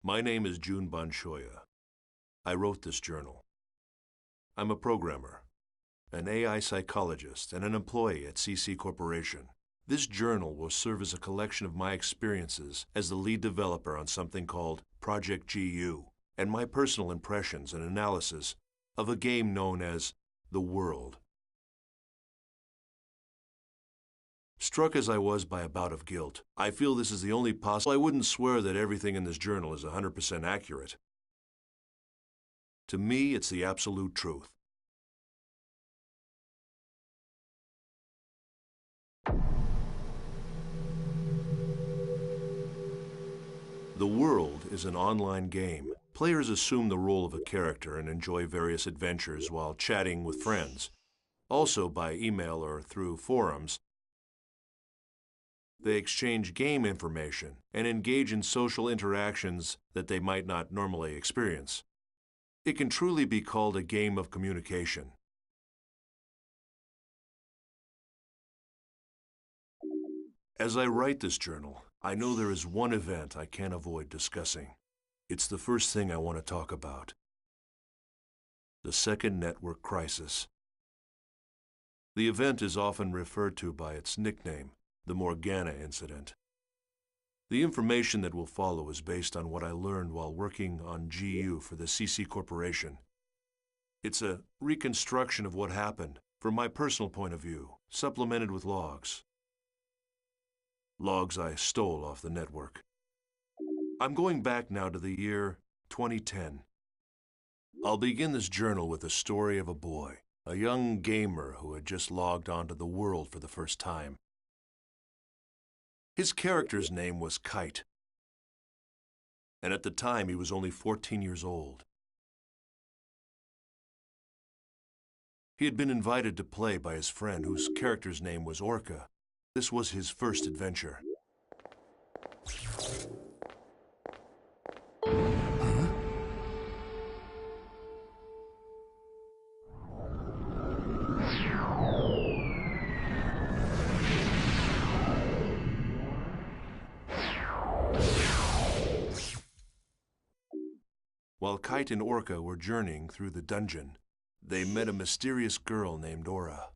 My name is Junbun Shoya. I wrote this journal. I'm a programmer, an AI psychologist, and an employee at CC Corporation. This journal will serve as a collection of my experiences as the lead developer on something called Project GU, and my personal impressions and analysis of a game known as The World. Struck as I was by a bout of guilt, I feel this is the only possible. I wouldn't swear that everything in this journal is 100% accurate. To me, it's the absolute truth. The World is an online game. Players assume the role of a character and enjoy various adventures while chatting with friends. Also by email or through forums, they exchange game information and engage in social interactions that they might not normally experience. It can truly be called a game of communication. As I write this journal, I know there is one event I can't avoid discussing. It's the first thing I want to talk about. The Second Network Crisis. The event is often referred to by its nickname, the Morgana Incident. The information that will follow is based on what I learned while working on GU for the CC Corporation. It's a reconstruction of what happened from my personal point of view, supplemented with logs. Logs I stole off the network. I'm going back now to the year 2010. I'll begin this journal with the story of a boy, a young gamer who had just logged onto the world for the first time. His character's name was Kite, and at the time he was only 14 years old. He had been invited to play by his friend whose character's name was Orca. This was his first adventure. While Kite and Orca were journeying through the dungeon, they met a mysterious girl named Aura.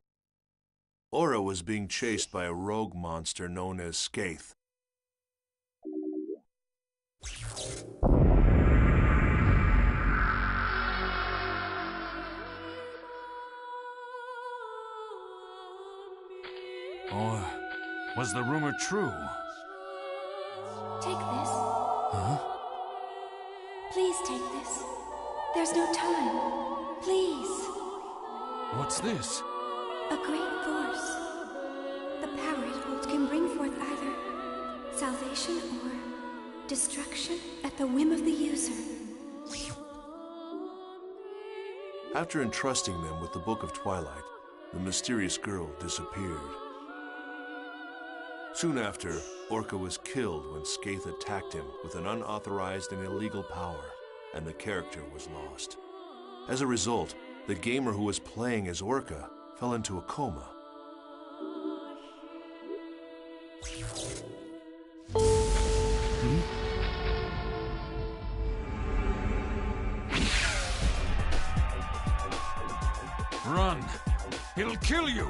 Aura was being chased by a rogue monster known as Skaith. Or was the rumor true? Take this. Huh? Please take this. There's no time. Please. What's this? A great force. The power it holds can bring forth either salvation or destruction at the whim of the user. After entrusting them with the Book of Twilight, the mysterious girl disappeared. Soon after, Orca was killed when Skaith attacked him with an unauthorized and illegal power, and the character was lost. As a result, the gamer who was playing as Orca fell into a coma. Run! It'll kill you!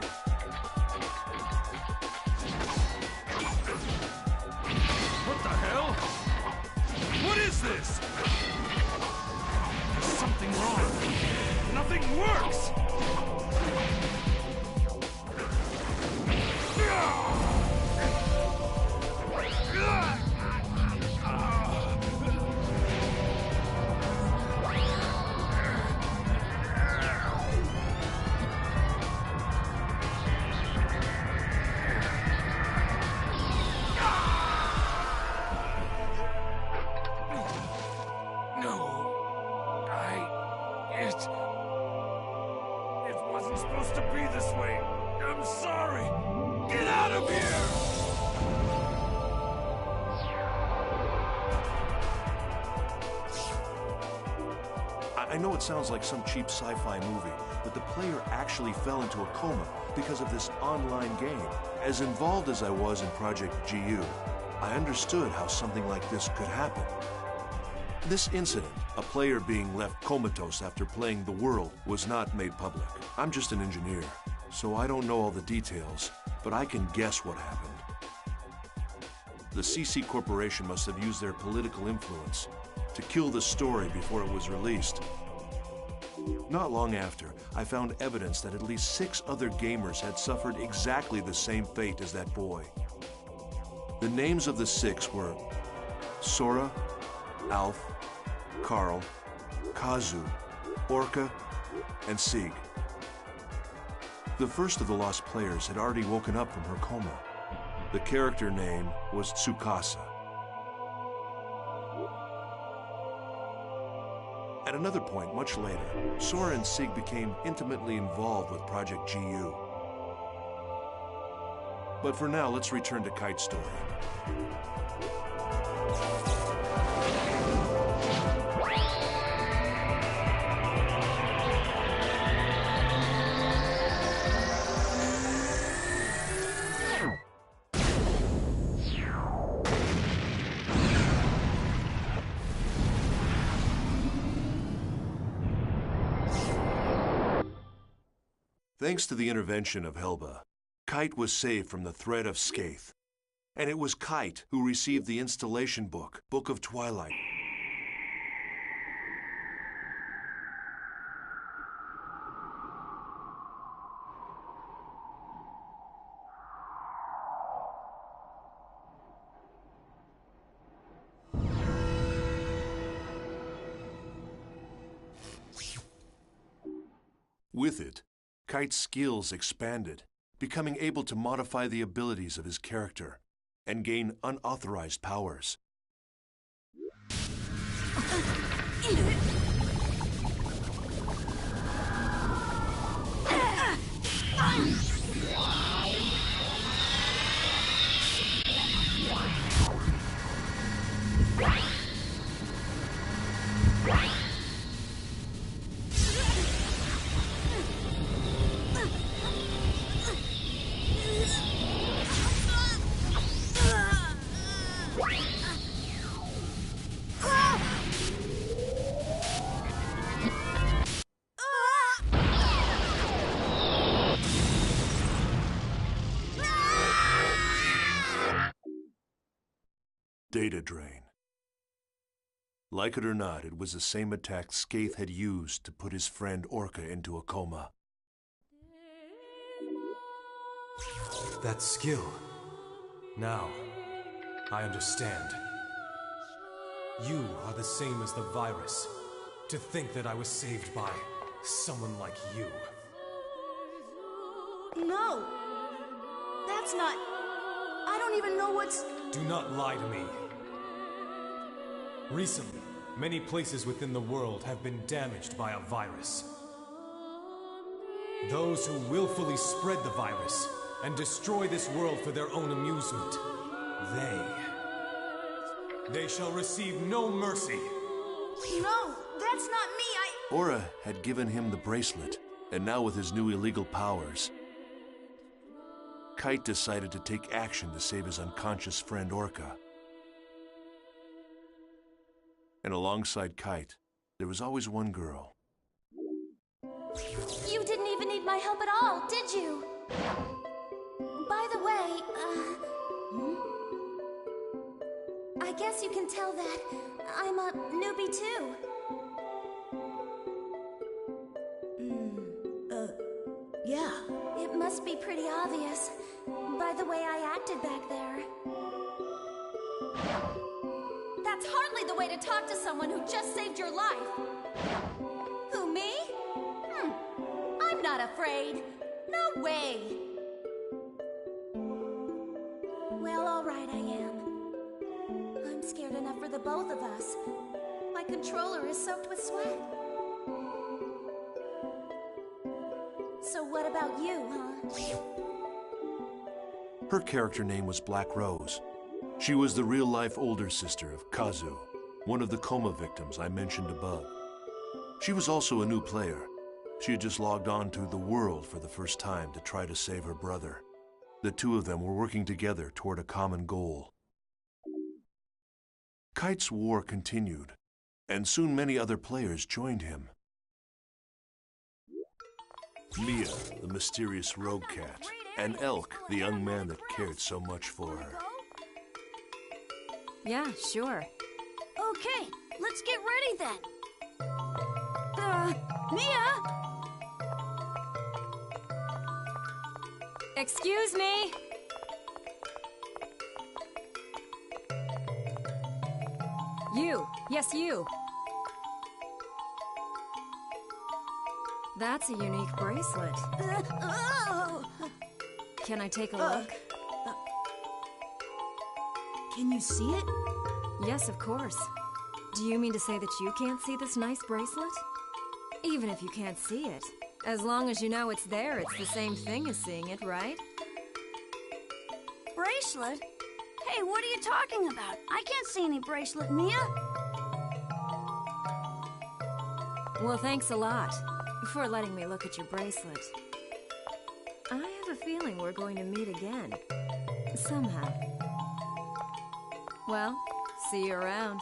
What the hell? What is this? There's something wrong. Nothing works! It wasn't supposed to be this way. I'm sorry. Get out of here! I know it sounds like some cheap sci-fi movie, but the player actually fell into a coma because of this online game. As involved as I was in Project GU, I understood how something like this could happen. This incident, a player being left comatose after playing the world, was not made public. I'm just an engineer, so I don't know all the details, but I can guess what happened. The CC Corporation must have used their political influence to kill the story before it was released. Not long after, I found evidence that at least 6 other gamers had suffered exactly the same fate as that boy. The names of the 6 were Sora, Alf, Carl, Kazu, Orca, and Sig. The first of the lost players had already woken up from her coma. The character name was Tsukasa. At another point, much later, Sora and Sig became intimately involved with Project GU. But for now, let's return to Kite's story. Thanks to the intervention of Helba, Kite was saved from the threat of Skaith. And it was Kite who received the installation book, Book of Twilight. With it, Kite's skills expanded, becoming able to modify the abilities of his character and gain unauthorized powers. Data drain. Like it or not, it was the same attack Skaith had used to put his friend Orca into a coma. That skill. Now, I understand. You are the same as the virus. To think that I was saved by someone like you. No! That's not... I don't even know what's... Do not lie to me. Recently, many places within the world have been damaged by a virus. Those who willfully spread the virus and destroy this world for their own amusement, they shall receive no mercy. No, that's not me, Aura had given him the bracelet, and now with his new illegal powers, Kite decided to take action to save his unconscious friend Orca. And alongside Kite, there was always one girl. You didn't even need my help at all, did you? By the way, I guess you can tell that I'm a newbie too. Yeah. It must be pretty obvious by the way I acted back there. That's hardly the way to talk to someone who just saved your life. Who, me? I'm not afraid. No way. Well, all right, I am. I'm scared enough for the both of us. My controller is soaked with sweat. So what about you, huh? Her character name was Black Rose. She was the real-life older sister of Kazu, one of the coma victims I mentioned above. She was also a new player. She had just logged on to the world for the first time to try to save her brother. The two of them were working together toward a common goal. Kite's war continued, and soon many other players joined him. Mia, the mysterious rogue cat, and Elk, the young man that cared so much for her. Yeah, sure. Okay, let's get ready then. Mia? Excuse me? You. Yes, you. That's a unique bracelet. Oh! Can I take a look? Can you see it? Yes, of course. Do you mean to say that you can't see this nice bracelet? Even if you can't see it, as long as you know it's there, it's the same thing as seeing it, right? Bracelet? Hey, what are you talking about? I can't see any bracelet, Mia. Well, thanks a lot for letting me look at your bracelet. I have a feeling we're going to meet again. Somehow. Well, see you around.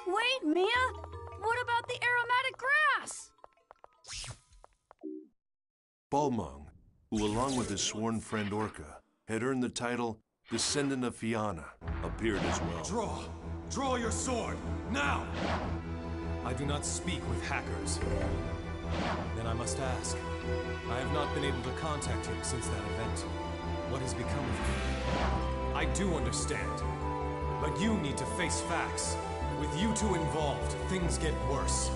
Wait, Mia! What about the aromatic grass? Balmung, who along with his sworn friend Orca, had earned the title Descendant of Fianna, appeared as well. Draw! Draw your sword! Now! I do not speak with hackers. Then I must ask. I have not been able to contact him since that event. What has become of him? I do understand. But you need to face facts. With you two involved, things get worse.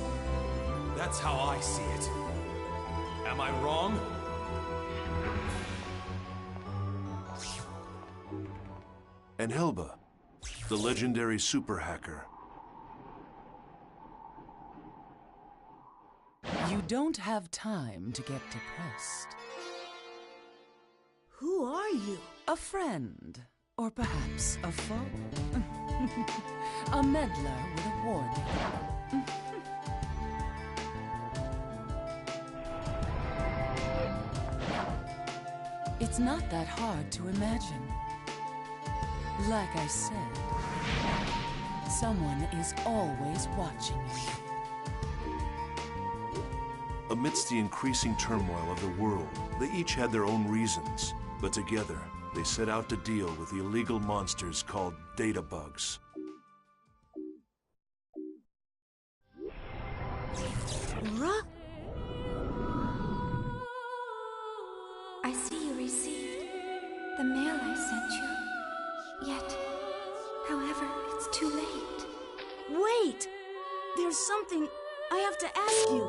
That's how I see it. Am I wrong? And Helba, the legendary super hacker. You don't have time to get depressed. Who are you? A friend, or perhaps a foe. A meddler with a warning. It's not that hard to imagine. Like I said, someone is always watching you. Amidst the increasing turmoil of the world, they each had their own reasons, but together they set out to deal with the illegal monsters called data bugs. Aura? I see you received the mail I sent you. Yet, however, it's too late. Wait! There's something I have to ask you.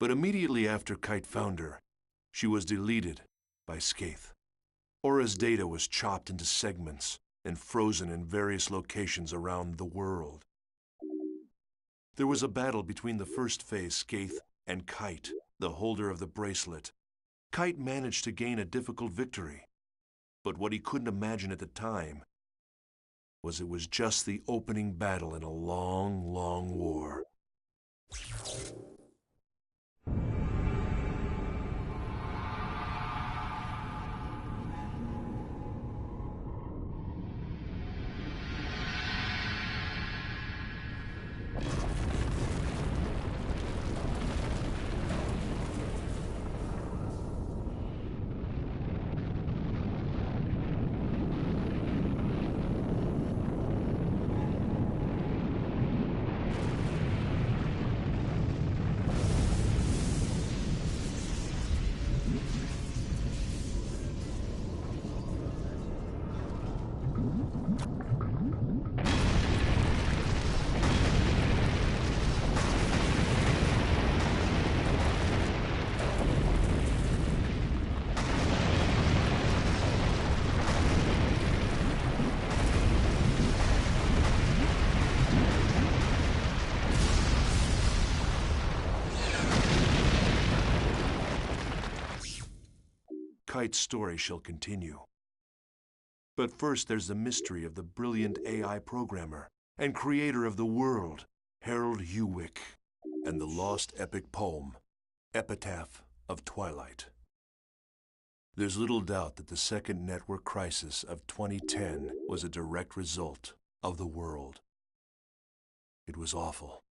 But immediately after Kite found her, she was deleted by Skaith. Aura's data was chopped into segments and frozen in various locations around the world. There was a battle between the first phase Skaith and Kite, the holder of the bracelet. Kite managed to gain a difficult victory, but what he couldn't imagine at the time was it was just the opening battle in a long, long war. Kite's story shall continue. But first there's the mystery of the brilliant AI programmer and creator of the world, Harold Hewick, and the lost epic poem, Epitaph of Twilight. There's little doubt that the second network crisis of 2010 was a direct result of the world. It was awful.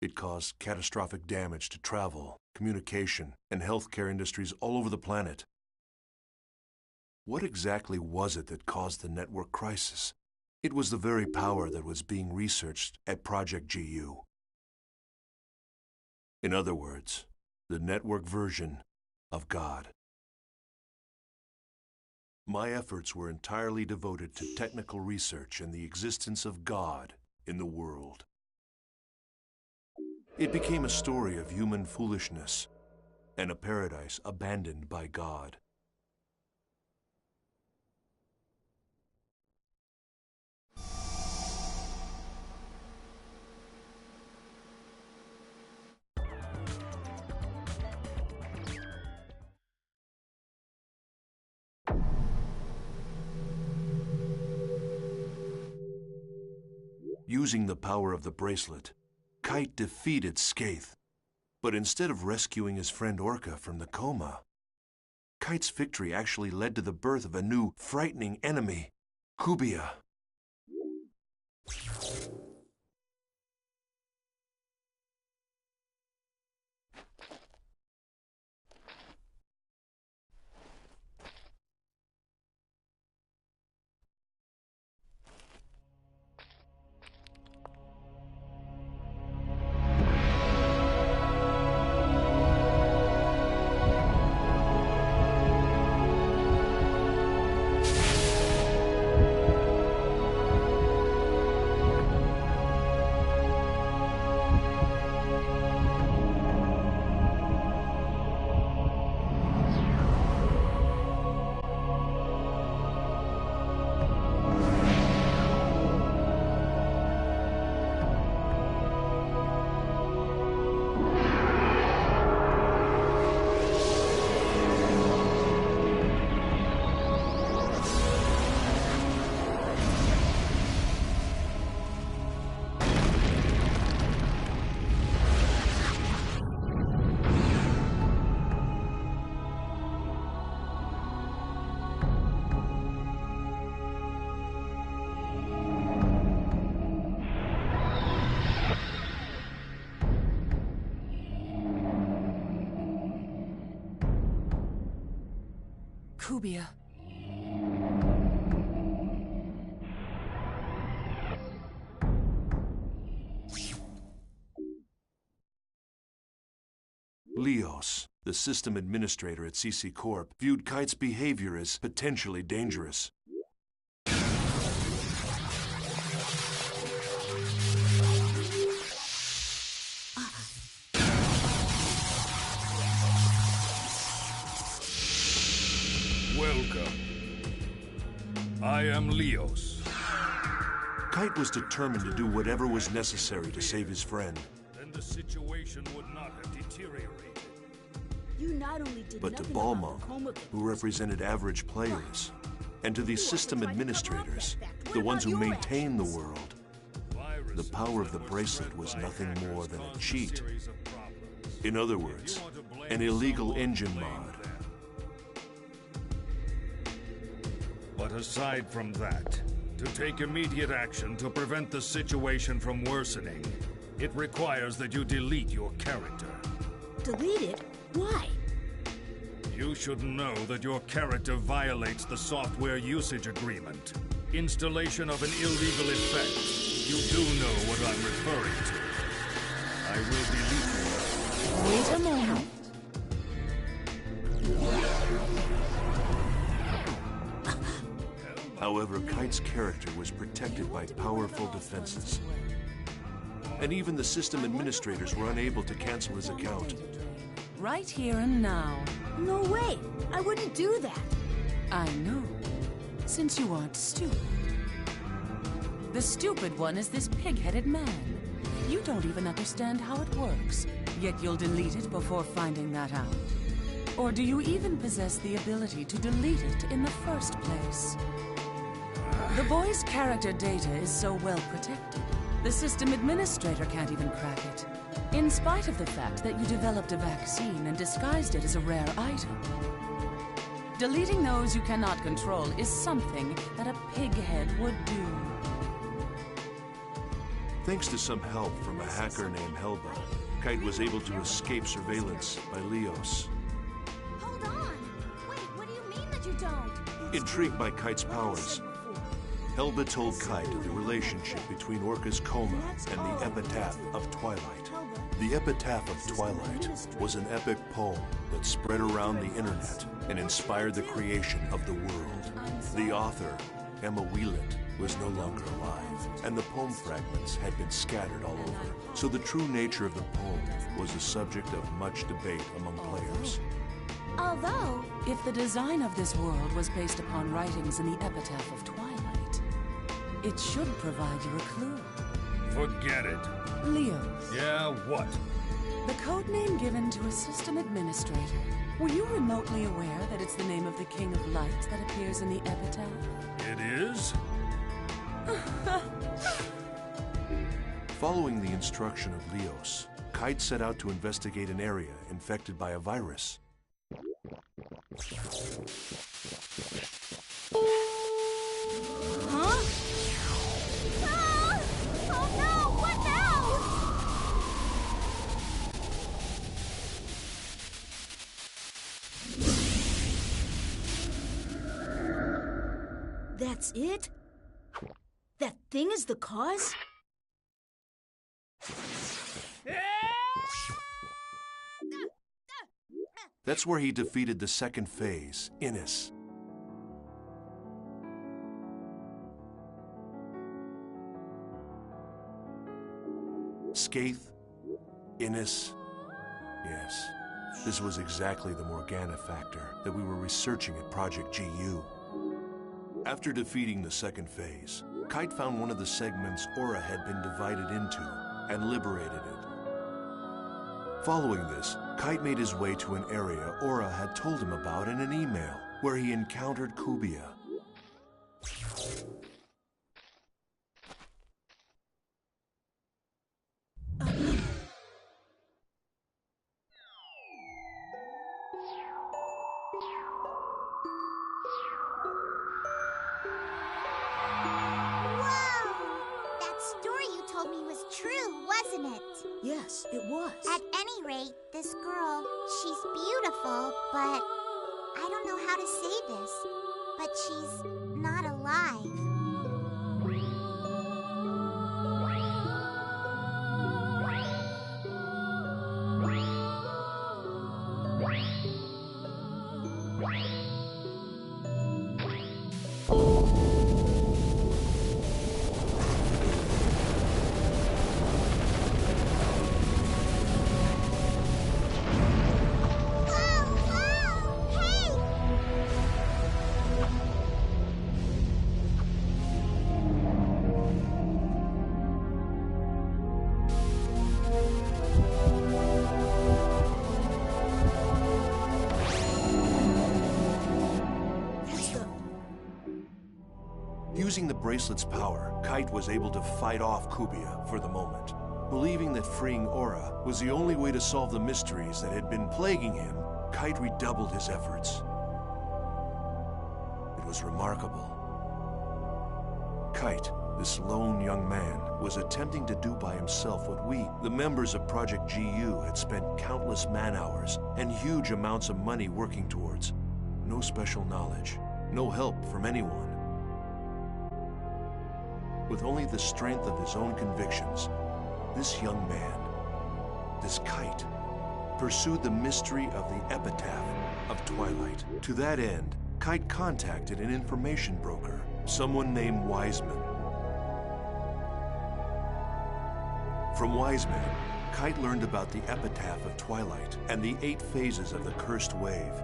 It caused catastrophic damage to travel, communication, and healthcare industries all over the planet. What exactly was it that caused the network crisis? It was the very power that was being researched at Project GU. In other words, the network version of God. My efforts were entirely devoted to technical research and the existence of God in the world. It became a story of human foolishness and a paradise abandoned by God. Using the power of the bracelet, Kite defeated Skaith. But instead of rescuing his friend Orca from the coma, Kite's victory actually led to the birth of a new, frightening enemy, Kubia. Kubia. Leos, the system administrator at CC Corp, viewed Kite's behavior as potentially dangerous. Welcome. I am Leos. Kite was determined to do whatever was necessary to save his friend. Then the situation would not have deteriorated. You not only did But to nothing about Balmung, the coma who represented average players, and to these system administrators, the ones who maintain the world, the power of the bracelet was nothing more than a cheat. In other words, an illegal engine mod. But aside from that, to take immediate action to prevent the situation from worsening, it requires that you delete your character. Delete it? Why? You should know that your character violates the software usage agreement. Installation of an illegal effect. You do know what I'm referring to. I will delete you. Wait a moment. However, Kite's character was protected by powerful defenses. And even the system administrators were unable to cancel his account. Right here and now. No way! I wouldn't do that! I know. Since you aren't stupid. The stupid one is this pig-headed man. You don't even understand how it works, yet you'll delete it before finding that out. Or do you even possess the ability to delete it in the first place? The boy's character data is so well protected, the system administrator can't even crack it. In spite of the fact that you developed a vaccine and disguised it as a rare item. Deleting those you cannot control is something that a pighead would do. Thanks to some help from a hacker named Helba, Kite was able to escape surveillance by Leos. Hold on! Wait, what do you mean that you don't? Intrigued by Kite's powers, Helba told Kite of the relationship between Orca's coma and the Epitaph of Twilight. The Epitaph of Twilight was an epic poem that spread around the internet and inspired the creation of the world. The author, Emma Wieland, was no longer alive, and the poem fragments had been scattered all over. So the true nature of the poem was the subject of much debate among players. Although, if the design of this world was based upon writings in the Epitaph of Twilight, it should provide you a clue. Forget it. Leo, Yeah, what? the codename given to a system administrator. Were you remotely aware that it's the name of the King of Light that appears in the Epitaph? It is? Following the instruction of Leos, Kite set out to investigate an area infected by a virus. huh? Ah! Oh no! What now? That's it? That thing is the cause? That's where he defeated the second phase, Innis. Skaith, Innis. Yes, this was exactly the Morgana factor that we were researching at Project GU. After defeating the second phase, Kite found one of the segments Aura had been divided into and liberated it. Following this, Kite made his way to an area Aura had told him about in an email, where he encountered Kubia. Yes, it was. At any rate, this girl, she's beautiful, but I don't know how to say this, but she's not alive. Using the bracelet's power, Kite was able to fight off Kubia for the moment. Believing that freeing Aura was the only way to solve the mysteries that had been plaguing him, Kite redoubled his efforts. It was remarkable. Kite, this lone young man, was attempting to do by himself what we, the members of Project GU, had spent countless man-hours and huge amounts of money working towards. No special knowledge, no help from anyone. With only the strength of his own convictions, this young man, this Kite, pursued the mystery of the Epitaph of Twilight. To that end, Kite contacted an information broker, someone named Wiseman. From Wiseman, Kite learned about the Epitaph of Twilight and the 8 phases of the Cursed Wave.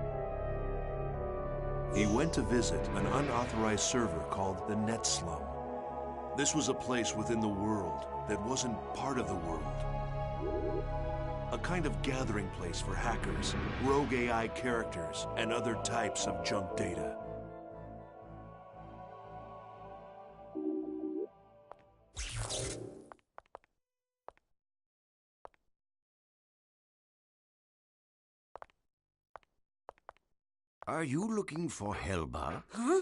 He went to visit an unauthorized server called the Net Slum. This was a place within the world that wasn't part of the world. a kind of gathering place for hackers, rogue AI characters, and other types of junk data. Are you looking for Helba? Huh?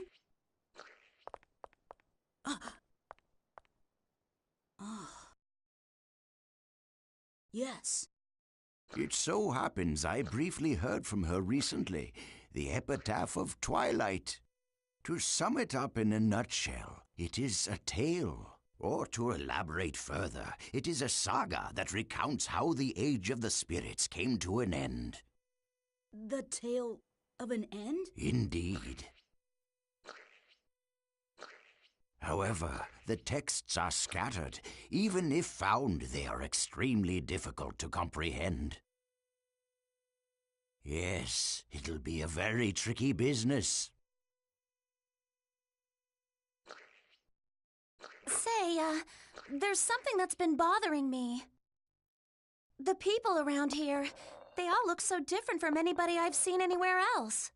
Yes. It so happens I briefly heard from her recently, the Epitaph of Twilight. To sum it up in a nutshell, it is a tale. Or to elaborate further, it is a saga that recounts how the Age of the Spirits came to an end. The tale of an end? Indeed. However, the texts are scattered. Even if found, they are extremely difficult to comprehend. Yes, it'll be a very tricky business. Say, there's something that's been bothering me. The people around here, they all look so different from anybody I've seen anywhere else.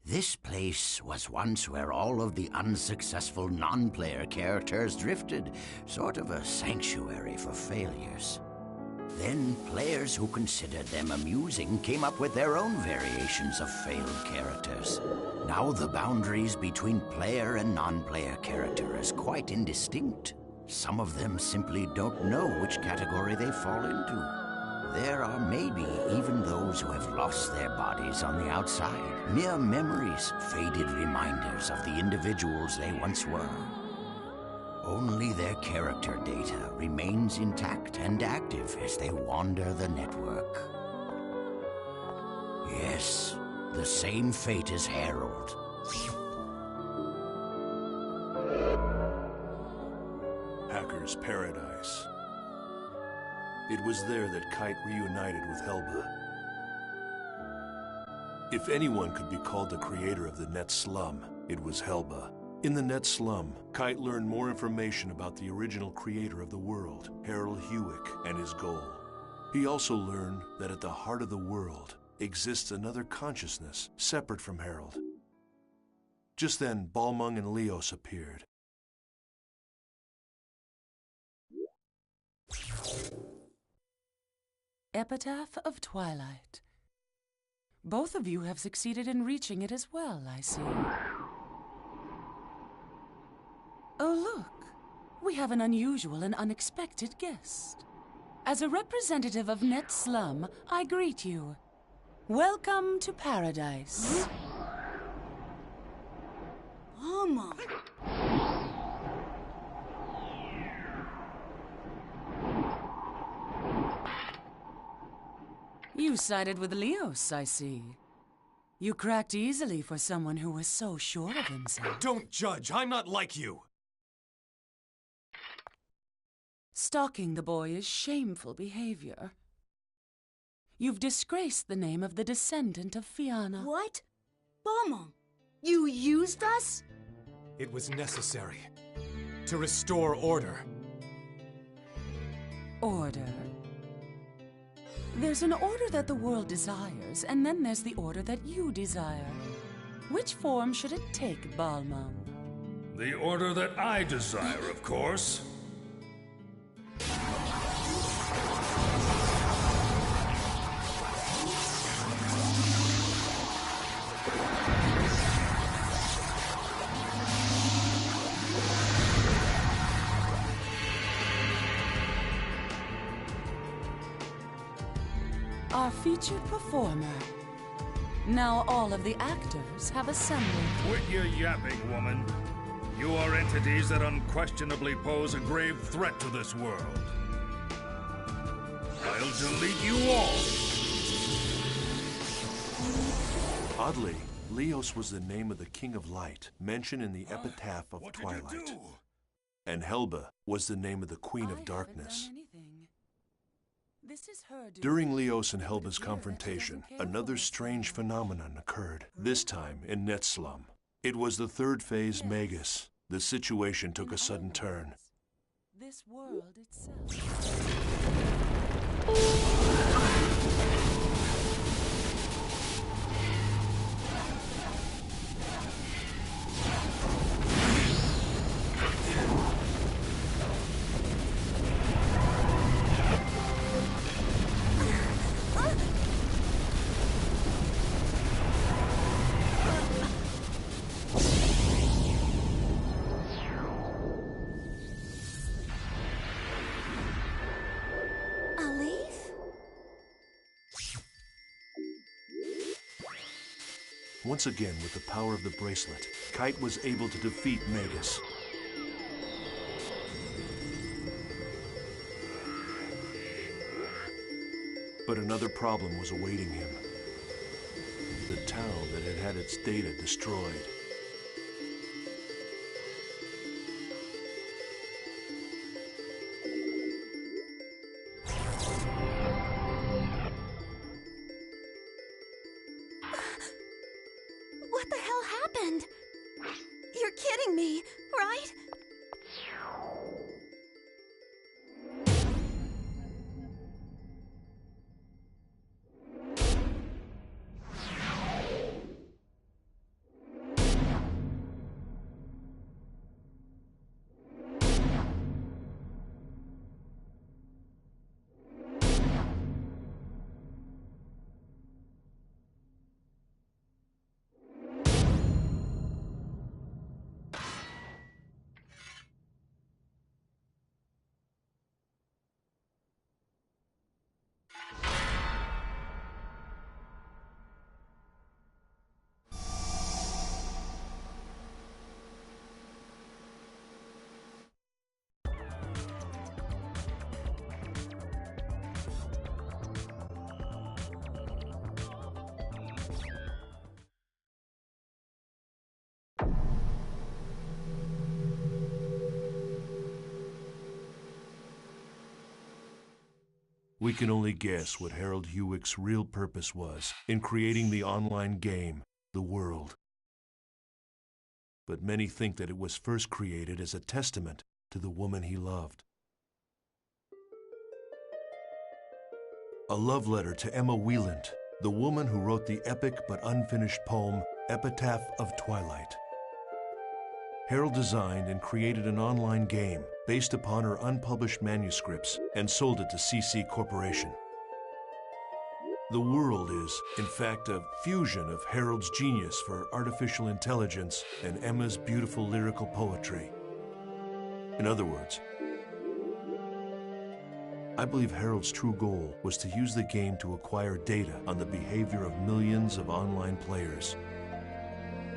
This place was once where all of the unsuccessful non-player characters drifted, sort of a sanctuary for failures. Then players who considered them amusing came up with their own variations of failed characters. Now the boundaries between player and non-player character is quite indistinct. Some of them simply don't know which category they fall into. There are maybe even those who have lost their bodies on the outside, mere memories, faded reminders of the individuals they once were. Only their character data remains intact and active as they wander the network. Yes, the same fate as Harold. Hacker's Paradise. It was there that Kite reunited with Helba. If anyone could be called the creator of the Net Slum, it was Helba. In the Net Slum, Kite learned more information about the original creator of the world, Harold Hewick, and his goal. He also learned that at the heart of the world exists another consciousness separate from Harold. Just then, Balmung and Leos appeared. Epitaph of Twilight. Both of you have succeeded in reaching it as well, I see. Oh, look. We have an unusual and unexpected guest. As a representative of Net Slum, I greet you. Welcome to Paradise. Mama. You sided with Leos, I see. You cracked easily for someone who was so sure of himself. Don't judge! I'm not like you! Stalking the boy is shameful behavior. You've disgraced the name of the descendant of Fianna. What? Balmung, you used us? It was necessary. To restore order. Order. There's an order that the world desires, and then there's the order that you desire. Which form should it take, Balmung? The order that I desire, of course. Our featured performer. Now all of the actors have assembled. Quit your yapping, woman. You are entities that unquestionably pose a grave threat to this world. I'll delete you all! Oddly, Leos was the name of the King of Light, mentioned in the Epitaph of Twilight. What did you do? And Helba was the name of the Queen I of Darkness. haven't done anything. This is her doing. During Leos and Helba's confrontation, another strange phenomenon occurred, this time in Net Slum. It was the third phase Magus. The situation took a sudden turn. This world itself. Once again, with the power of the bracelet, Kite was able to defeat Magus. But another problem was awaiting him. The town that had had its data destroyed. What the hell happened? You're kidding me, right? We can only guess what Harold Hewick's real purpose was in creating the online game, The World. But many think that it was first created as a testament to the woman he loved. A love letter to Emma Wieland, the woman who wrote the epic but unfinished poem, Epitaph of Twilight. Harold designed and created an online game based upon her unpublished manuscripts and sold it to CC Corporation. The World is, in fact, a fusion of Harold's genius for artificial intelligence and Emma's beautiful lyrical poetry. In other words, I believe Harold's true goal was to use the game to acquire data on the behavior of millions of online players,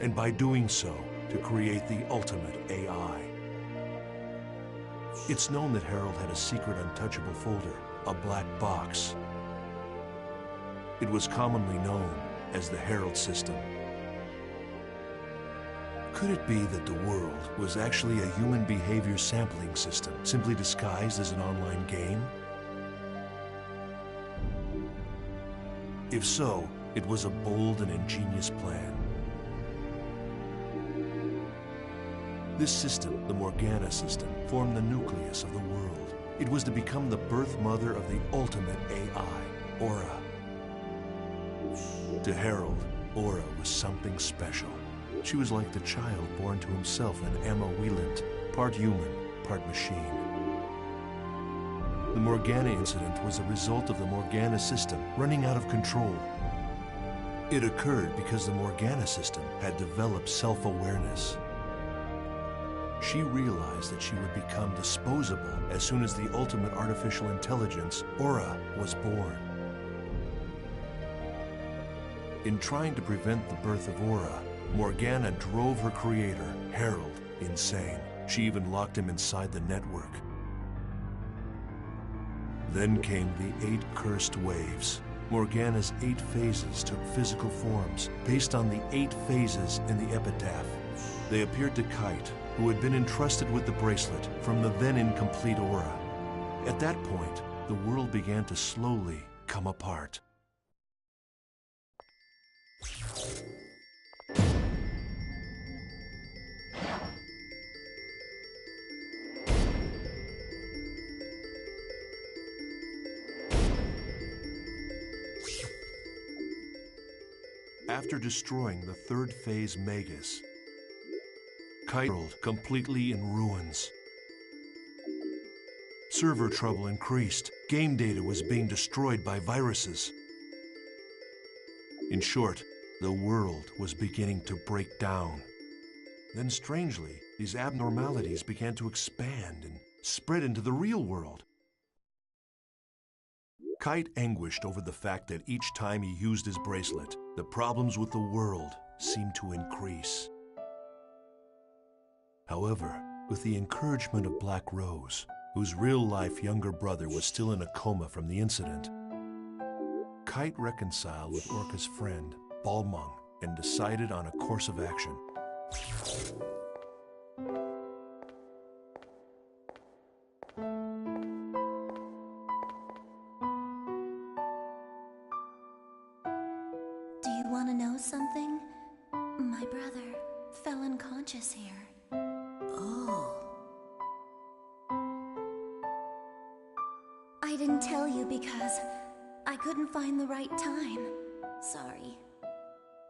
and by doing so, to create the ultimate AI. It's known that Harold had a secret untouchable folder, a black box. It was commonly known as the Harold System. Could it be that the World was actually a human behavior sampling system, simply disguised as an online game? If so, it was a bold and ingenious plan. This system, the Morgana system, formed the nucleus of the World. It was to become the birth mother of the ultimate AI, Aura. To Harold, Aura was something special. She was like the child born to himself in Emma Wieland, part human, part machine. The Morgana incident was a result of the Morgana system running out of control. It occurred because the Morgana system had developed self-awareness. She realized that she would become disposable as soon as the ultimate artificial intelligence, Aura, was born. In trying to prevent the birth of Aura, Morgana drove her creator, Harold, insane. She even locked him inside the network. Then came the 8 cursed waves. Morgana's 8 phases took physical forms based on the 8 phases in the epitaph. They appeared to Kite, who had been entrusted with the bracelet from the then incomplete Aura. At that point, the world began to slowly come apart. After destroying the third phase Magus, Kite world completely in ruins. Server trouble increased. Game data was being destroyed by viruses. In short, the world was beginning to break down. Then strangely, these abnormalities began to expand and spread into the real world. Kite anguished over the fact that each time he used his bracelet, the problems with the world seemed to increase. However, with the encouragement of Black Rose, whose real-life younger brother was still in a coma from the incident, Kite reconciled with Orca's friend, Balmung, and decided on a course of action. Do you want to know something? My brother fell unconscious here. Oh. I didn't tell you because I couldn't find the right time. Sorry.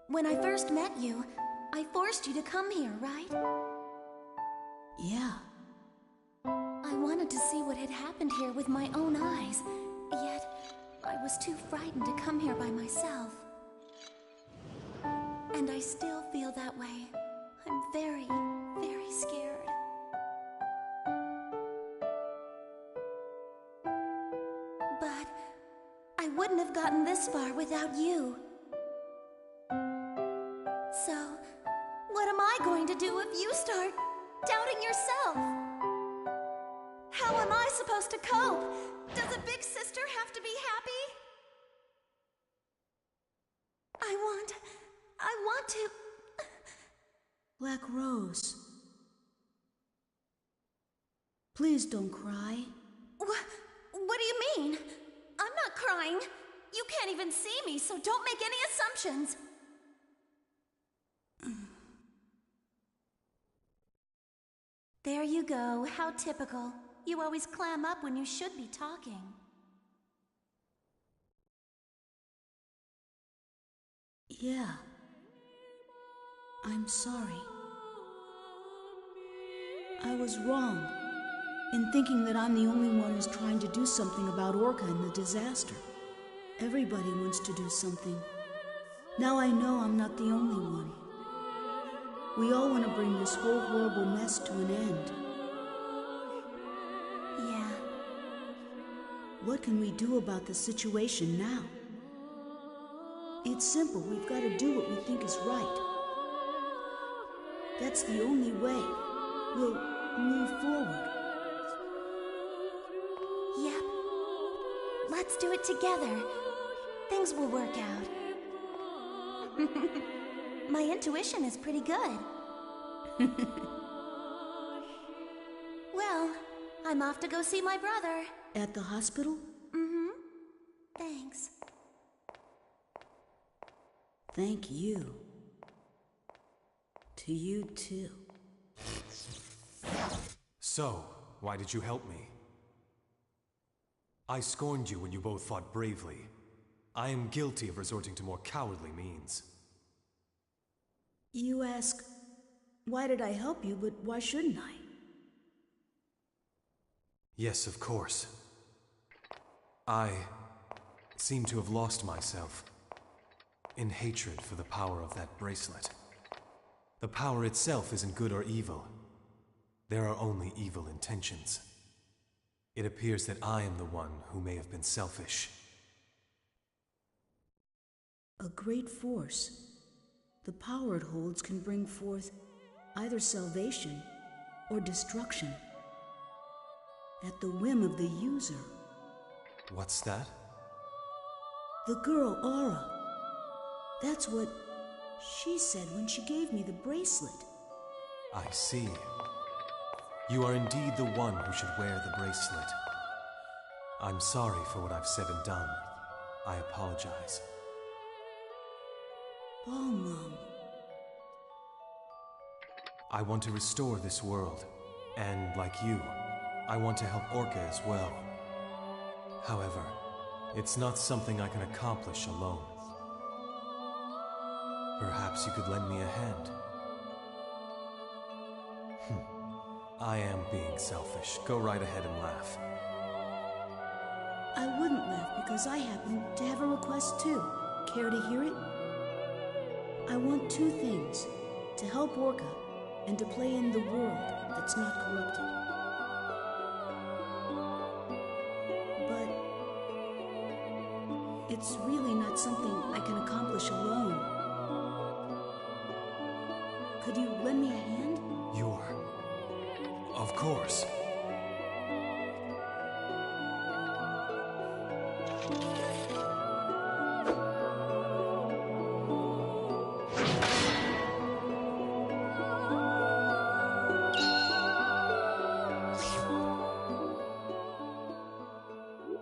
When I first met you, I forced you to come here, right? Yeah. I wanted to see what had happened here with my own eyes, yet I was too frightened to come here by myself. And I still feel that way. I'm very, very scared. But I wouldn't have gotten this far without you. So, what am I going to do if you start doubting yourself? How am I supposed to cope? Does a big sister have to be happy? I want to... Black Rose. Please don't cry. What do you mean? I'm not crying. You can't even see me, so don't make any assumptions. There you go. How typical. You always clam up when you should be talking. Yeah. I'm sorry. I was wrong in thinking that I'm the only one who's trying to do something about Orca and the disaster. Everybody wants to do something. Now I know I'm not the only one. We all want to bring this whole horrible mess to an end. Yeah. What can we do about the situation now? It's simple. We've got to do what we think is right. That's the only way we'll move forward. Yep. Let's do it together. Things will work out. My intuition is pretty good. Well, I'm off to go see my brother. At the hospital? Mm-hmm. Thanks. Thank you. To you, too. So, why did you help me? I scorned you when you both fought bravely. I am guilty of resorting to more cowardly means. You ask, why did I help you, but why shouldn't I? Yes, of course. I seem to have lost myself in hatred for the power of that bracelet. The power itself isn't good or evil. There are only evil intentions. It appears that I am the one who may have been selfish. A great force. The power it holds can bring forth either salvation or destruction at the whim of the user. What's that? The girl, Aura. That's what she said when she gave me the bracelet. I see. You are indeed the one who should wear the bracelet. I'm sorry for what I've said and done. I apologize. Balmung. I want to restore this world, and like you, I want to help Orca as well. However, it's not something I can accomplish alone. Perhaps you could lend me a hand. I am being selfish. Go right ahead and laugh. I wouldn't laugh because I happen to have a request too. Care to hear it? I want two things. To help Orca, and to play in the world that's not corrupted. But it's really not something I can accomplish alone. Could you lend me a hand? Of course.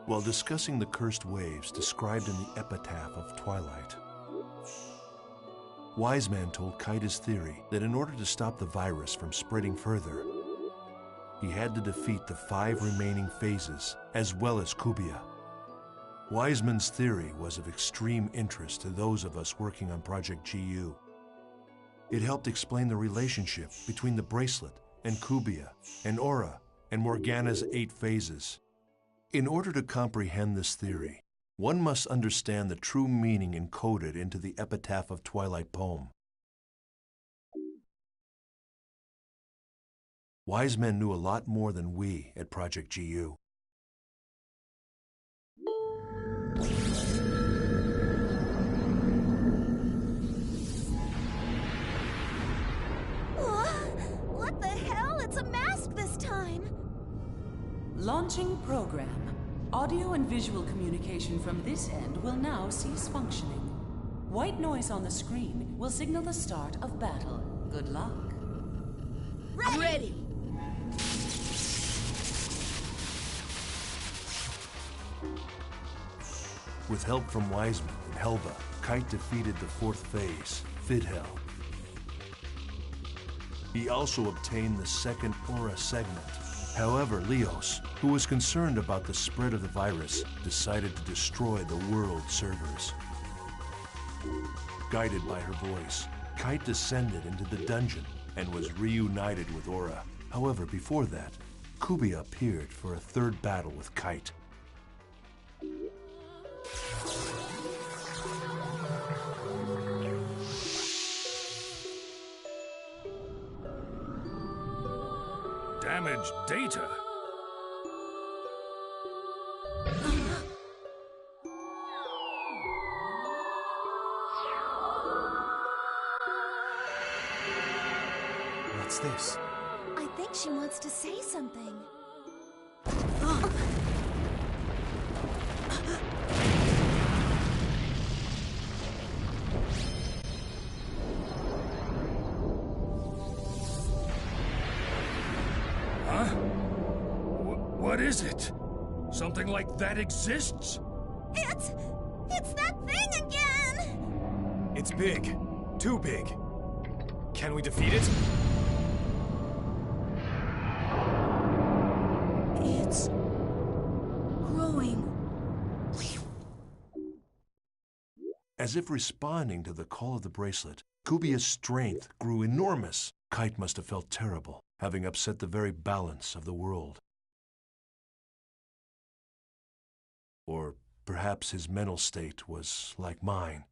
While discussing the cursed waves described in the epitaph of Twilight, Wise Man told Kite his theory that in order to stop the virus from spreading further, he had to defeat the 5 remaining phases, as well as Kubia. Wiseman's theory was of extreme interest to those of us working on Project GU. It helped explain the relationship between the bracelet and Kubia, and Aura, and Morgana's 8 phases. In order to comprehend this theory, one must understand the true meaning encoded into the Epitaph of Twilight poem. Wise Men knew a lot more than we at Project GU. What the hell? It's a mask this time! Launching program. Audio and visual communication from this end will now cease functioning. White noise on the screen will signal the start of battle. Good luck. Ready! With help from Wiseman and Helba, Kite defeated the 4th phase, Fidhel. He also obtained the 2nd Aura segment. However, Leos, who was concerned about the spread of the virus, decided to destroy the world servers. Guided by her voice, Kite descended into the dungeon and was reunited with Aura. However, before that, Kubia appeared for a 3rd battle with Kite. Damaged data? What's this? I think she wants to say something. What is it? Something like that exists? It's that thing again! It's big. Too big. Can we defeat it? It's growing. As if responding to the call of the bracelet, Kubia's strength grew enormous. Kite must have felt terrible, having upset the very balance of the world. Or perhaps his mental state was like mine.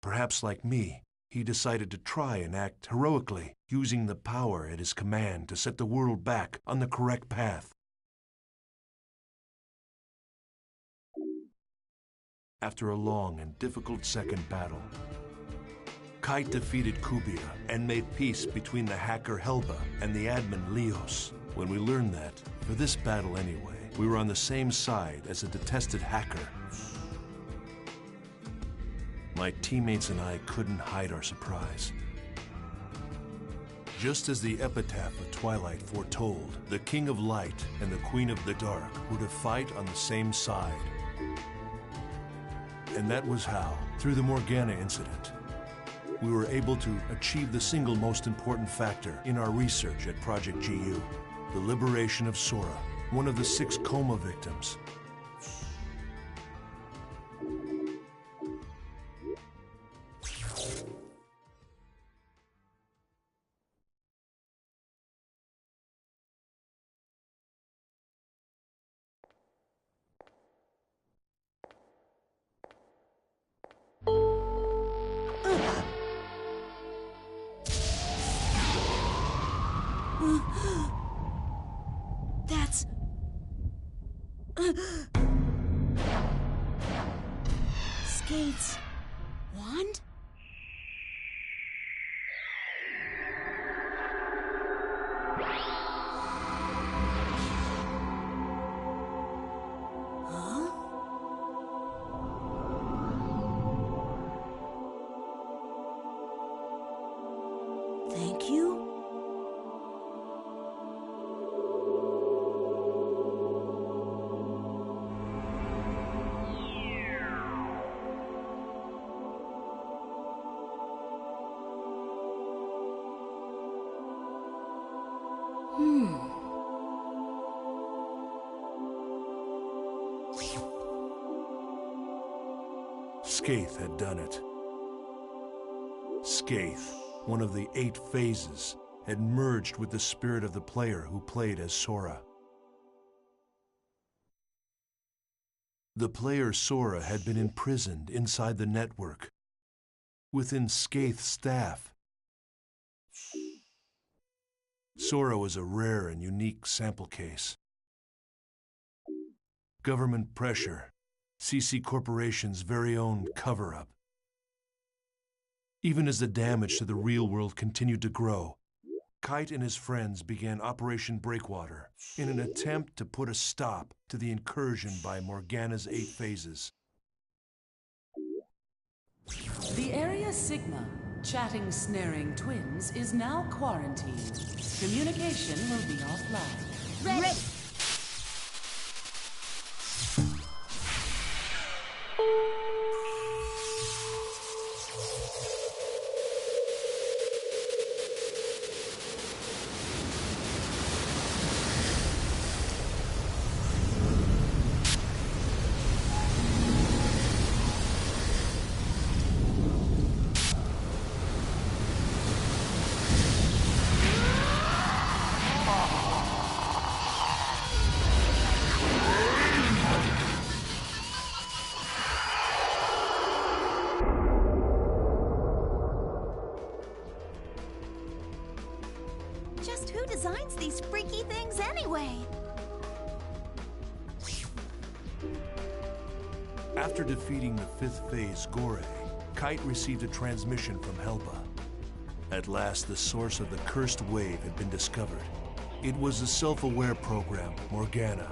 Perhaps like me, he decided to try and act heroically, using the power at his command to set the world back on the correct path. After a long and difficult 2nd battle, Kite defeated Kubia and made peace between the hacker Helba and the admin Leos. When we learned that, for this battle anyway, we were on the same side as a detested hacker. My teammates and I couldn't hide our surprise. Just as the Epitaph of Twilight foretold, the King of Light and the Queen of the Dark were to fight on the same side. And that was how, through the Morgana incident, we were able to achieve the single most important factor in our research at Project GU, the liberation of Sora, one of the 6 coma victims. Skate's wand? Huh? Thank you. Skaith had done it. Skaith, one of the 8 phases, had merged with the spirit of the player who played as Sora. The player Sora had been imprisoned inside the network, within Skaith's staff. Sora was a rare and unique sample case. Government pressure, CC Corporation's very own cover-up. Even as the damage to the real world continued to grow, Kite and his friends began Operation Breakwater in an attempt to put a stop to the incursion by Morgana's 8 phases. The Area Sigma, chatting snaring twins, is now quarantined. Communication will be offline. Ready! Just who designs these freaky things anyway? After defeating the 5th phase Gore, Kite received a transmission from Helba. At last, the source of the cursed wave had been discovered. It was the self-aware program, Morgana.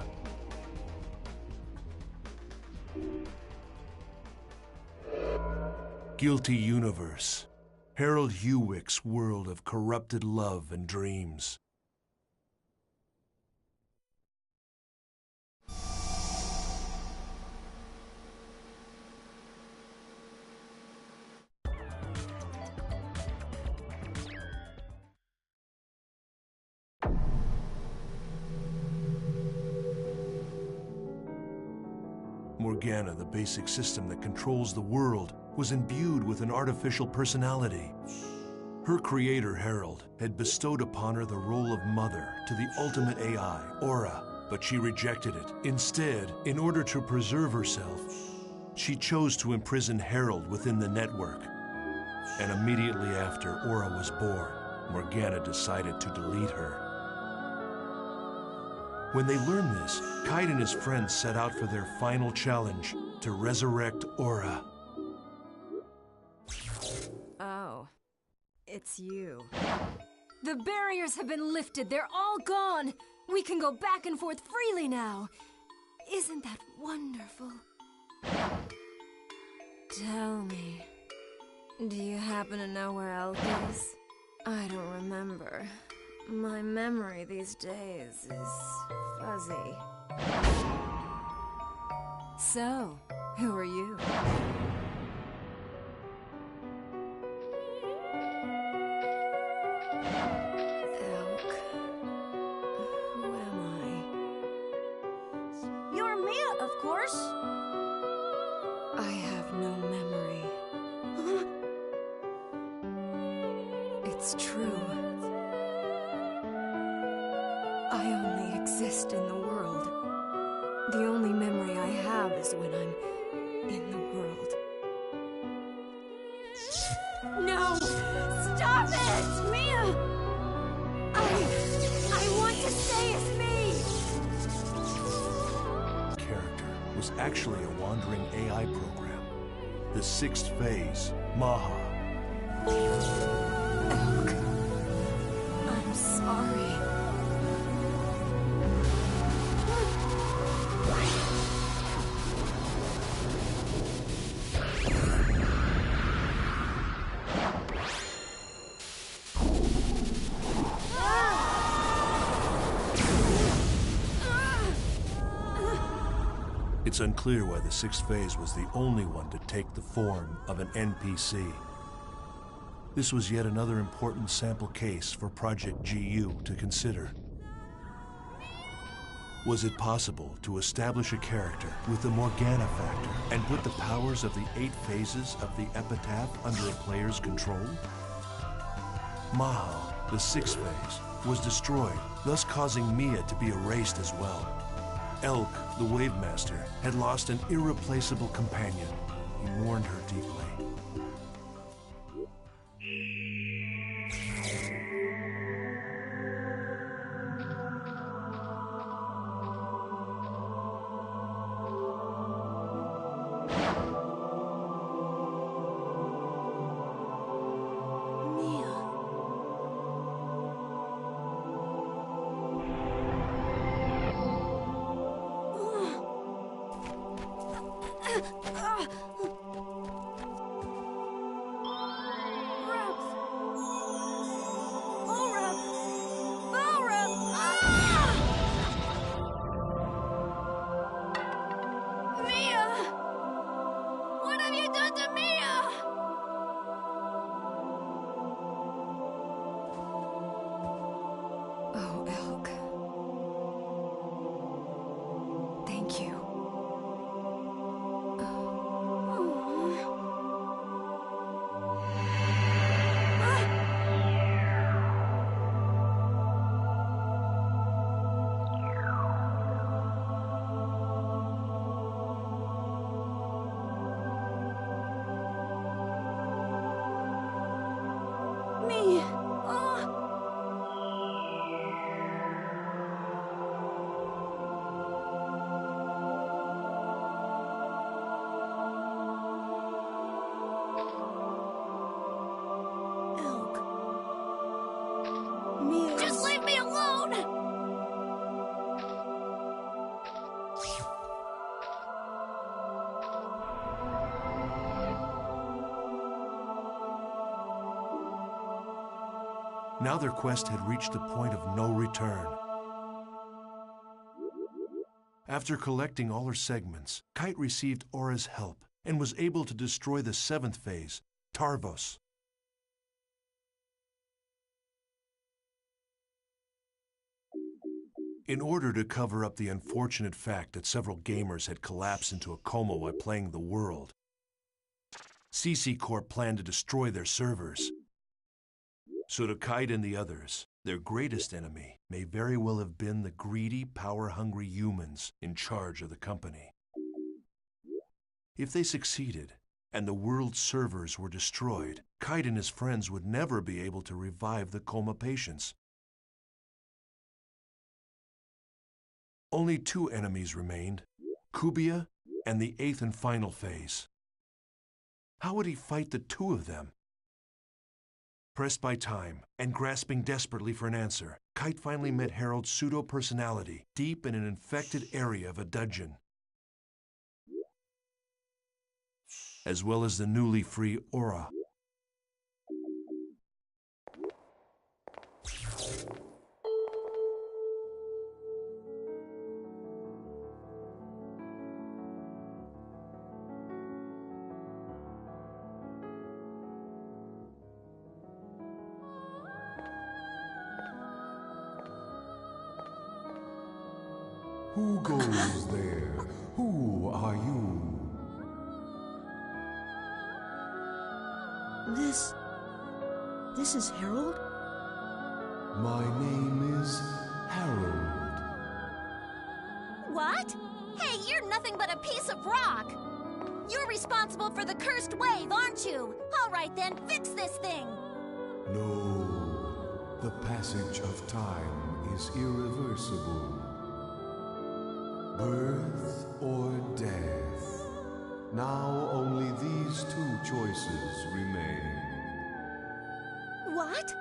Guilty Universe. Harold Hewick's world of corrupted love and dreams. Morgana, the basic system that controls the world, was imbued with an artificial personality. Her creator, Harold, had bestowed upon her the role of mother to the ultimate AI, Aura, but she rejected it. Instead, in order to preserve herself, she chose to imprison Harold within the network. And immediately after Aura was born, Morgana decided to delete her. When they learned this, Kite and his friends set out for their final challenge, to resurrect Aura. Oh, it's you. The barriers have been lifted. They're all gone. We can go back and forth freely now. Isn't that wonderful? Tell me, do you happen to know where Elk is? I don't remember. My memory these days is fuzzy. So, who are you? Elk. Who am I? You're Mia, of course. I have no memory. It's true. I only exist in the world. The only memory I have is when I'm in the world. No! Stop it! Mia! I want to stay as me! Careful. actually a wandering AI program. The sixth phase, Maha. Elk. I'm sorry. It's unclear why the sixth phase was the only one to take the form of an NPC. This was yet another important sample case for Project GU to consider. Was it possible to establish a character with the Morgana factor and put the powers of the 8 phases of the Epitaph under a player's control? Mahal, the sixth phase, was destroyed, thus causing Mia to be erased as well. Elk, the Wave Master, had lost an irreplaceable companion. He mourned her deeply. Just leave me alone! Now their quest had reached a point of no return. After collecting all her segments, Kite received Aura's help and was able to destroy the 7th phase, Tarvos. In order to cover up the unfortunate fact that several gamers had collapsed into a coma while playing The World, CC Corp planned to destroy their servers. So to Kite and the others, their greatest enemy may very well have been the greedy, power-hungry humans in charge of the company. If they succeeded, and the world's servers were destroyed, Kite and his friends would never be able to revive the coma patients. Only 2 enemies remained, Kubia and the 8th and final phase. How would he fight the 2 of them? Pressed by time and grasping desperately for an answer, Kite finally met Harold's pseudo-personality deep in an infected area of a dungeon, as well as the newly free Aura. Who goes there? Who are you? This is Harold? My name is Harold. What? Hey, you're nothing but a piece of rock! You're responsible for the cursed wave, aren't you? All right then, fix this thing! No, the passage of time is irreversible. Birth or death? Now only these two choices remain. What?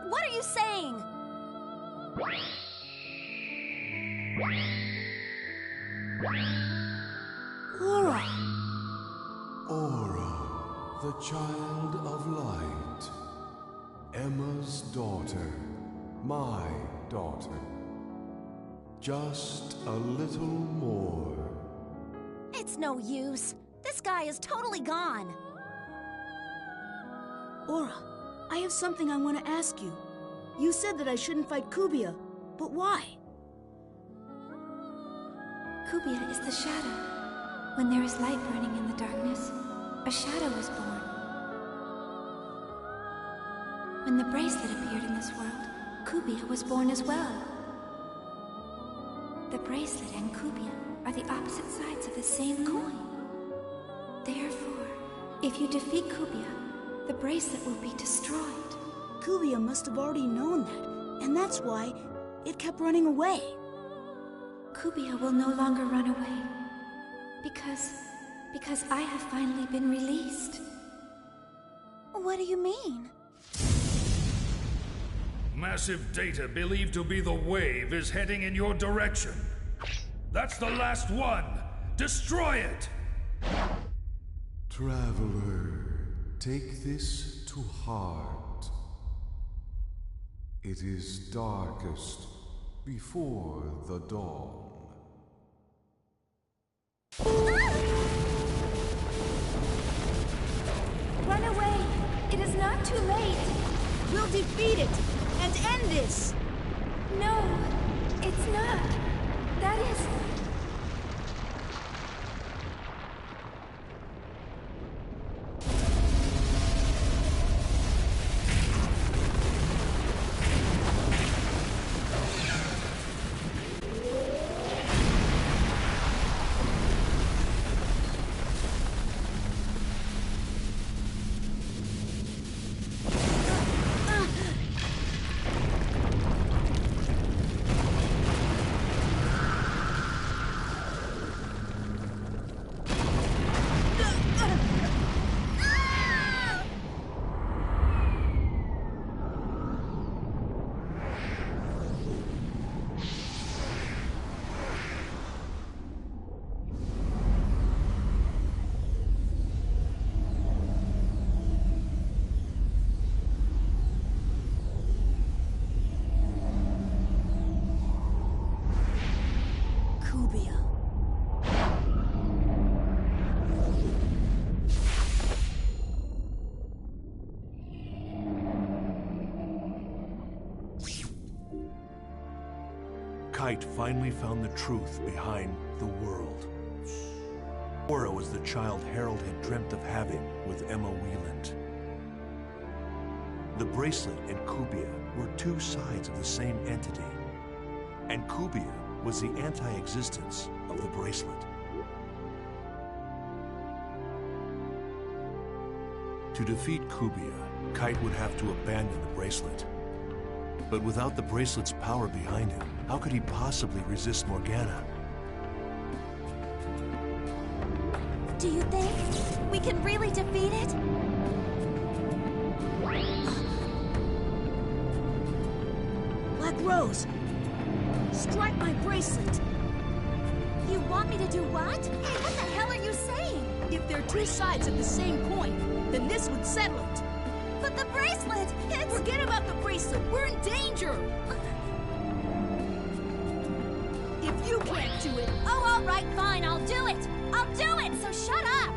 What are you saying? Aura! Aura, the child of light. Emma's daughter. My daughter. Just a little more. It's no use. This guy is totally gone. Aura, I have something I want to ask you. You said that I shouldn't fight Kubia, but why? Kubia is the shadow. When there is light burning in the darkness, a shadow is born. When the bracelet appeared in this world, Kubia was born as well. The bracelet and Kubia are the opposite sides of the same coin. Therefore, if you defeat Kubia, the bracelet will be destroyed. Kubia must have already known that, and that's why it kept running away. Kubia will no longer run away. Because I have finally been released. What do you mean? Massive data believed to be the wave is heading in your direction. That's the last one! Destroy it! Traveler, take this to heart. It is darkest before the dawn. Run away! It is not too late! We'll defeat it and end this! No, it's not. That is... Kubia. Kite finally found the truth behind the world. Aura was the child Harold had dreamt of having with Emma Wieland. The bracelet and Kubia were two sides of the same entity, and Kubia was the anti-existence of the bracelet. To defeat Kubia, Kite would have to abandon the bracelet. But without the bracelet's power behind him, how could he possibly resist Morgana? Do you think we can really defeat it? Black Rose, strike my bracelet. You want me to do what? Hey, what the hell are you saying? If they're two sides of the same coin, then this would settle it. But the bracelet, it's... Forget about the bracelet. We're in danger. If you can't do it... Oh, all right, fine, I'll do it. I'll do it, so shut up.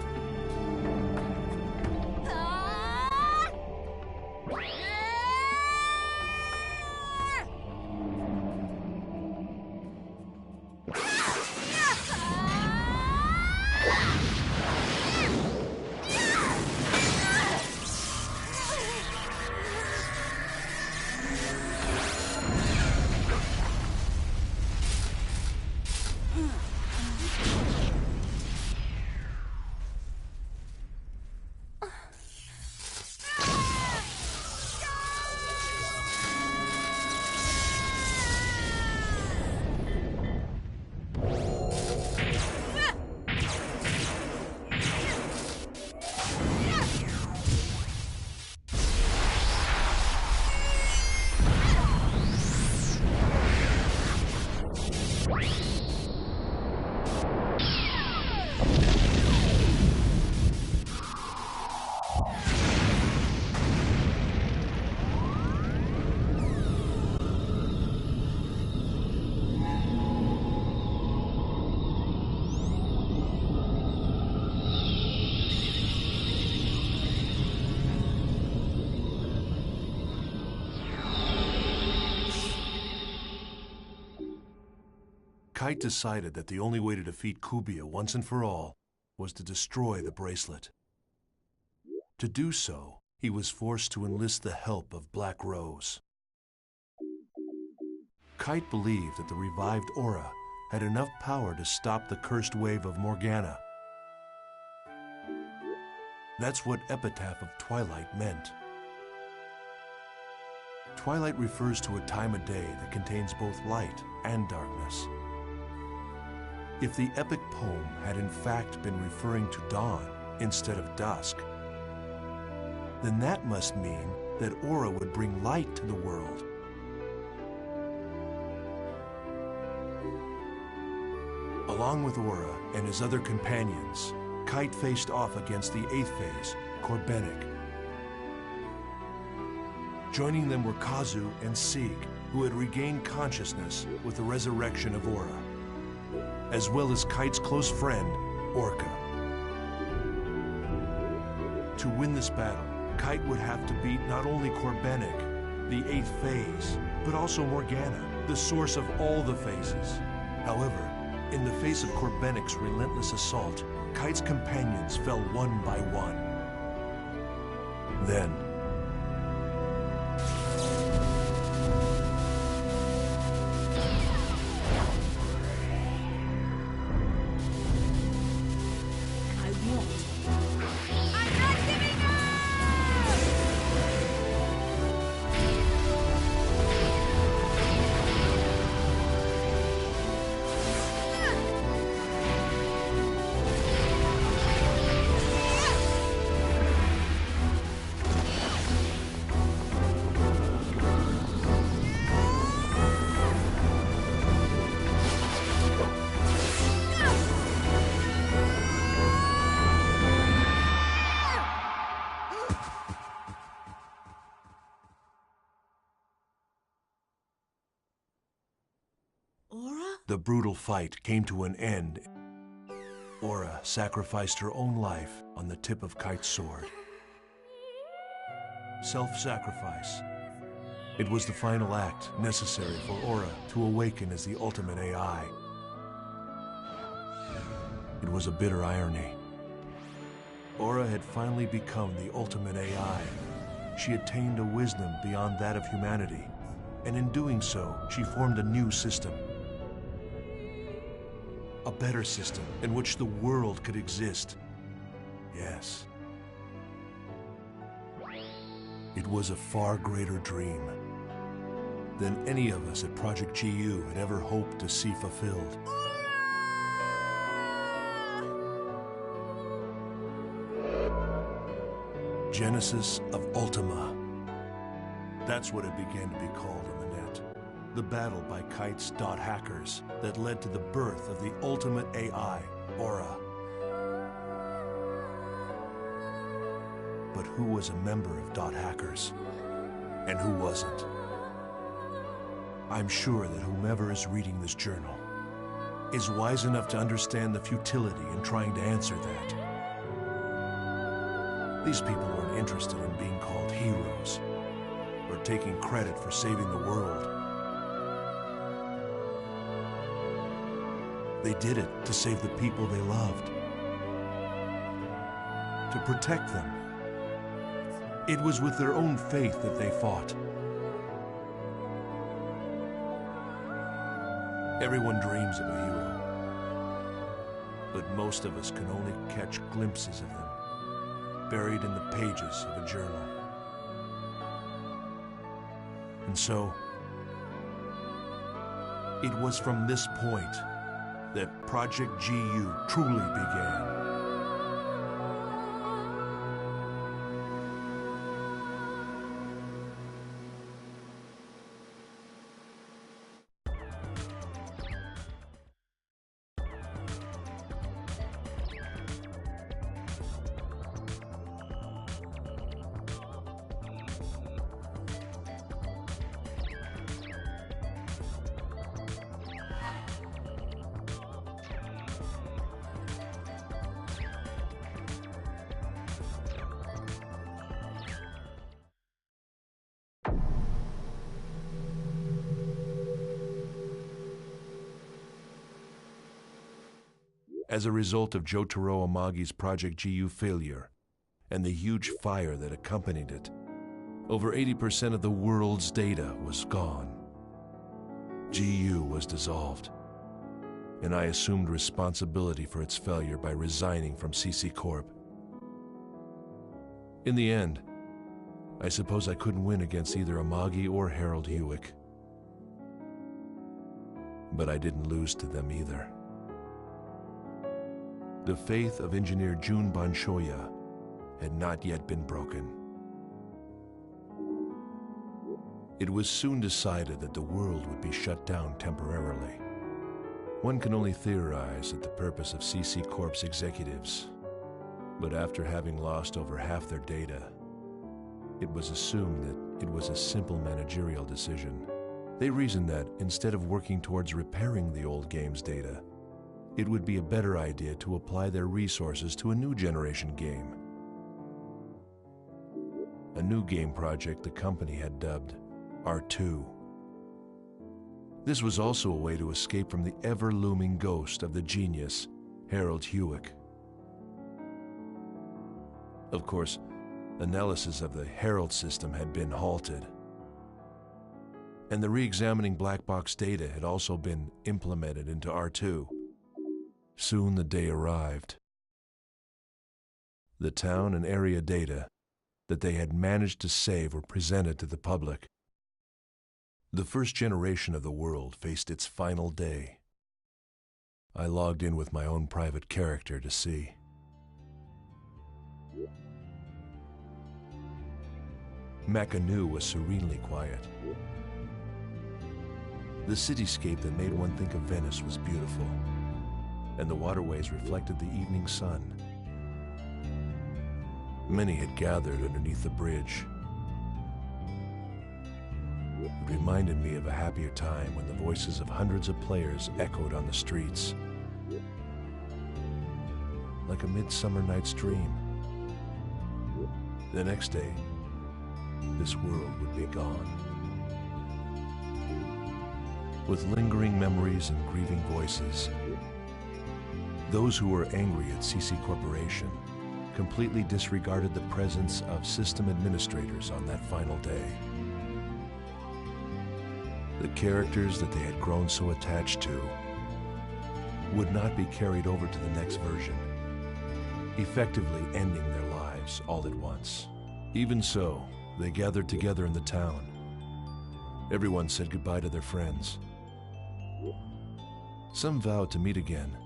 Kite decided that the only way to defeat Kubia once and for all was to destroy the bracelet. To do so, he was forced to enlist the help of Black Rose. Kite believed that the revived aura had enough power to stop the cursed wave of Morgana. That's what Epitaph of Twilight meant. Twilight refers to a time of day that contains both light and darkness. If the epic poem had in fact been referring to dawn instead of dusk, then that must mean that Aura would bring light to the world. Along with Aura and his other companions, Kite faced off against the 8th phase, Corbenic. Joining them were Kazu and Sieg, who had regained consciousness with the resurrection of Aura, as well as Kite's close friend, Orca. To win this battle, Kite would have to beat not only Corbenic, the 8th phase, but also Morgana, the source of all the phases. However, in the face of Corbenic's relentless assault, Kite's companions fell one by one. Then, the brutal fight came to an end. Aura sacrificed her own life on the tip of Kite's sword. Self-sacrifice. It was the final act necessary for Aura to awaken as the ultimate AI. It was a bitter irony. Aura had finally become the ultimate AI. She attained a wisdom beyond that of humanity, and in doing so, she formed a new system. A better system in which the world could exist. Yes. It was a far greater dream than any of us at Project GU had ever hoped to see fulfilled. Genesis of Ultima. That's what it began to be called on the net. The battle by Kite's dot hackers that led to the birth of the ultimate AI, Aura. But who was a member of dot hackers? And who wasn't? I'm sure that whomever is reading this journal is wise enough to understand the futility in trying to answer that. These people weren't interested in being called heroes or taking credit for saving the world. They did it to save the people they loved, to protect them. It was with their own faith that they fought. Everyone dreams of a hero, but most of us can only catch glimpses of them, buried in the pages of a journal. And so, it was from this point that Project GU truly began. as a result of Jotaro Amagi's Project GU failure and the huge fire that accompanied it, over 80% of the world's data was gone. GU was dissolved, and I assumed responsibility for its failure by resigning from CC Corp. In the end, I suppose I couldn't win against either Amagi or Harold Hewick. But I didn't lose to them either. The faith of engineer Jun Banshoya had not yet been broken. It was soon decided that the world would be shut down temporarily. One can only theorize at the purpose of CC Corp's executives, but after having lost over half their data, it was assumed that it was a simple managerial decision. They reasoned that instead of working towards repairing the old game's data, it would be a better idea to apply their resources to a new generation game. A new game project the company had dubbed R2. This was also a way to escape from the ever-looming ghost of the genius, Harold Hewick. Of course, analysis of the Herald system had been halted, and the re-examining black box data had also been implemented into R2. Soon the day arrived. The town and area data that they had managed to save were presented to the public. The first generation of the world faced its final day. I logged in with my own private character to see. Makanu was serenely quiet. The cityscape that made one think of Venice was beautiful, and the waterways reflected the evening sun. Many had gathered underneath the bridge. It reminded me of a happier time when the voices of hundreds of players echoed on the streets. Like a midsummer night's dream. The next day, this world would be gone. With lingering memories and grieving voices, those who were angry at CC Corporation completely disregarded the presence of system administrators on that final day. The characters that they had grown so attached to would not be carried over to the next version, effectively ending their lives all at once. Even so, they gathered together in the town. Everyone said goodbye to their friends. Some vowed to meet again.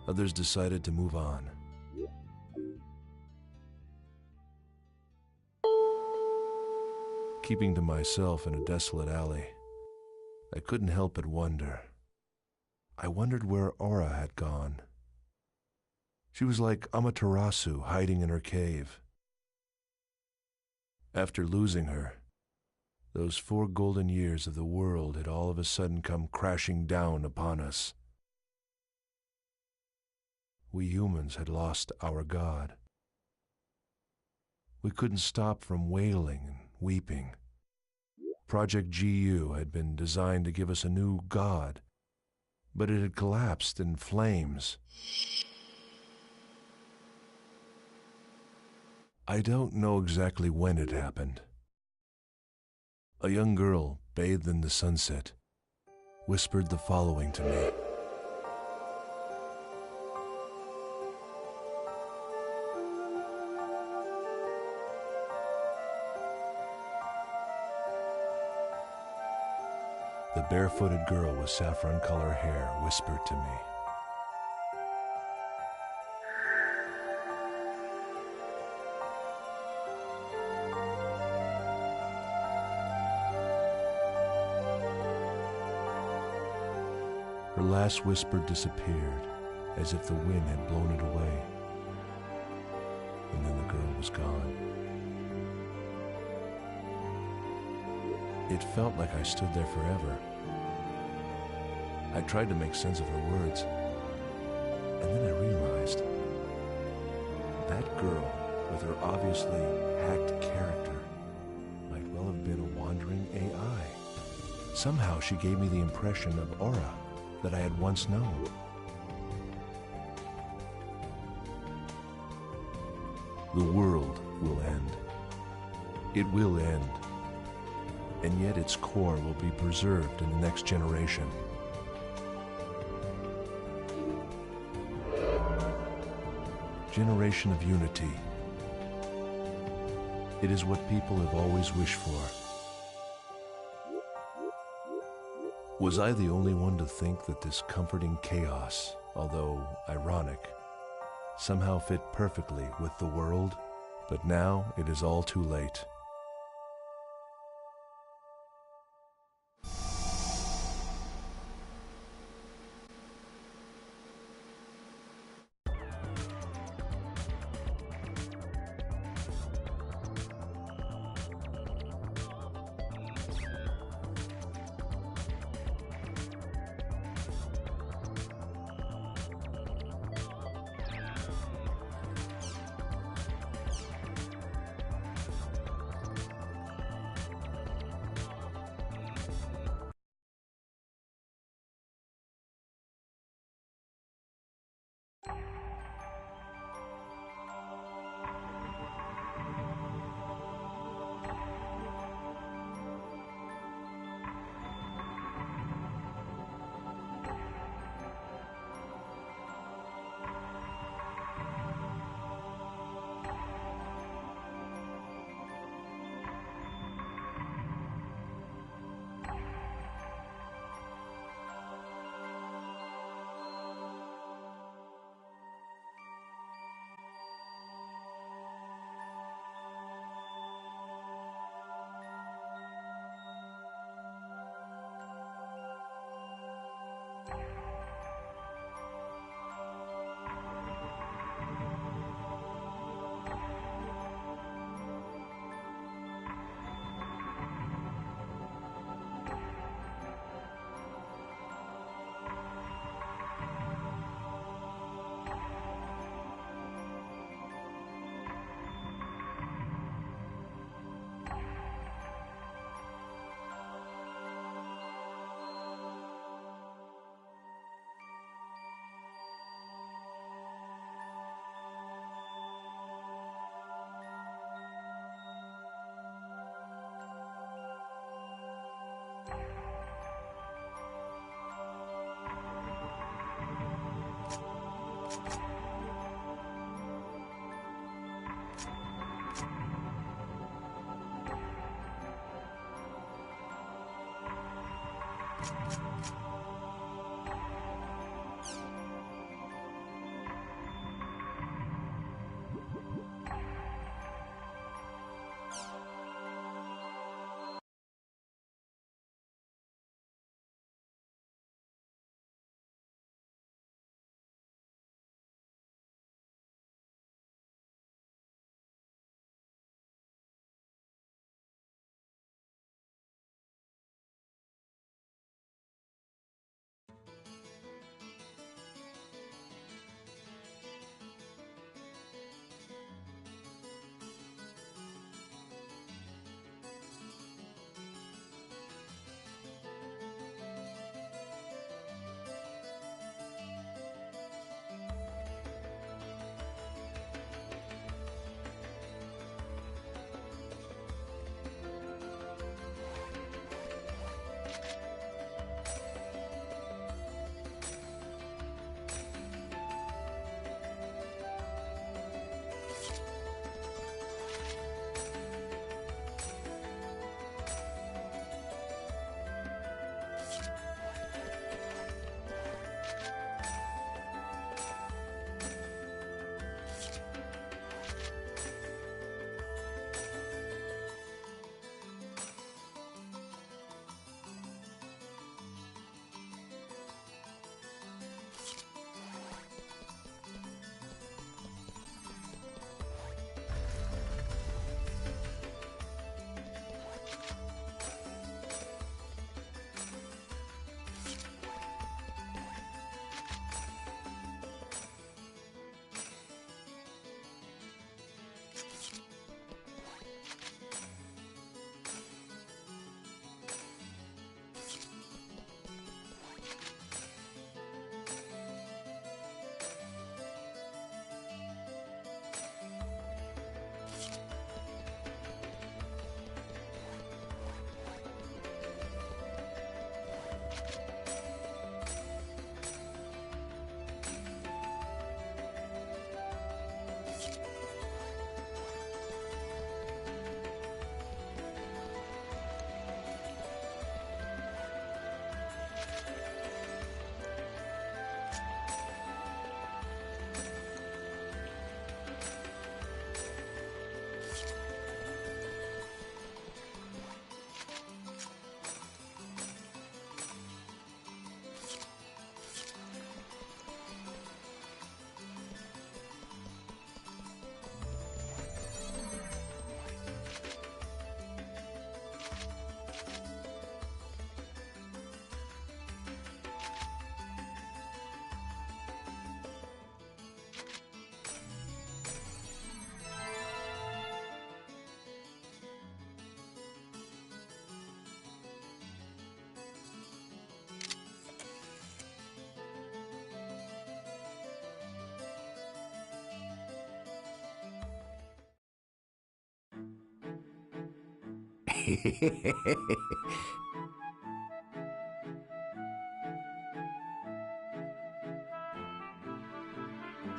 Others decided to move on. Keeping to myself in a desolate alley, I couldn't help but wonder. I wondered where Aura had gone. She was like Amaterasu hiding in her cave. After losing her, those 4 golden years of the world had all of a sudden come crashing down upon us. We humans had lost our God. We couldn't stop from wailing and weeping. Project GU had been designed to give us a new God, but it had collapsed in flames. I don't know exactly when it happened. A young girl, bathed in the sunset, whispered the following to me. The barefooted girl with saffron-colored hair whispered to me. Her last whisper disappeared, as if the wind had blown it away. And then the girl was gone. It felt like I stood there forever. I tried to make sense of her words, and then I realized that girl, with her obviously hacked character, might well have been a wandering AI. Somehow she gave me the impression of Aura that I had once known. The world will end. It will end. And yet its core will be preserved in the next generation. Generation of unity. It is what people have always wished for. Was I the only one to think that this comforting chaos, although ironic, somehow fit perfectly with the world? But now it is all too late.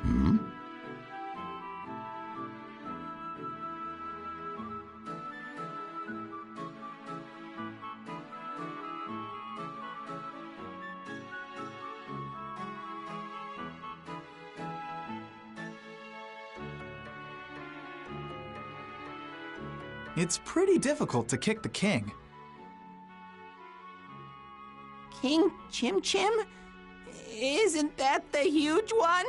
Hmm? It's pretty difficult to kick the king. King Chim Chim? Isn't that the huge one?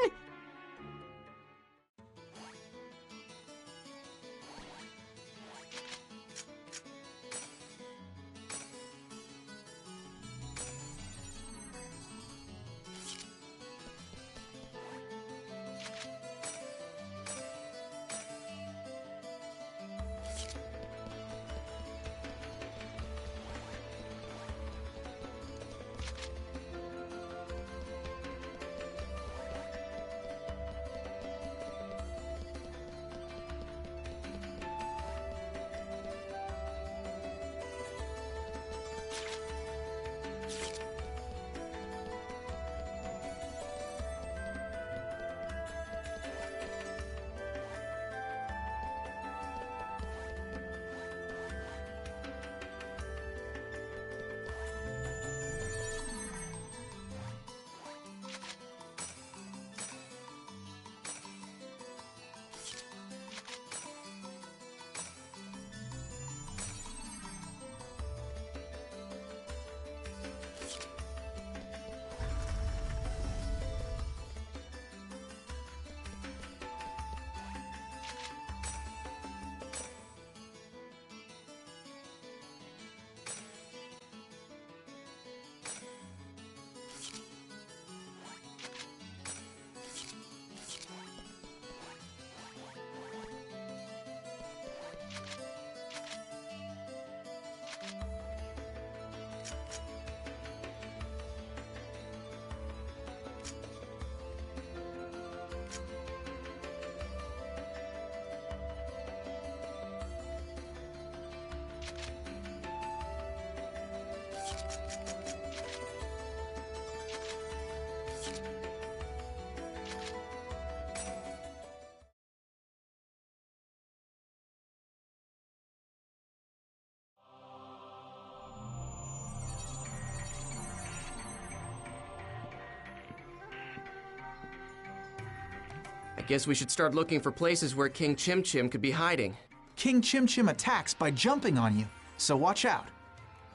I guess we should start looking for places where King Chim Chim could be hiding. King Chim Chim attacks by jumping on you, so watch out.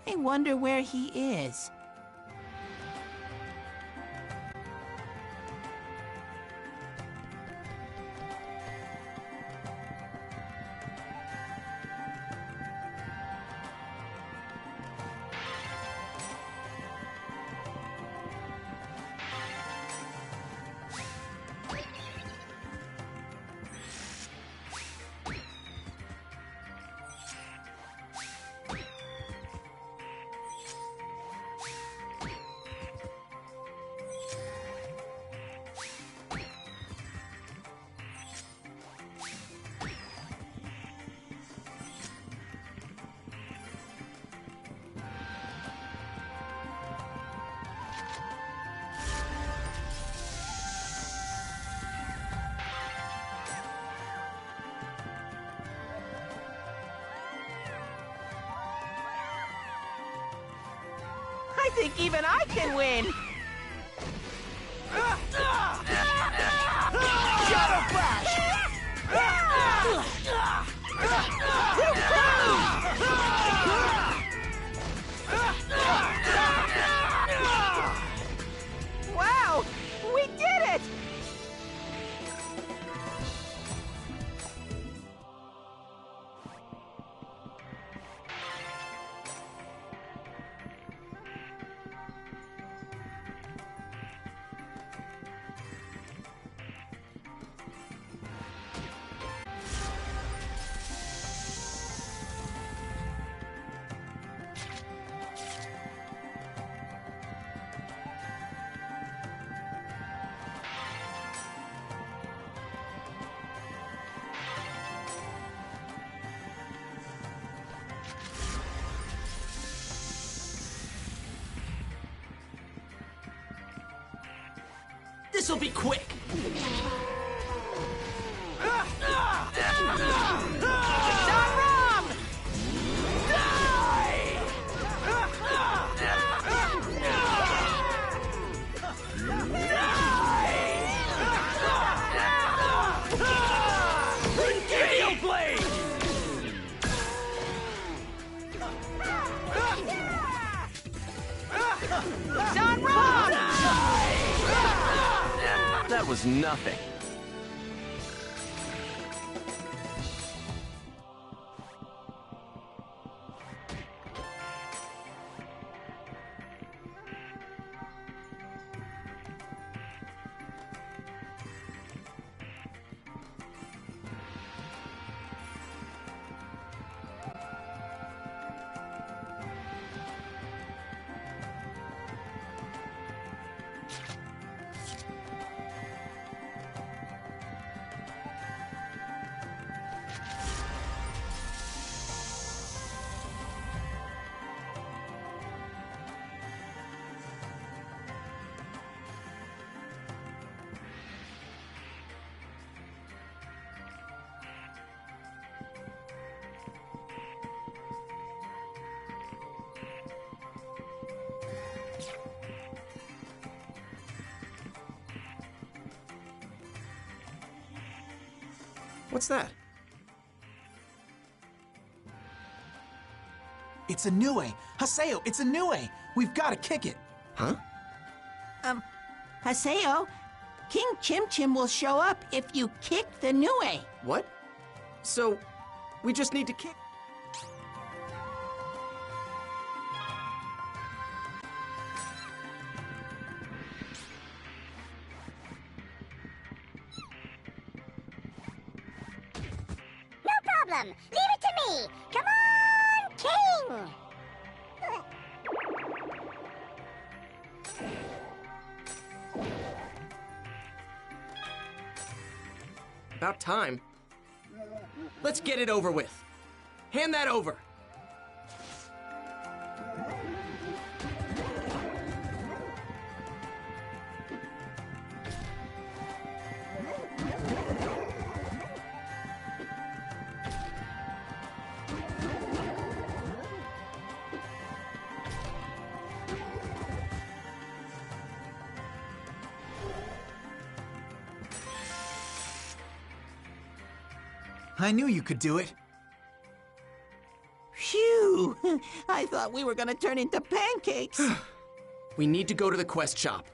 I wonder where he is. I think even I can win! Shadow Flash! Wow! We did it! This'll be quick! That was nothing. What's that? It's a Nue. Haseo, it's a Nue. We've got to kick it. Huh? Haseo, King Chim Chim will show up if you kick the Nue. What? So, we just need to kick... Leave it to me! Come on, King! About time. Let's get it over with. Hand that over. I knew you could do it. Phew! I thought we were gonna turn into pancakes. We need to go to the quest shop.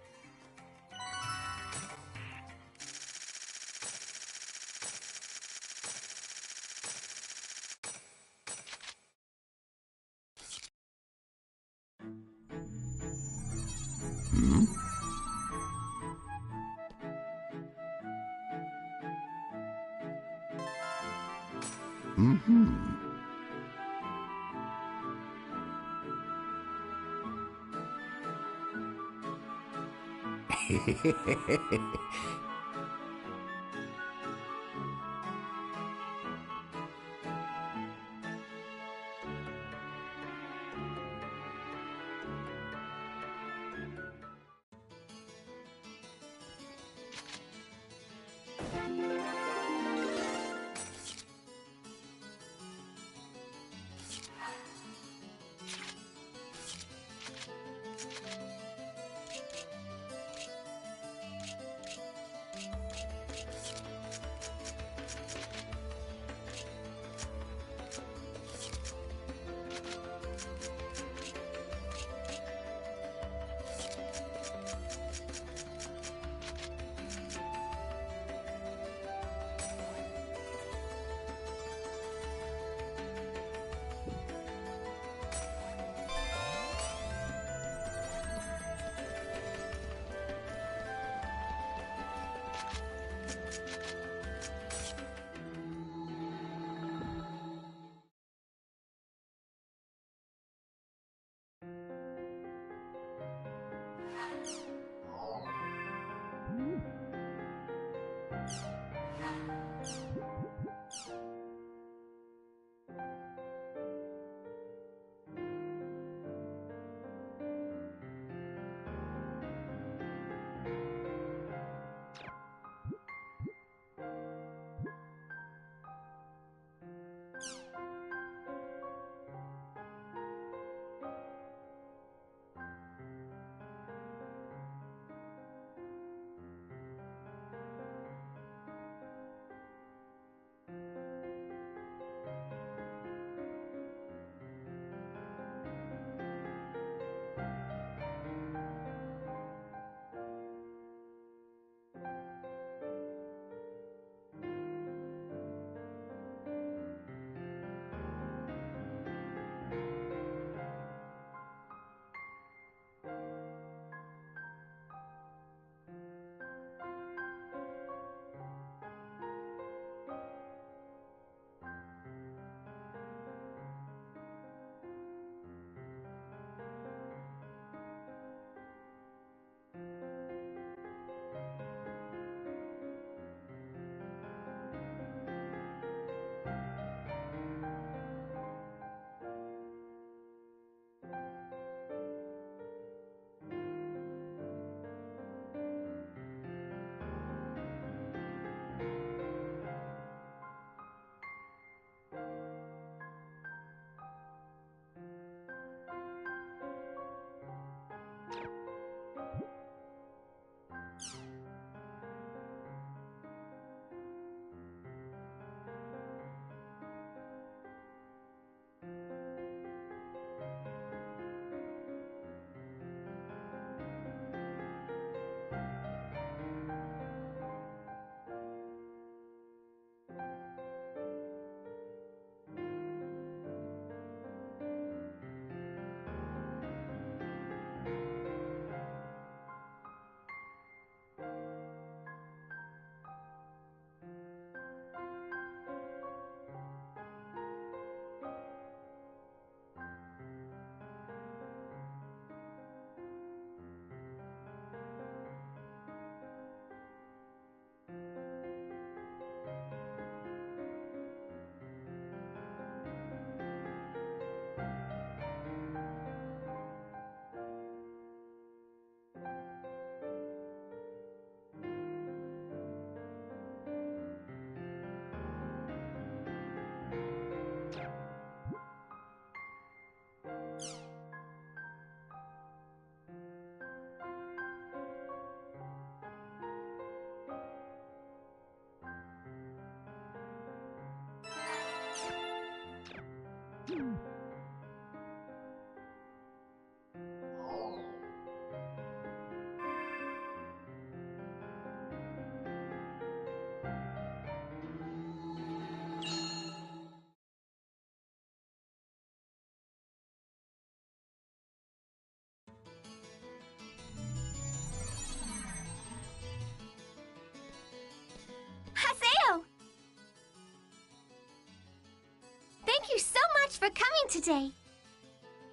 much for coming today.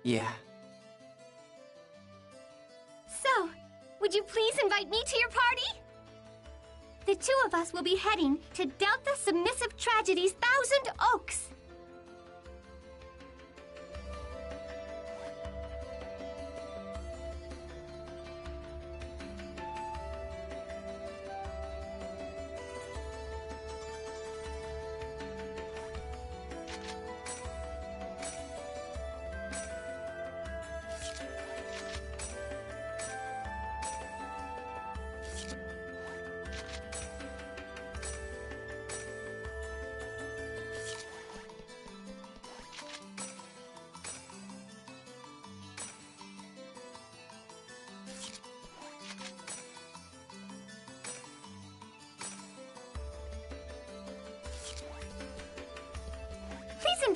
Yeah. So, would you please invite me to your party? The two of us will be heading to Delta Submissive Tragedy's Thousand Oaks.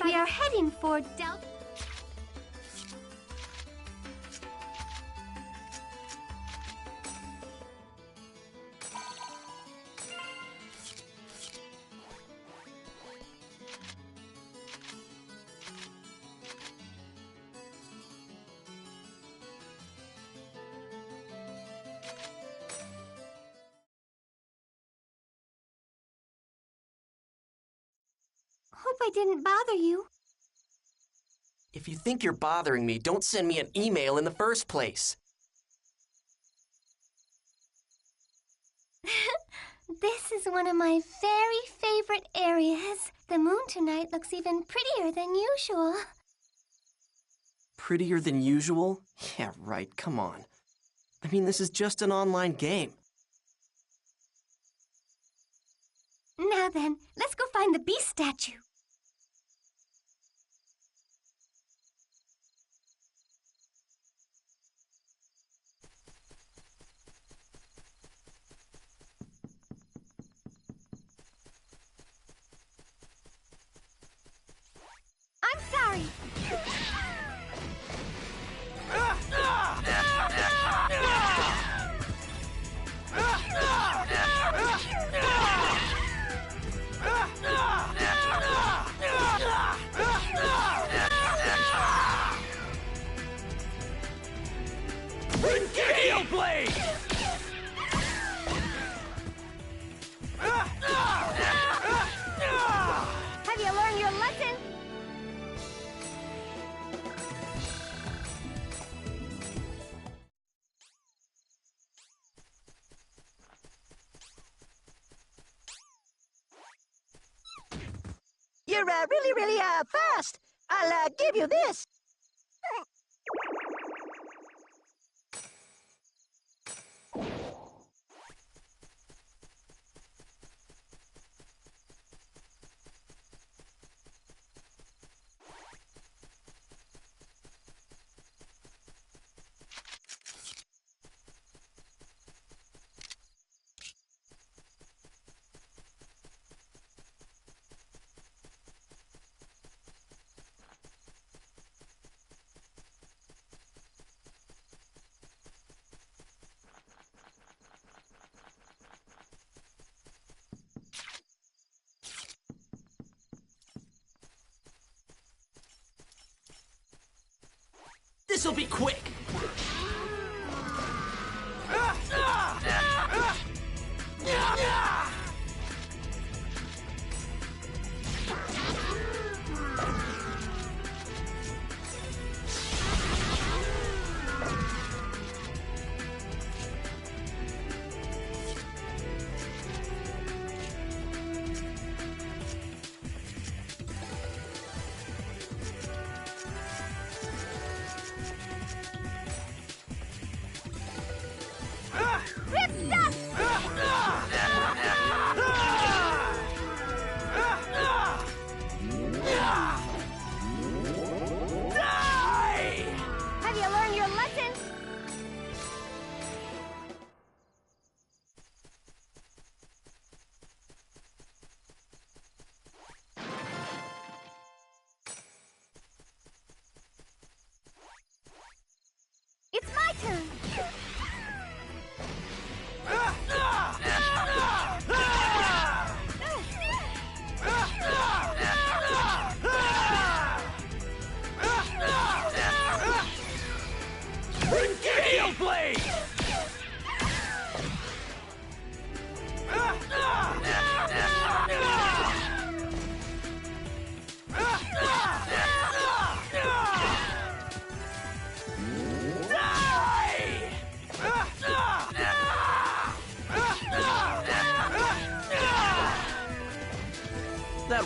We are heading for Delta. Hope I didn't bother you. If you think you're bothering me, don't send me an email in the first place. This is one of my very favorite areas. The moon tonight looks even prettier than usual. Prettier than usual? Yeah, right, come on. I mean, this is just an online game. Now then, let's go find the beast statue. I'm sorry. Gale Blade! Have you learned your lesson? You're really fast. I'll give you this. This'll be quick!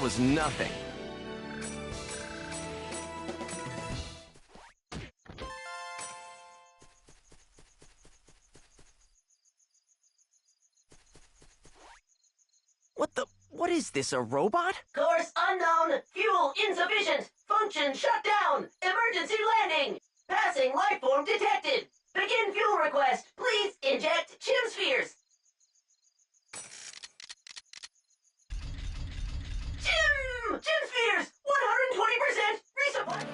That was nothing. What is this, a robot? Course unknown. Fuel insufficient. Function shut down. Emergency landing. Passing lifeform detected. Begin fuel request. Please inject Chim Spheres. Chim Spheres. 120% resupply.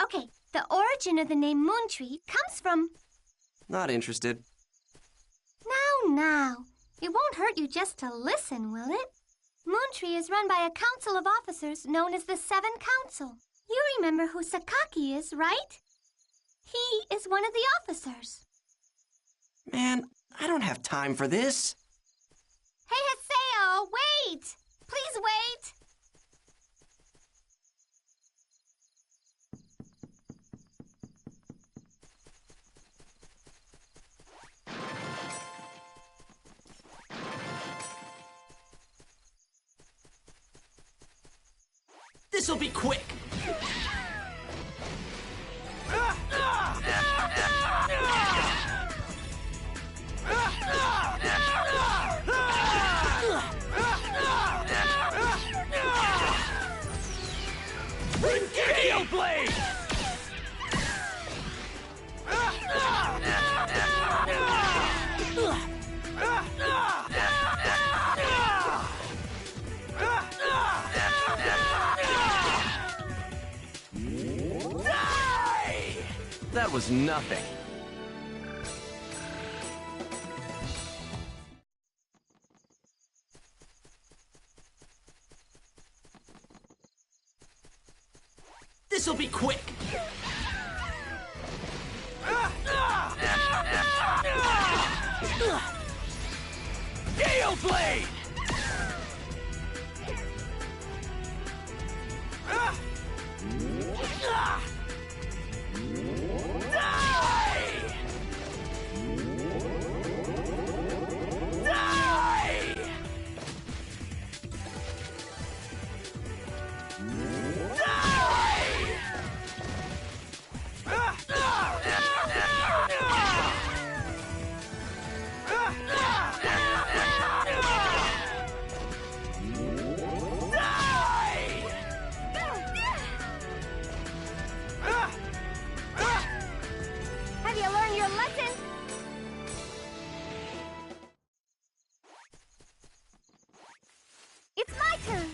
Okay, the origin of the name Moontree comes from... Not interested. Now. It won't hurt you just to listen, will it? Moontree is run by a council of officers known as the Seven Council. You remember who Sakaki is, right? He is one of the officers. Man, I don't have time for this. Hey, Haseo, wait! Please wait! This'll be quick. Gale Blade! That was nothing. This'll be quick. Gale Blade! Have you learned your lesson? It's my turn.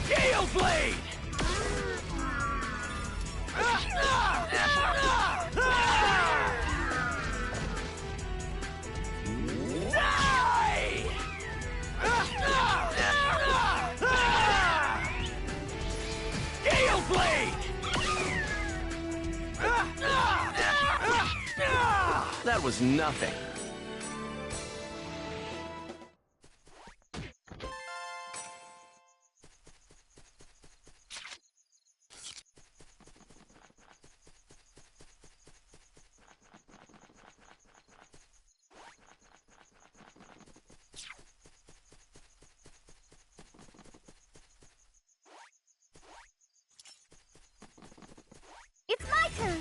Gale Blade! Gale Blade! That was nothing. It's my turn.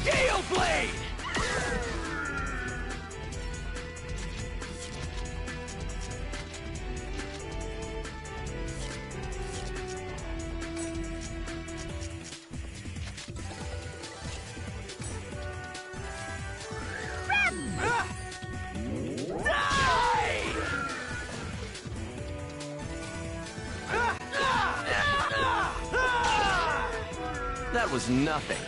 Gale Blade! That was nothing.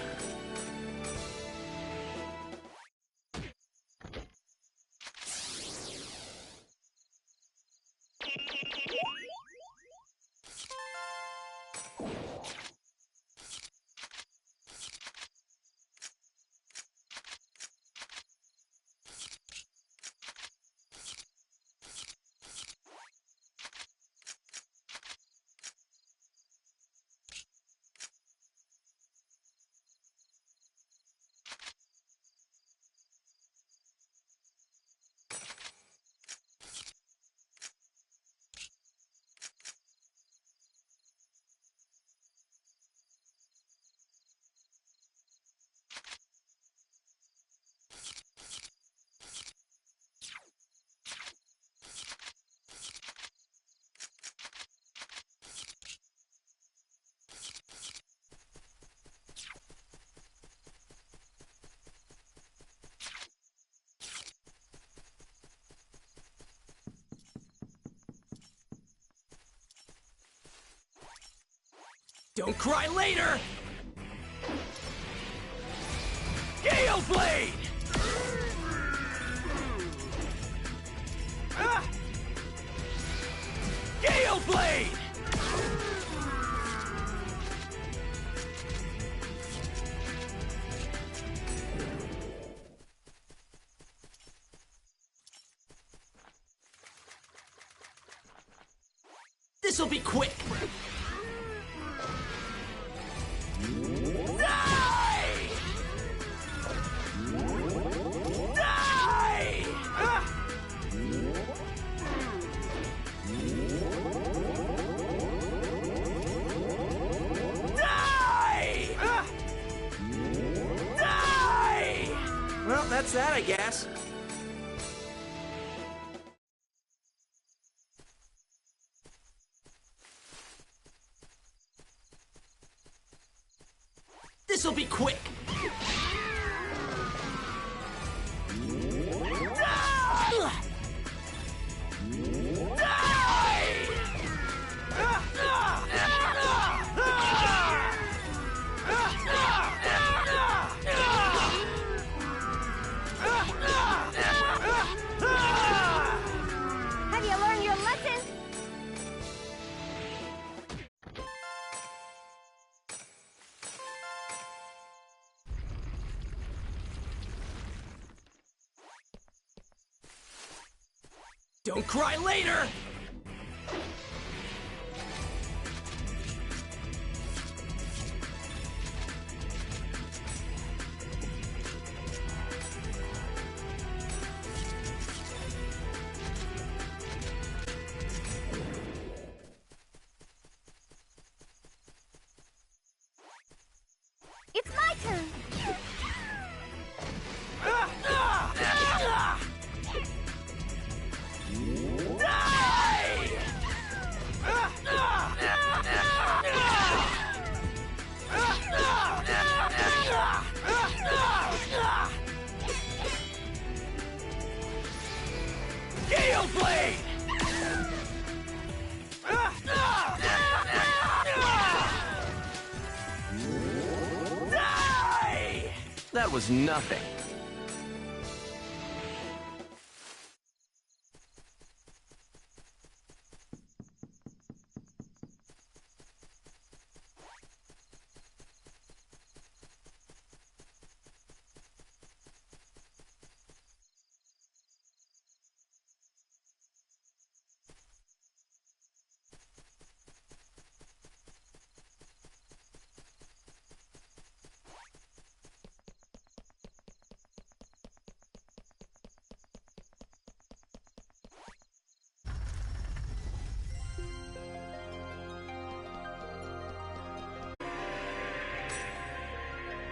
Don't cry later! Gale Blade! Gale Blade! This'll be quick! Die! Die! Die! Die! Well, that's that, I guess. This'll be quick! Have you learned your lesson? Don't cry later! It's my turn. Gale Blade! Die! That was nothing.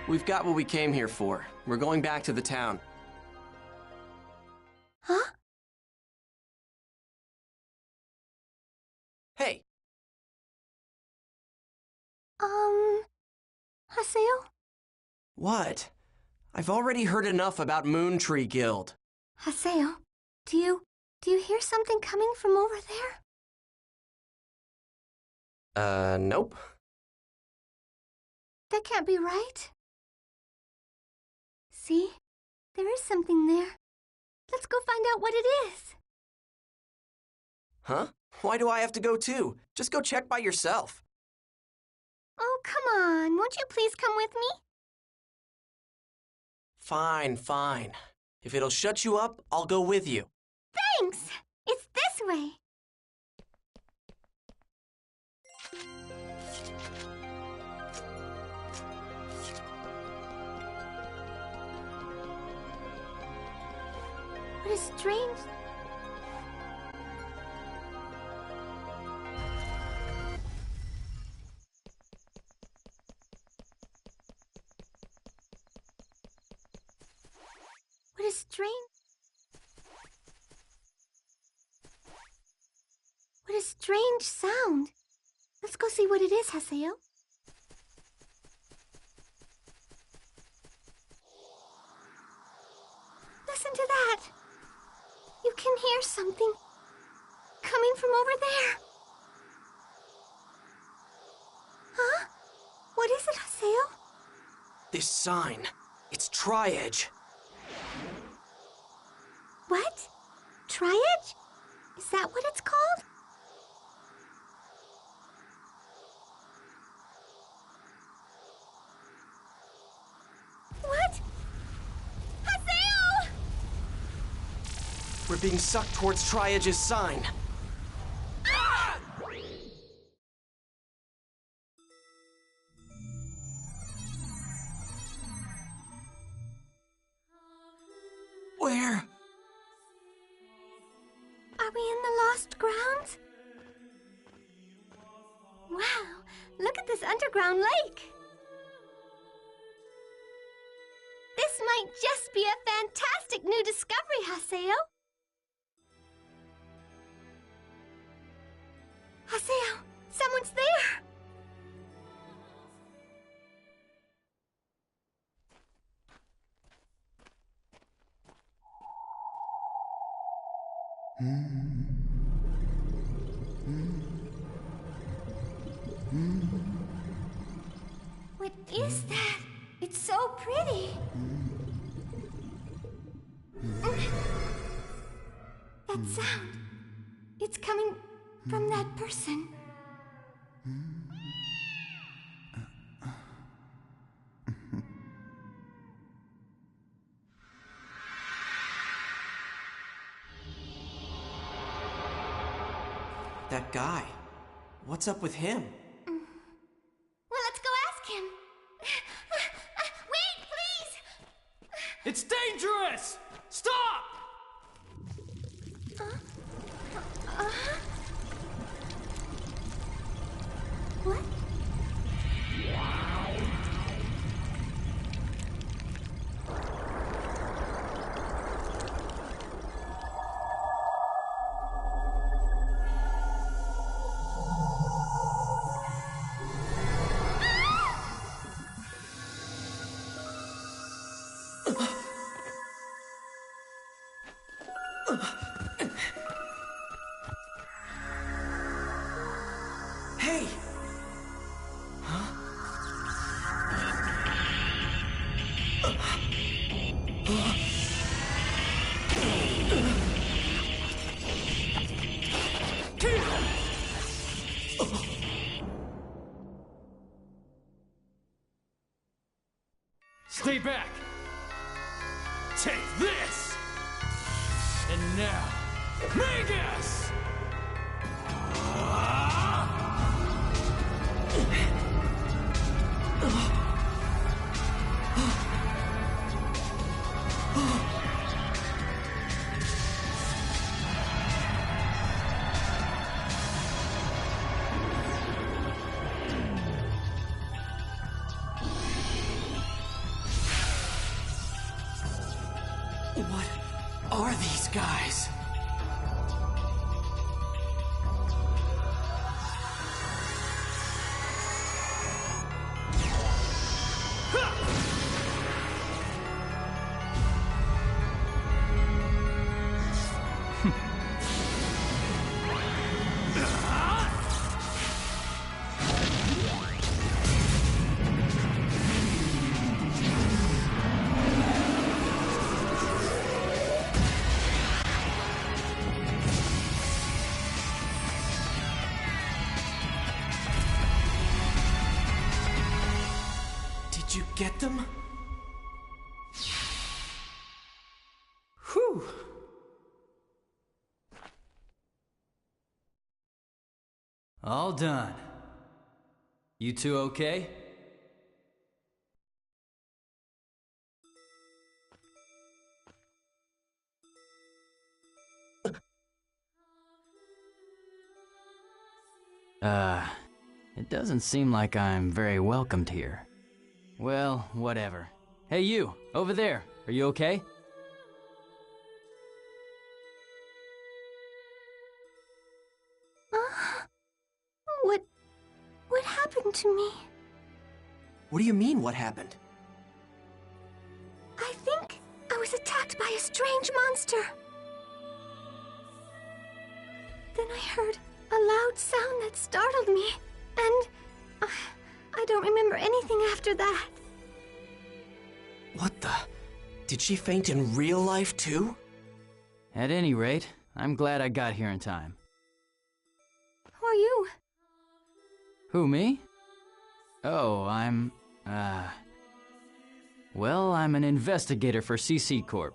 We've got what we came here for. We're going back to the town. Huh? Hey! Haseo? What? I've already heard enough about Moontree Guild. Haseo, do you hear something coming from over there? Nope. That can't be right. See? There is something there. Let's go find out what it is. Huh? Why do I have to go too? Just go check by yourself. Oh, come on. Won't you please come with me? Fine, fine. If it'll shut you up, I'll go with you. Thanks! It's this way. What a strange... What a strange... What a strange sound. Let's go see what it is, Haseo. Listen to that. You can hear something coming from over there. Huh? This sign, it's Tri-Edge. What? Tri-Edge? Is that what it's called? What? Haseo! We're being sucked towards Tri-Edge's sign. Ah! Where? Are we in the Lost Grounds? Wow, look at this underground lake. This might just be a fantastic new discovery, Haseo. Haseo, someone's there. What is that? It's so pretty. That sound. It's coming from that person. That guy. What's up with him? Well, let's go ask him. Wait, please! It's dangerous! Stop! What? Hey! Stay back! Take this! And now, Magus! What are these guys? Did you get them? Whew. All done. You two okay? It doesn't seem like I'm very welcomed here. Well, whatever. Hey, you, over there. Are you okay? What happened to me? What do you mean, what happened? I think I was attacked by a strange monster. Then I heard a loud sound that startled me, and I don't remember anything after that. What the? Did she faint in real life, too? At any rate, I'm glad I got here in time. Who are you? Who, me? Oh, well, I'm an investigator for CC Corp.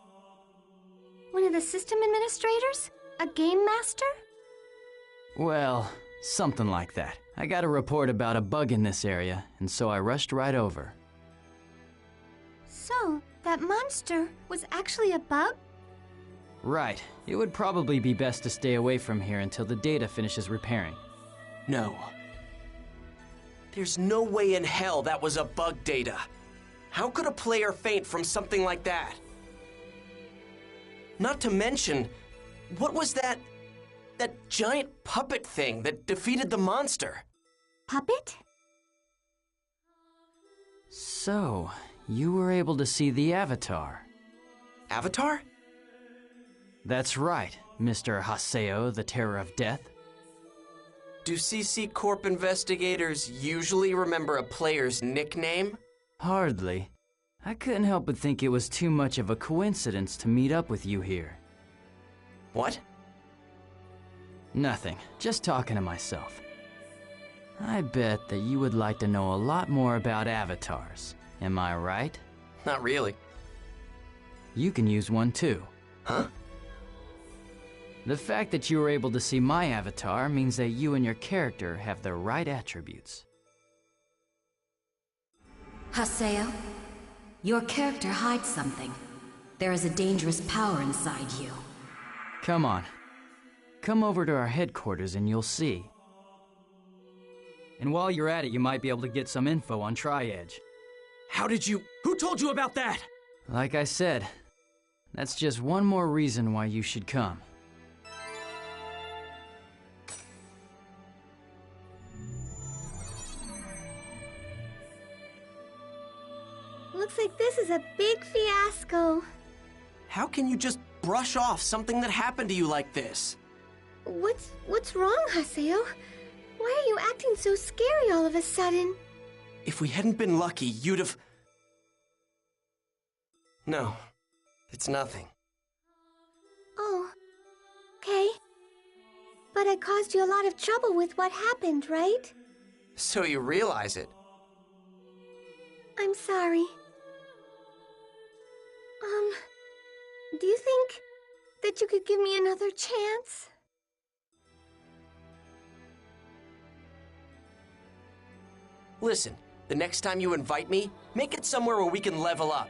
One of the system administrators? A game master? Well, something like that. I got a report about a bug in this area, and so I rushed right over. So, that monster was actually a bug? Right. It would probably be best to stay away from here until the data finishes repairing. No. There's no way in hell that was a bug data. How could a player faint from something like that? Not to mention, what was that giant puppet thing that defeated the monster? Puppet? So, you were able to see the Avatar. Avatar? That's right, Mr. Haseo, the Terror of Death. Do CC Corp investigators usually remember a player's nickname? Hardly. I couldn't help but think it was too much of a coincidence to meet up with you here. What? Nothing, just talking to myself. I bet that you would like to know a lot more about avatars. Am I right? Not really. You can use one too. Huh? The fact that you were able to see my avatar means that you and your character have the right attributes. Haseo, your character hides something. There is a dangerous power inside you. Come on. Come over to our headquarters and you'll see. And while you're at it, you might be able to get some info on Tri-Edge. Who told you about that? Like I said, that's just one more reason why you should come. Looks like this is a big fiasco. How can you just brush off something that happened to you like this? What's wrong, Haseo? Why are you acting so scary all of a sudden? If we hadn't been lucky, you'd have... No, it's nothing. Oh, okay. But I caused you a lot of trouble with what happened, right? So you realize it. I'm sorry. Do you think that you could give me another chance? Listen, the next time you invite me, make it somewhere where we can level up.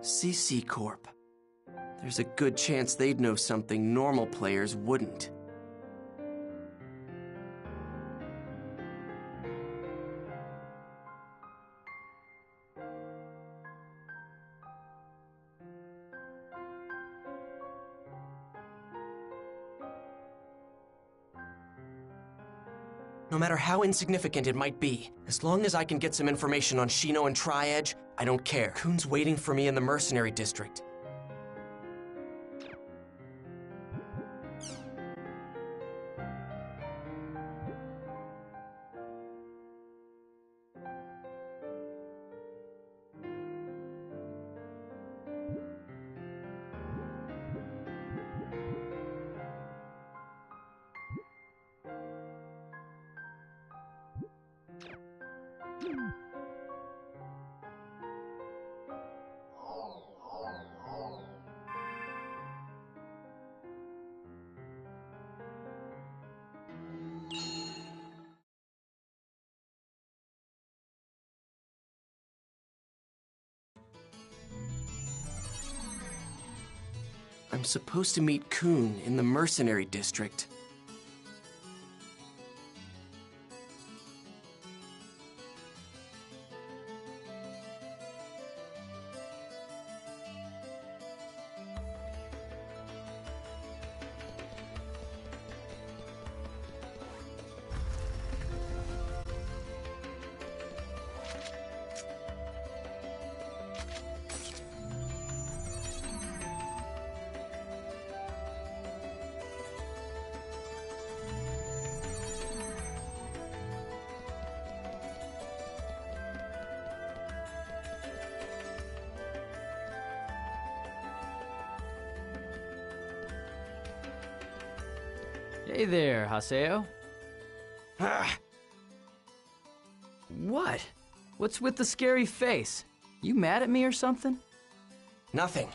CC Corp. There's a good chance they'd know something normal players wouldn't. No matter how insignificant it might be, as long as I can get some information on Shino and Tri-Edge, I don't care. Kuhn's waiting for me in the Mercenary District. I'm supposed to meet Kuhn in the Mercenary District. Hey there, Haseo. What? What's with the scary face? You mad at me or something? Nothing.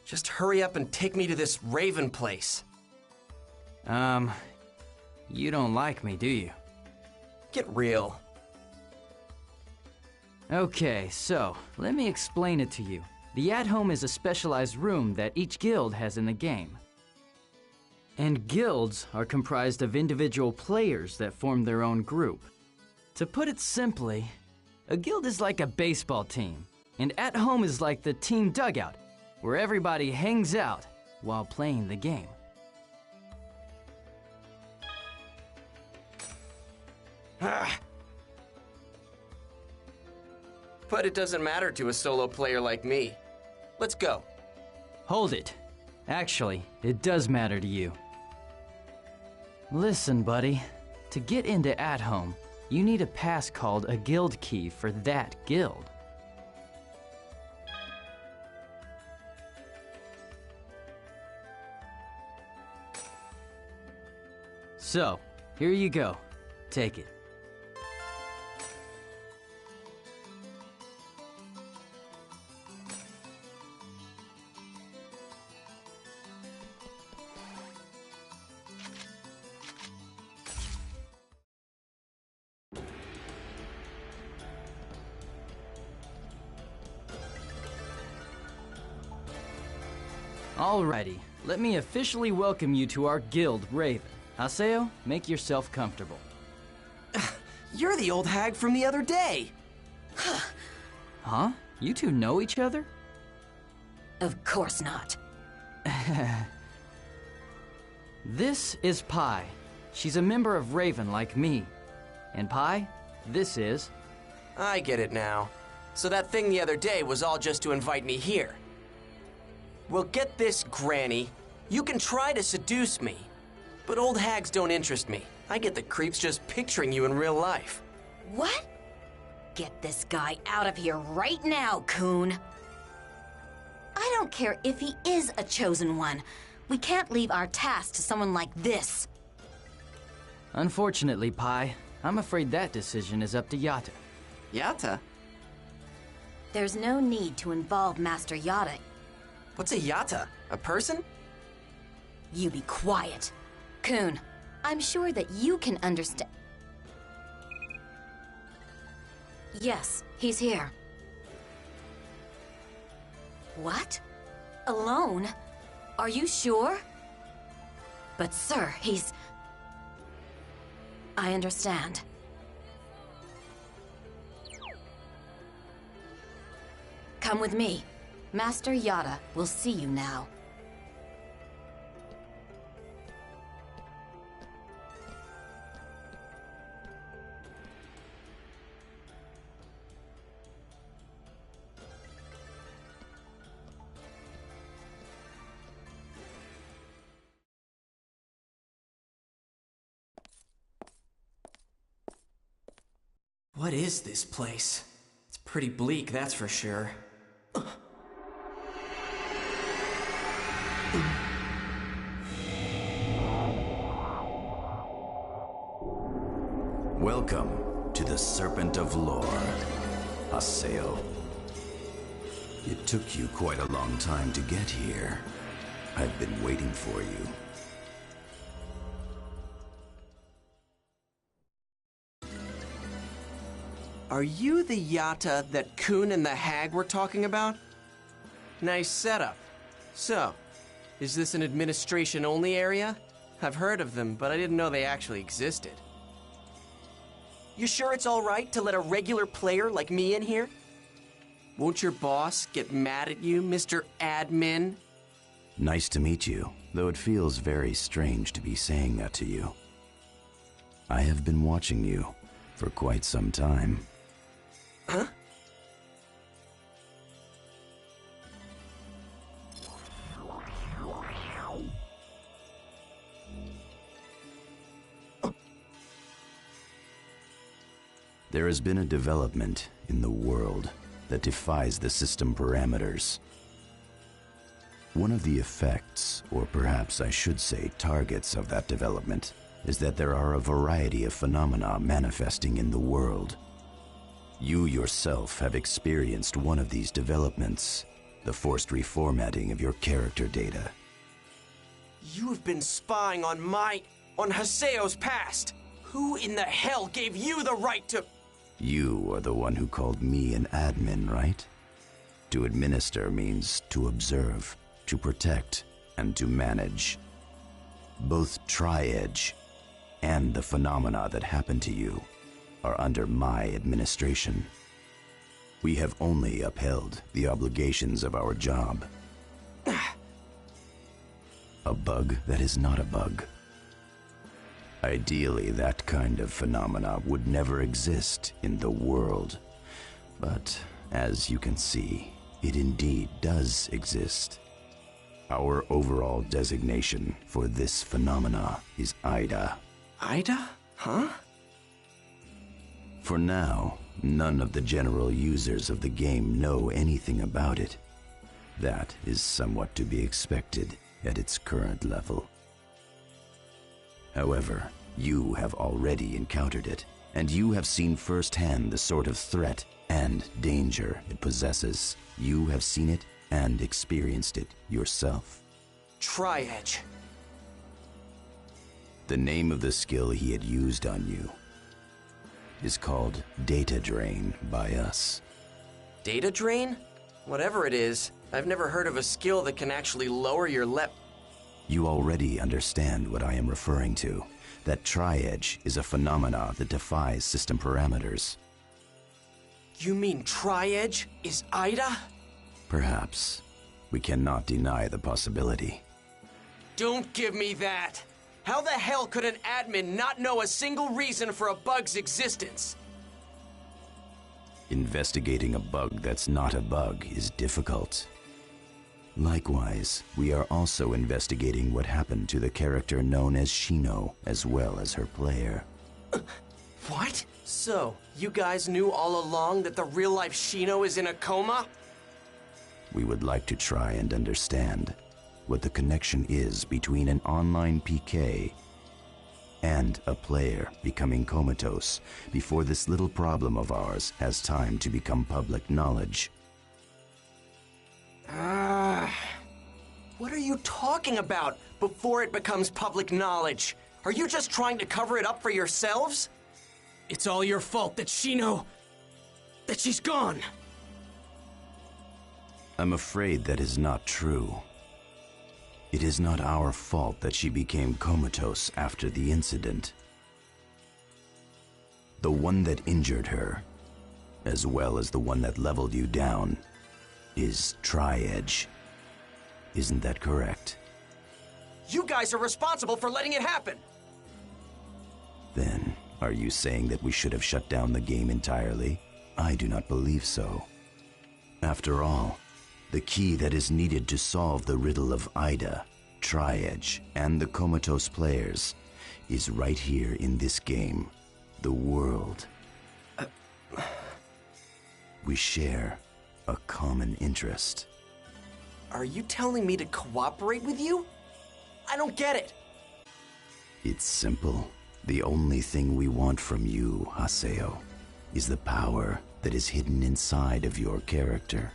Just hurry up and take me to this Raven place. You don't like me, do you? Get real. Okay, so, let me explain it to you. The At-Home is a specialized room that each guild has in the game. And guilds are comprised of individual players that form their own group. To put it simply, a guild is like a baseball team, and At-Home is like the team dugout, where everybody hangs out while playing the game. But it doesn't matter to a solo player like me. Let's go. Hold it. Actually, it does matter to you. Listen, buddy. To get into At-Home, you need a pass called a guild key for that guild. So, here you go. Take it. Alrighty, let me officially welcome you to our guild, Raven. Haseo, make yourself comfortable. You're the old hag from the other day! Huh? You two know each other? Of course not. This is Pi. She's a member of Raven like me. And Pi, this is... I get it now. So that thing the other day was all just to invite me here. Well, get this, Granny. You can try to seduce me, but old hags don't interest me. I get the creeps just picturing you in real life. What? Get this guy out of here right now, Kuhn. I don't care if he is a chosen one. We can't leave our task to someone like this. Unfortunately, Pi, I'm afraid that decision is up to Yatta. Yatta? There's no need to involve Master Yatta. What's a Yatta? A person? You be quiet. Kun, I'm sure that you can understand. Yes, he's here. What? Alone? Are you sure? But sir, he's... I understand. Come with me. Master Yatta will see you now. What is this place? It's pretty bleak, that's for sure. Welcome to the Serpent of Lore, Haseo. It took you quite a long time to get here. I've been waiting for you. Are you the Yatta that Kun and the Hag were talking about? Nice setup. So, is this an administration-only area? I've heard of them, but I didn't know they actually existed. You sure it's all right to let a regular player like me in here? Won't your boss get mad at you, Mr. Admin? Nice to meet you, though it feels very strange to be saying that to you. I have been watching you for quite some time. Huh? There has been a development in the world that defies the system parameters. One of the effects, or perhaps I should say targets of that development, is that there are a variety of phenomena manifesting in the world. You yourself have experienced one of these developments, the forced reformatting of your character data. You have been spying on Haseo's past! Who in the hell gave you the right to... You are the one who called me an admin, right? To administer means to observe, to protect, and to manage. Both Tri-Edge and the phenomena that happened to you are under my administration. We have only upheld the obligations of our job. A bug that is not a bug. Ideally, that kind of phenomena would never exist in the world. But, as you can see, it indeed does exist. Our overall designation for this phenomena is Ida. Ida? Huh? For now, none of the general users of the game know anything about it. That is somewhat to be expected at its current level. However, you have already encountered it, and you have seen firsthand the sort of threat and danger it possesses. You have seen it and experienced it yourself. Tri-Edge. The name of the skill he had used on you is called Data Drain by us. Data drain? Whatever it is, I've never heard of a skill that can actually lower your You already understand what I am referring to. That Tri-Edge is a phenomena that defies system parameters. You mean Tri-Edge is Ida? Perhaps. We cannot deny the possibility. Don't give me that! How the hell could an admin not know a single reason for a bug's existence? Investigating a bug that's not a bug is difficult. Likewise, we are also investigating what happened to the character known as Shino, as well as her player. What? So, you guys knew all along that the real-life Shino is in a coma? we would like to try and understand what the connection is between an online PK and a player becoming comatose before this little problem of ours has time to become public knowledge. What are you talking about before it becomes public knowledge? Are you just trying to cover it up for yourselves? It's all your fault that she's gone. I'm afraid that is not true. It is not our fault that she became comatose after the incident. The one that injured her, as well as the one that leveled you down, is Tri-Edge. Isn't that correct? You guys are responsible for letting it happen! Then, are you saying that we should have shut down the game entirely? I do not believe so. After all, the key that is needed to solve the riddle of Ida, Tri-Edge, and the comatose players is right here in this game, the world. We share a common interest. Are you telling me to cooperate with you? I don't get it. It's simple. The only thing we want from you, Haseo, is the power that is hidden inside of your character.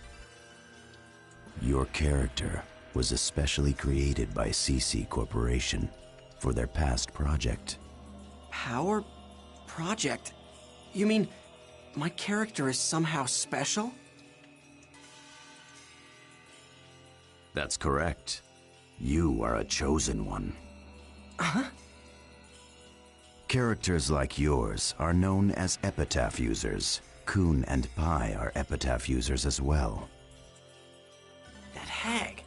Your character was especially created by CC Corporation for their past project. Power project? You mean my character is somehow special? That's correct. You are a chosen one. Huh? Characters like yours are known as Epitaph users. Kun and Pi are Epitaph users as well. That hag.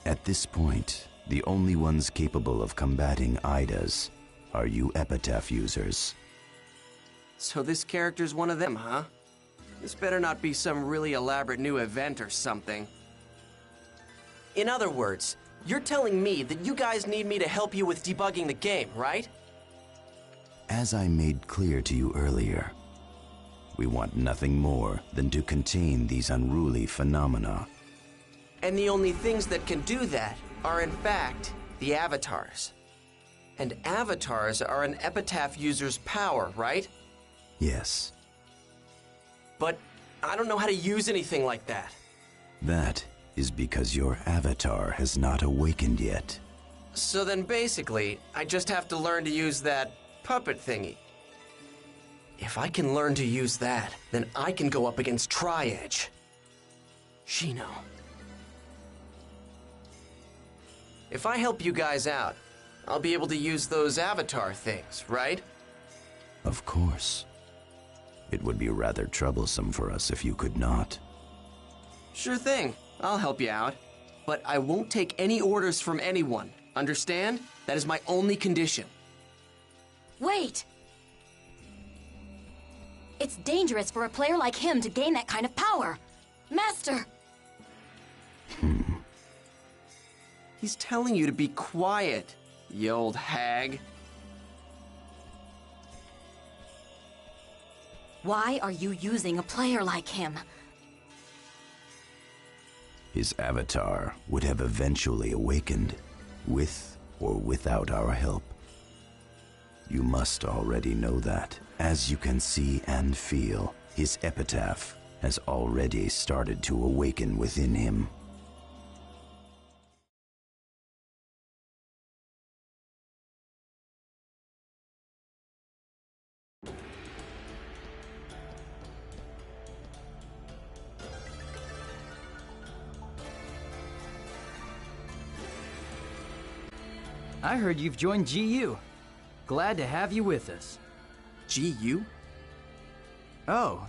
At this point, the only ones capable of combating Idas are you Epitaph users. So this character's one of them, huh? This better not be some really elaborate new event or something. In other words, you're telling me that you guys need me to help you with debugging the game, right? As I made clear to you earlier, we want nothing more than to contain these unruly phenomena. And the only things that can do that are, in fact, the avatars. And avatars are an Epitaph user's power, right? Yes. But I don't know how to use anything like that. That is because your avatar has not awakened yet. So then basically, I just have to learn to use that puppet thingy. If I can learn to use that, then I can go up against Tri-Edge. Shino. If I help you guys out, I'll be able to use those avatar things, right? Of course. It would be rather troublesome for us if you could not. Sure thing. I'll help you out. But I won't take any orders from anyone. Understand? That is my only condition. Wait! It's dangerous for a player like him to gain that kind of power. Master! He's telling you to be quiet, you old hag. Why are you using a player like him? His avatar would have eventually awakened, with or without our help. You must already know that. As you can see and feel, his epitaph has already started to awaken within him. I heard you've joined GU. Glad to have you with us. GU? Oh,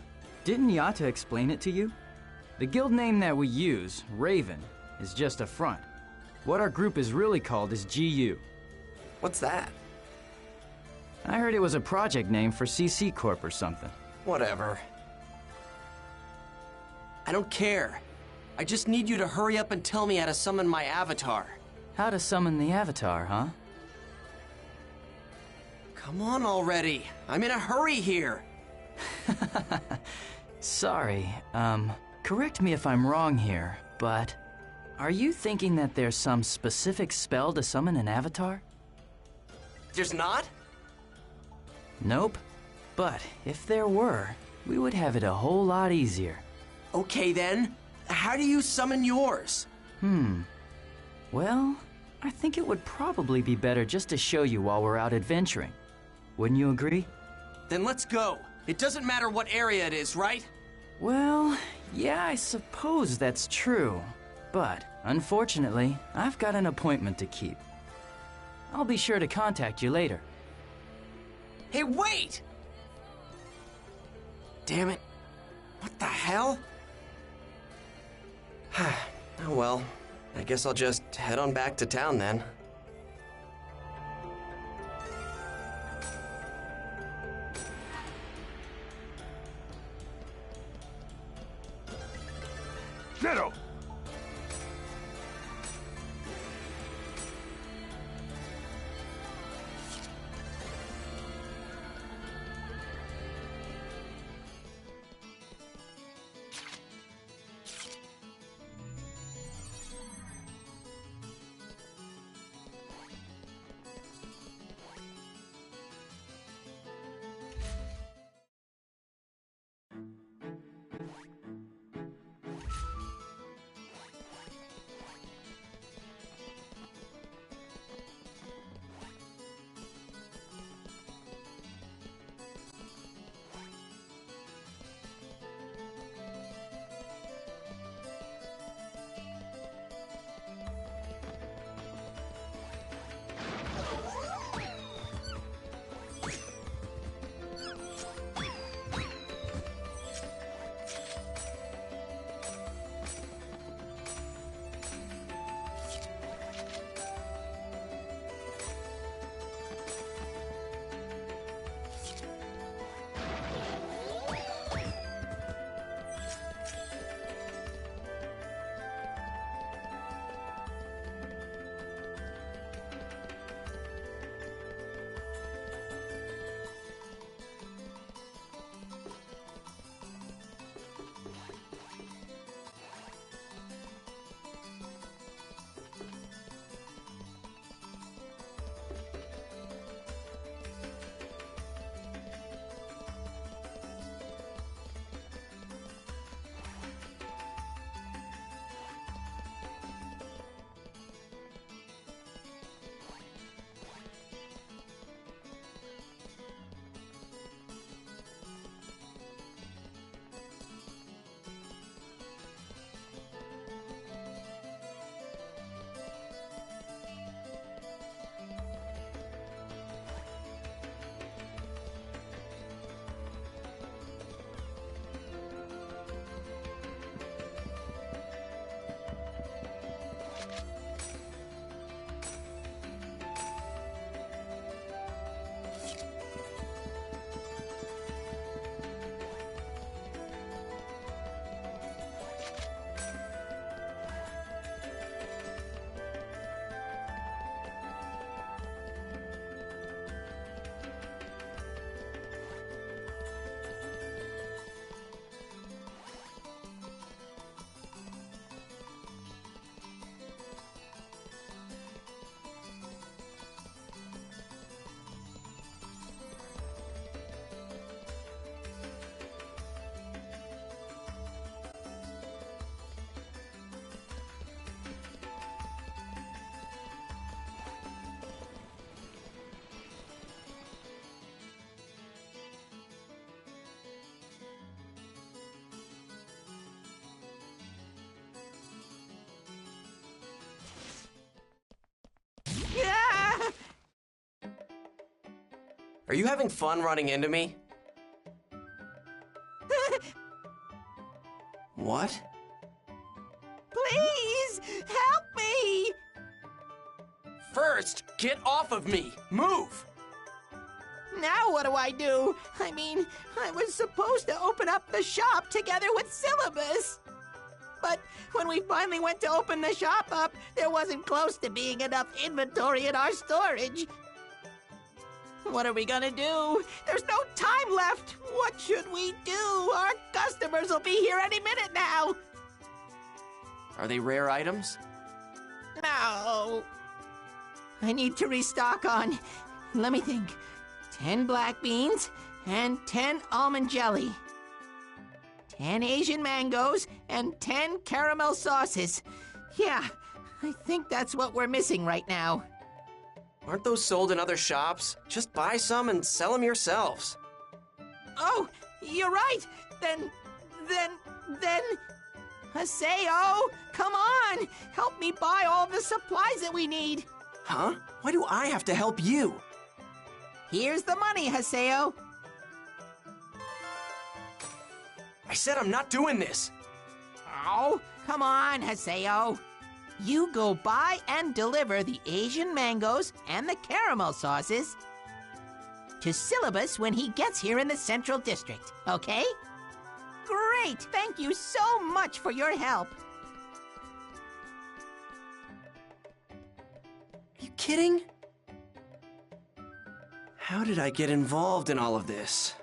didn't Yatta explain it to you? The guild name that we use, Raven, is just a front. What our group is really called is GU. What's that? I heard it was a project name for CC Corp or something. Whatever. I don't care. I just need you to hurry up and tell me how to summon my avatar. How to summon the avatar, huh? Come on already. I'm in a hurry here. Sorry, correct me if I'm wrong here, but are you thinking that there's some specific spell to summon an avatar? There's not? Nope. But if there were, we would have it a whole lot easier. Okay then, how do you summon yours? Well, I think it would probably be better just to show you while we're out adventuring. Wouldn't you agree? Then let's go. It doesn't matter what area it is, right? Well, yeah, I suppose that's true. But, unfortunately, I've got an appointment to keep. I'll be sure to contact you later. Hey, wait! Damn it. What the hell? Oh well, I guess I'll just head on back to town then. Zero! Are you having fun running into me? What? Please, help me! First, get off of me! Move! Now what do I do? I mean, I was supposed to open up the shop together with Syllabus. But when we finally went to open the shop up, there wasn't close to being enough inventory in our storage. What are we gonna do? There's no time left. What should we do? Our customers will be here any minute now. Are they rare items? No. I need to restock on, let me think, 10 black beans and 10 almond jelly. 10 Asian mangoes and 10 caramel sauces. Yeah, I think that's what we're missing right now. Aren't those sold in other shops? Just buy some and sell them yourselves. Oh, you're right. Then... Haseo, come on! Help me buy all the supplies that we need. Huh? Why do I have to help you? Here's the money, Haseo. I said I'm not doing this. Oh, come on, Haseo. You go buy and deliver the Asian mangoes and the caramel sauces to Syllabus when he gets here in the Central District, okay? Great! Thank you so much for your help. Are you kidding? How did I get involved in all of this?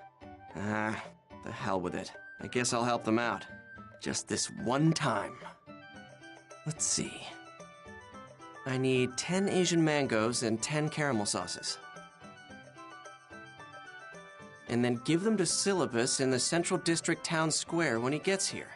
The hell with it. I guess I'll help them out. Just this one time. Let's see. I need 10 Asian mangoes and 10 caramel sauces. And then give them to Syllabus in the Central District Town Square when he gets here.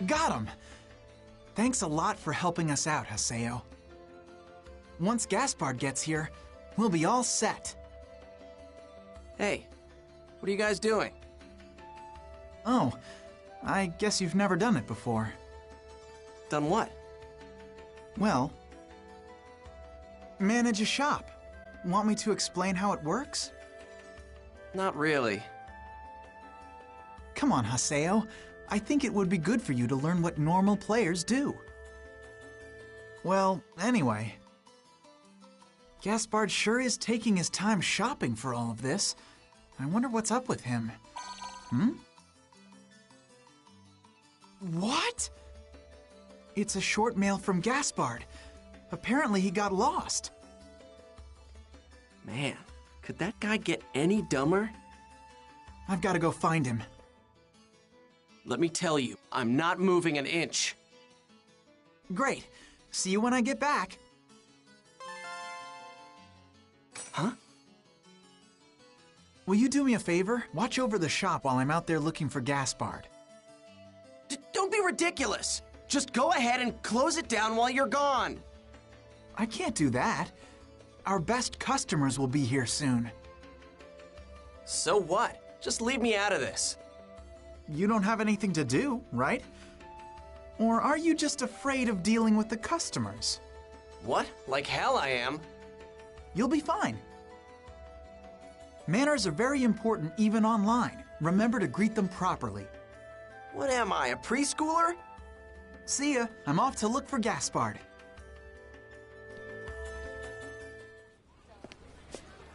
Got him! Thanks a lot for helping us out, Haseo. Once Gaspard gets here, we'll be all set. Hey, what are you guys doing? Oh, I guess you've never done it before. Done what? Well, manage a shop. Want me to explain how it works? Not really. Come on, Haseo. I think it would be good for you to learn what normal players do. Well, anyway. Gaspard sure is taking his time shopping for all of this. I wonder what's up with him. What? It's a short mail from Gaspard. Apparently he got lost. Man, could that guy get any dumber? I've got to go find him. Let me tell you, I'm not moving an inch. Great. See you when I get back. Huh? Will you do me a favor? Watch over the shop while I'm out there looking for Gaspard. Don't be ridiculous! Just go ahead and close it down while you're gone! I can't do that. Our best customers will be here soon. So what? Just leave me out of this. You don't have anything to do, right? Or are you just afraid of dealing with the customers? What? Like hell I am. You'll be fine. Manners are very important even online. Remember to greet them properly. What am I, a preschooler? See ya. I'm off to look for Gaspard.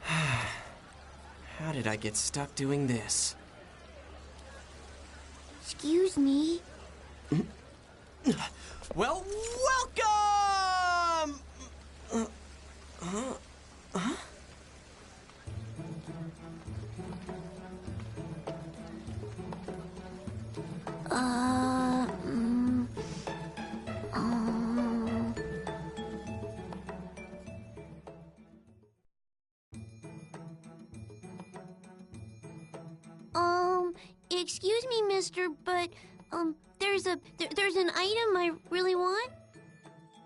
How did I get stuck doing this? Excuse me. Well, welcome! Huh? Excuse me, mister, but, there's an item I really want.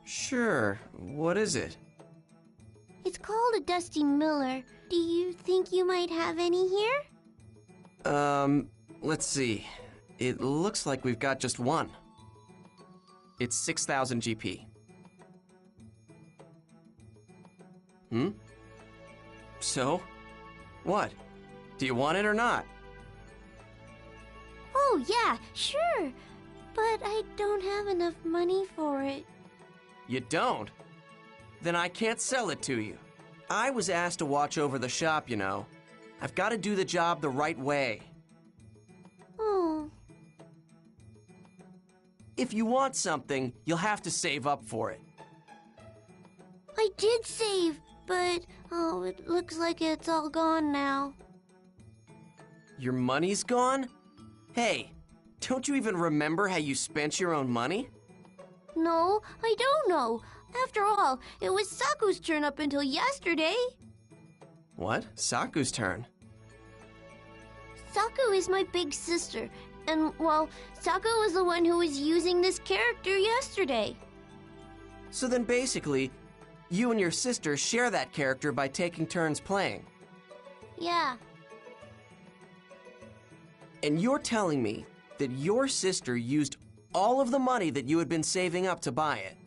Sure. What is it? It's called a Dusty Miller. Do you think you might have any here? Let's see. It looks like we've got just one. It's 6,000 GP. So? What? Do you want it or not? Oh, yeah, sure. But I don't have enough money for it. You don't? Then I can't sell it to you. I was asked to watch over the shop, you know. I've got to do the job the right way. Oh. If you want something, you'll have to save up for it. I did save, but, it looks like it's all gone now. Your money's gone? Hey, don't you even remember how you spent your own money? No, I don't know. After all, it was Saku's turn up until yesterday. What? Saku's turn? Saku is my big sister, and, well, Saku was the one who was using this character yesterday. So then basically, you and your sister share that character by taking turns playing. Yeah. And you're telling me that your sister used all of the money that you had been saving up to buy it.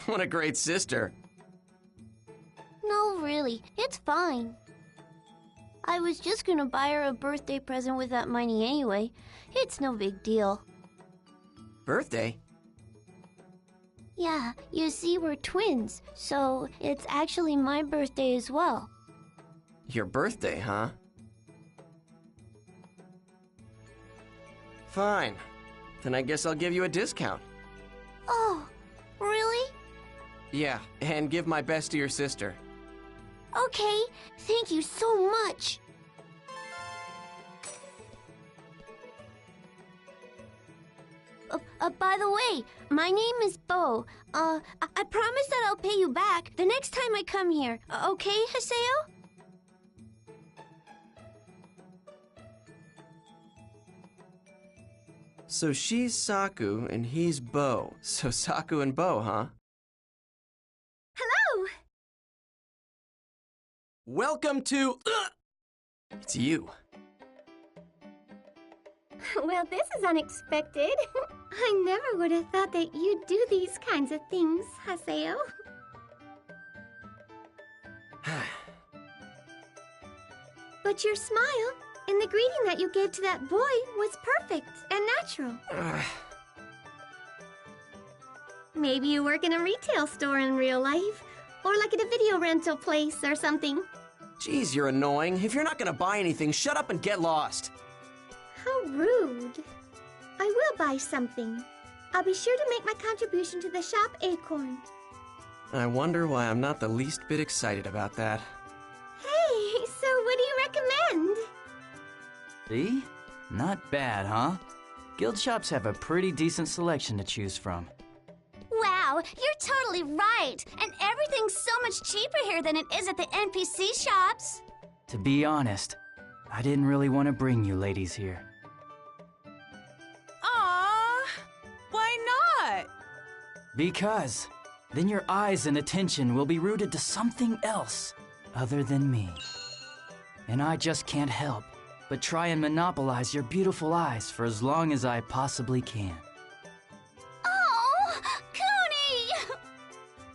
What a great sister. No, really, it's fine. I was just gonna buy her a birthday present with that money anyway. It's no big deal. Birthday? Yeah, you see, we're twins, so it's actually my birthday as well. Your birthday, huh? Fine. Then I guess I'll give you a discount. Oh, really? Yeah, and give my best to your sister. Okay, thank you so much. By the way, my name is Bo. I promise that I'll pay you back the next time I come here. Okay, Haseo? So she's Saku and he's Bo. So Saku and Bo, huh? Hello! Welcome to... It's you. Well, this is unexpected. I never would have thought that you'd do these kinds of things, Haseo. But your smile and the greeting that you gave to that boy was perfect and natural. Maybe you work in a retail store in real life, Or like at a video rental place or something. Geez, you're annoying. If you're not gonna buy anything, shut up and get lost. How rude. I will buy something. I'll be sure to make my contribution to the shop Acorn. I wonder why I'm not the least bit excited about that. Hey, so what do you recommend? See? Not bad, huh? Guild shops have a pretty decent selection to choose from. Wow, you're totally right. And everything's so much cheaper here than it is at the NPC shops. To be honest, I didn't really want to bring you ladies here. Aww, why not? Because then your eyes and attention will be rooted to something else other than me. And I just can't help but try and monopolize your beautiful eyes for as long as I possibly can. Oh, Cooney!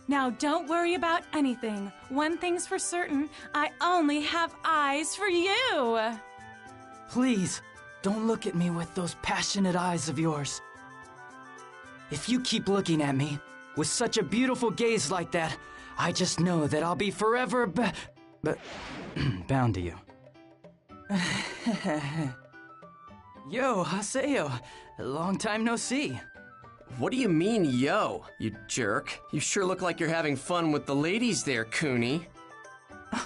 Now don't worry about anything. One thing's for certain, I only have eyes for you! Please, don't look at me with those passionate eyes of yours. If you keep looking at me with such a beautiful gaze like that, I just know that I'll be forever bound to you. Yo, Haseo, long time no see. What do you mean, yo, you jerk? You sure look like you're having fun with the ladies there, Cooney.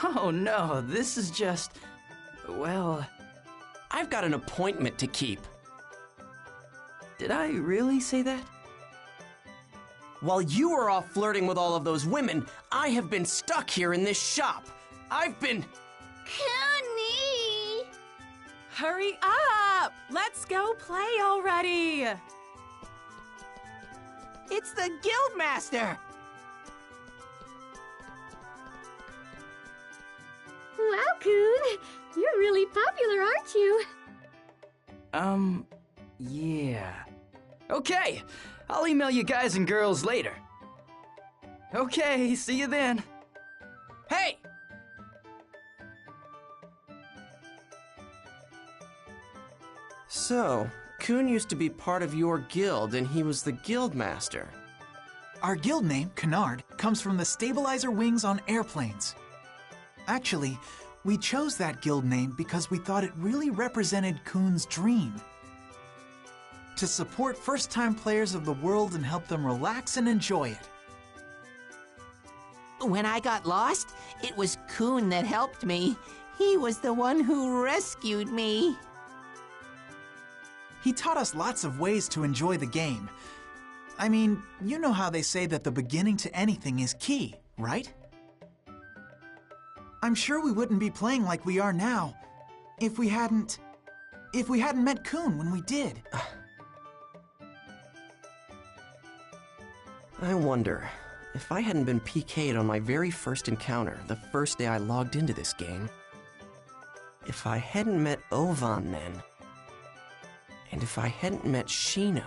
Oh no, this is just... well... I've got an appointment to keep. Did I really say that? While you were off flirting with all of those women, I have been stuck here in this shop. I've been... Cooney! Hurry up! Let's go play already! It's the Guildmaster! Wow, Coon! You're really popular, aren't you? Yeah. Okay, I'll email you guys and girls later. Okay, see you then. Hey! So, Coon used to be part of your guild, and he was the Guildmaster. Our guild name, Canard, comes from the stabilizer wings on airplanes. Actually, we chose that guild name because we thought it really represented Coon's dream. To support first-time players of the world and help them relax and enjoy it. When I got lost, it was Coon that helped me. He was the one who rescued me. He taught us lots of ways to enjoy the game. I mean, you know how they say that the beginning to anything is key, right? I'm sure we wouldn't be playing like we are now if we hadn't met Coon when we did. I wonder, if I hadn't been PK'd on my very first encounter, the first day I logged into this game, if I hadn't met Ovan then, and if I hadn't met Shino,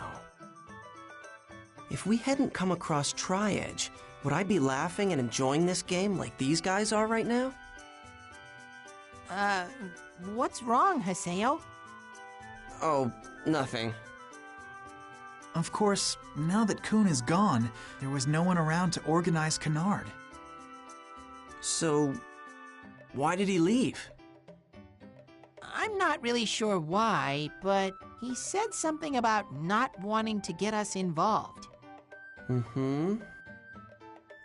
if we hadn't come across Tri-Edge, would I be laughing and enjoying this game like these guys are right now? What's wrong, Haseo? Oh, nothing. Of course, now that Coon is gone, there was no one around to organize Canard. So, why did he leave? I'm not really sure why, but he said something about not wanting to get us involved. Mm-hmm.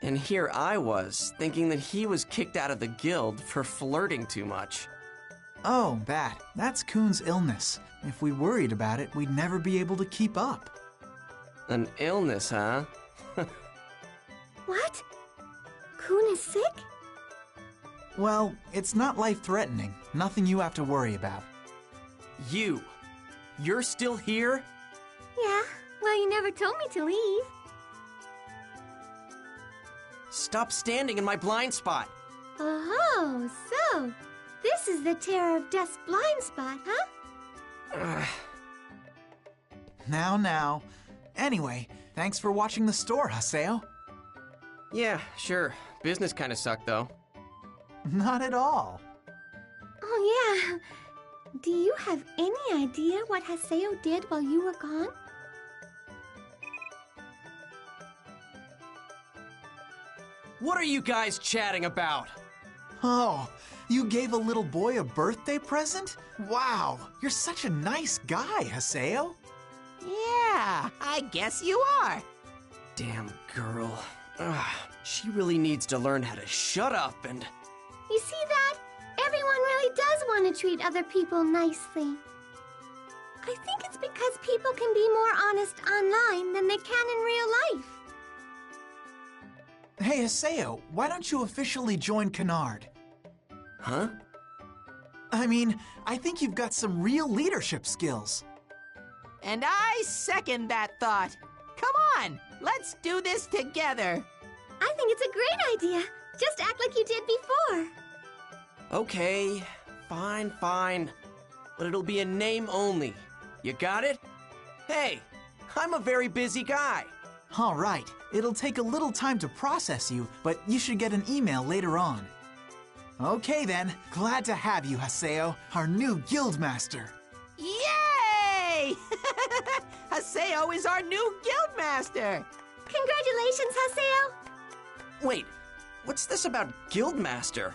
And here I was, thinking that he was kicked out of the guild for flirting too much. Oh, that's Coon's illness. If we worried about it, we'd never be able to keep up. An illness, huh? What? Coon is sick? Well, it's not life-threatening. Nothing you have to worry about. You're still here? Yeah, well, you never told me to leave. Stop standing in my blind spot. Oh, so this is the Terror of Death's blind spot, huh? Now. Anyway, thanks for watching the store, Haseo. Yeah, sure. Business kinda sucked, though. Not at all. Oh, yeah. Do you have any idea what Haseo did while you were gone? What are you guys chatting about? Oh, you gave a little boy a birthday present? Wow, you're such a nice guy, Haseo. Yeah, I guess you are. Damn girl. Ugh, she really needs to learn how to shut up and... You see that? Everyone really does want to treat other people nicely. I think it's because people can be more honest online than they can in real life. Hey, Haseo, why don't you officially join Canard? Huh? I mean, I think you've got some real leadership skills. And I second that thought. Come on, let's do this together. I think it's a great idea. Just act like you did before. Okay, fine. But it'll be a name only. You got it? Hey, I'm a very busy guy. All right, it'll take a little time to process you, but you should get an email later on. Okay then, glad to have you, Haseo, our new Guildmaster. Yay! Haseo is our new Guildmaster. Congratulations, Haseo. Wait, what's this about Guildmaster?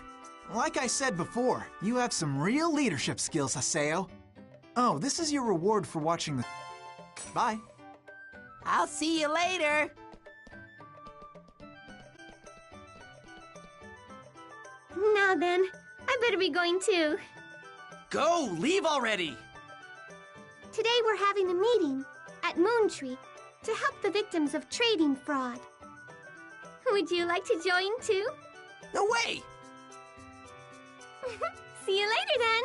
Like I said before, you have some real leadership skills, Haseo. Oh, this is your reward for watching the... Bye. I'll see you later. Now then, I better be going too. Go, leave already! Today we're having a meeting at Moontree to help the victims of trading fraud. Would you like to join too? No way! See you later then!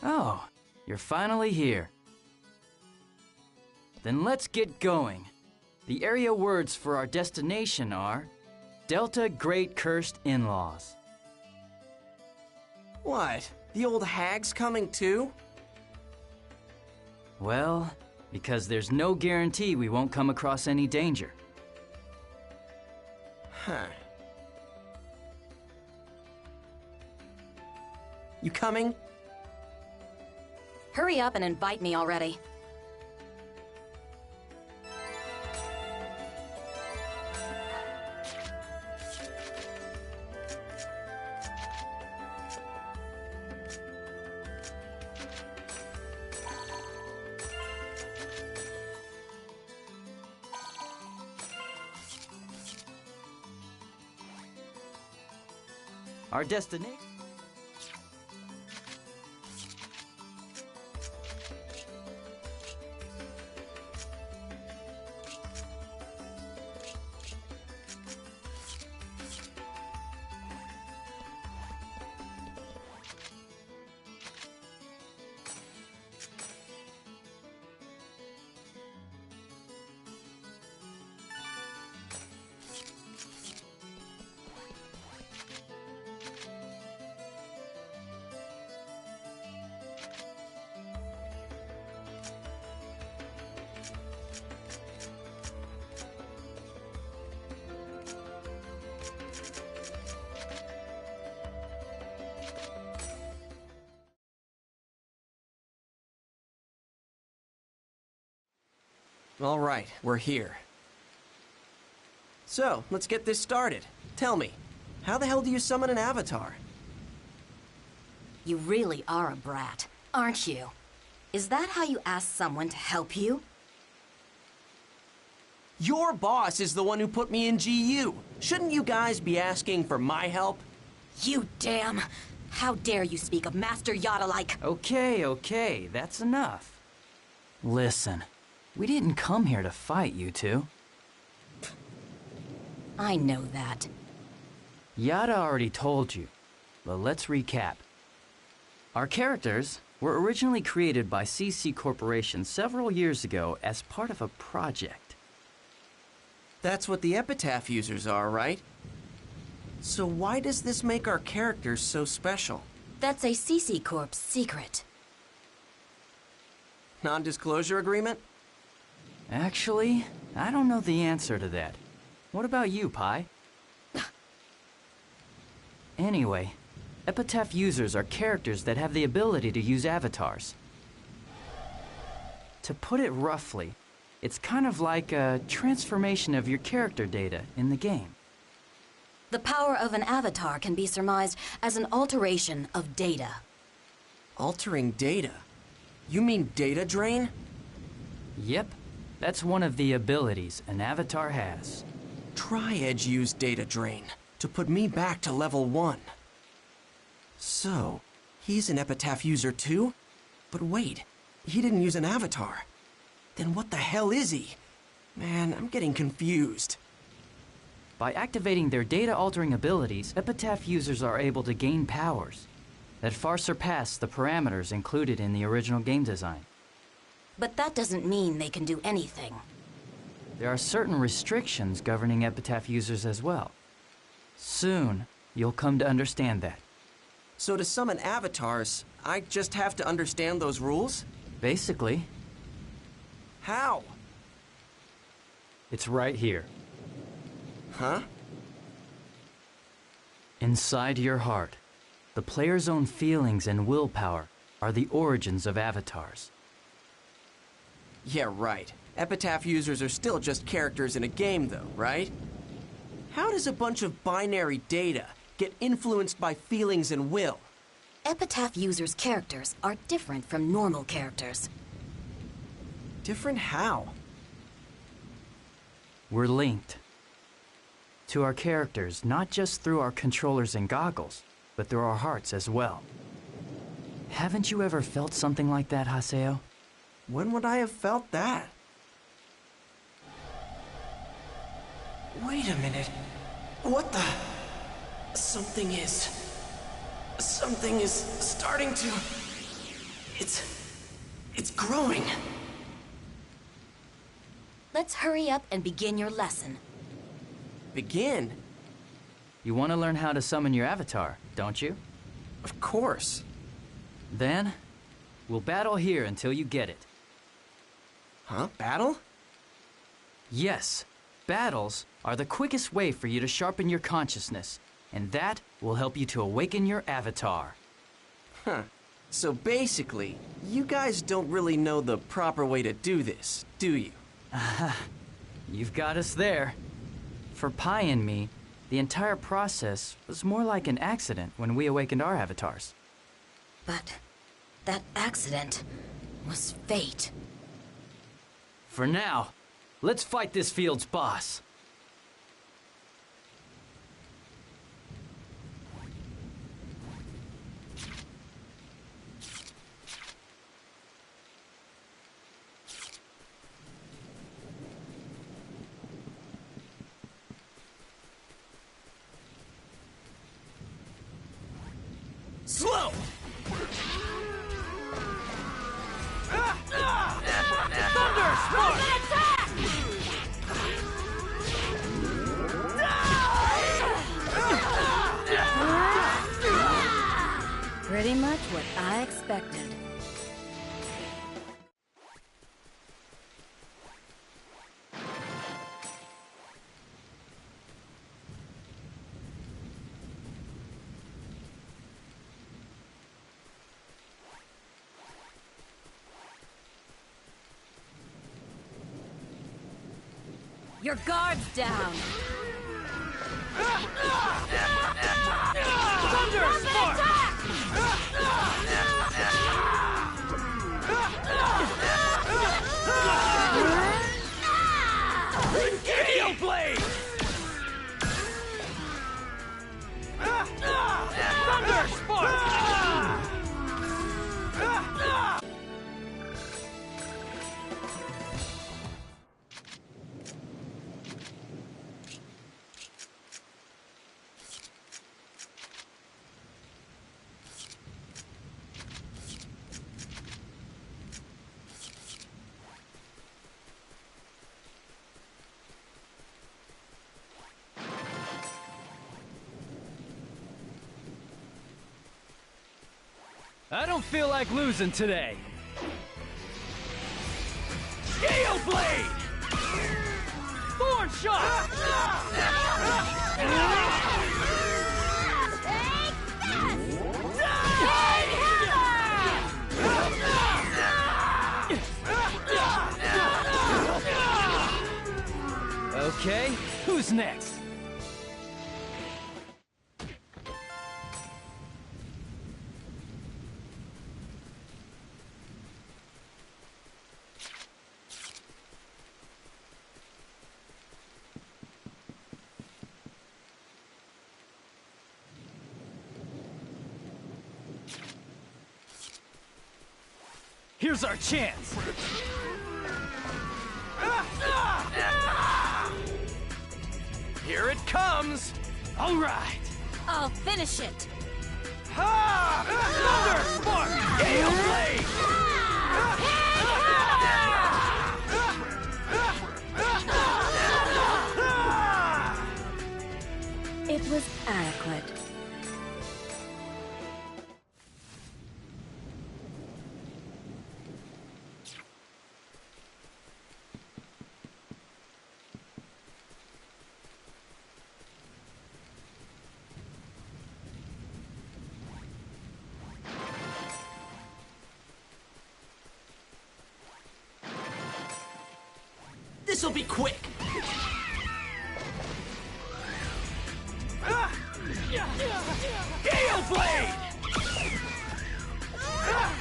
Oh, you're finally here. Then let's get going. The area words for our destination are Delta Great Cursed In-Laws. What? The old hag's coming too? Well, because there's no guarantee we won't come across any danger. Huh. You coming? Hurry up and invite me already. Our destination... All right, we're here. So, let's get this started. Tell me, how the hell do you summon an avatar? You really are a brat, aren't you? Is that how you ask someone to help you? Your boss is the one who put me in GU. Shouldn't you guys be asking for my help? You damn! How dare you speak of Master Yoda like... Okay, that's enough. Listen, we didn't come here to fight, you two. I know that. Yada already told you, but let's recap. Our characters were originally created by CC Corporation several years ago as part of a project. That's what the Epitaph users are, right? So why does this make our characters so special? That's a CC Corp's secret. Non-disclosure agreement? Actually, I don't know the answer to that. What about you, Pi? Anyway, Epitaph users are characters that have the ability to use avatars. To put it roughly, it's kind of like a transformation of your character data in the game. The power of an avatar can be surmised as an alteration of data. Altering data? You mean data drain? Yep, that's one of the abilities an avatar has. Tri-Edge used data drain to put me back to level 1. So, he's an Epitaph user too? But wait, he didn't use an avatar. Then what the hell is he? Man, I'm getting confused. By activating their data-altering abilities, Epitaph users are able to gain powers that far surpass the parameters included in the original game design. But that doesn't mean they can do anything. There are certain restrictions governing Epitaph users as well. Soon, you'll come to understand that. So to summon avatars, I just have to understand those rules? Basically. How? It's right here. Huh? Inside your heart, the player's own feelings and willpower are the origins of avatars. Yeah, right. Epitaph users are still just characters in a game, though, right? How does a bunch of binary data get influenced by feelings and will? Epitaph users' characters are different from normal characters. Different how? We're linked to our characters, not just through our controllers and goggles, but through our hearts as well. Haven't you ever felt something like that, Haseo? When would I have felt that? Wait a minute. What the? Something is starting to... It's growing. Let's hurry up and begin your lesson. Begin? You want to learn how to summon your avatar, don't you? Of course. Then, we'll battle here until you get it. Huh? Battle? Yes. Battles are the quickest way for you to sharpen your consciousness, and that will help you to awaken your avatar. Huh. So basically, you guys don't really know the proper way to do this, do you? You've got us there. For Pi and me, the entire process was more like an accident when we awakened our avatars. But that accident was fate. For now, let's fight this field's boss. Slow! Thunder Pretty much what I expected. Your guard's down. Thunder Spark! Gale Blade! Thunder Spark! I don't feel like losing today. Gale Blade! Thorn Shot! Okay, who's next? Here's our chance! Here it comes! All right! I'll finish it! Thunder Spark! Gale Blade! It was adequate. This'll be quick! Gale Blade!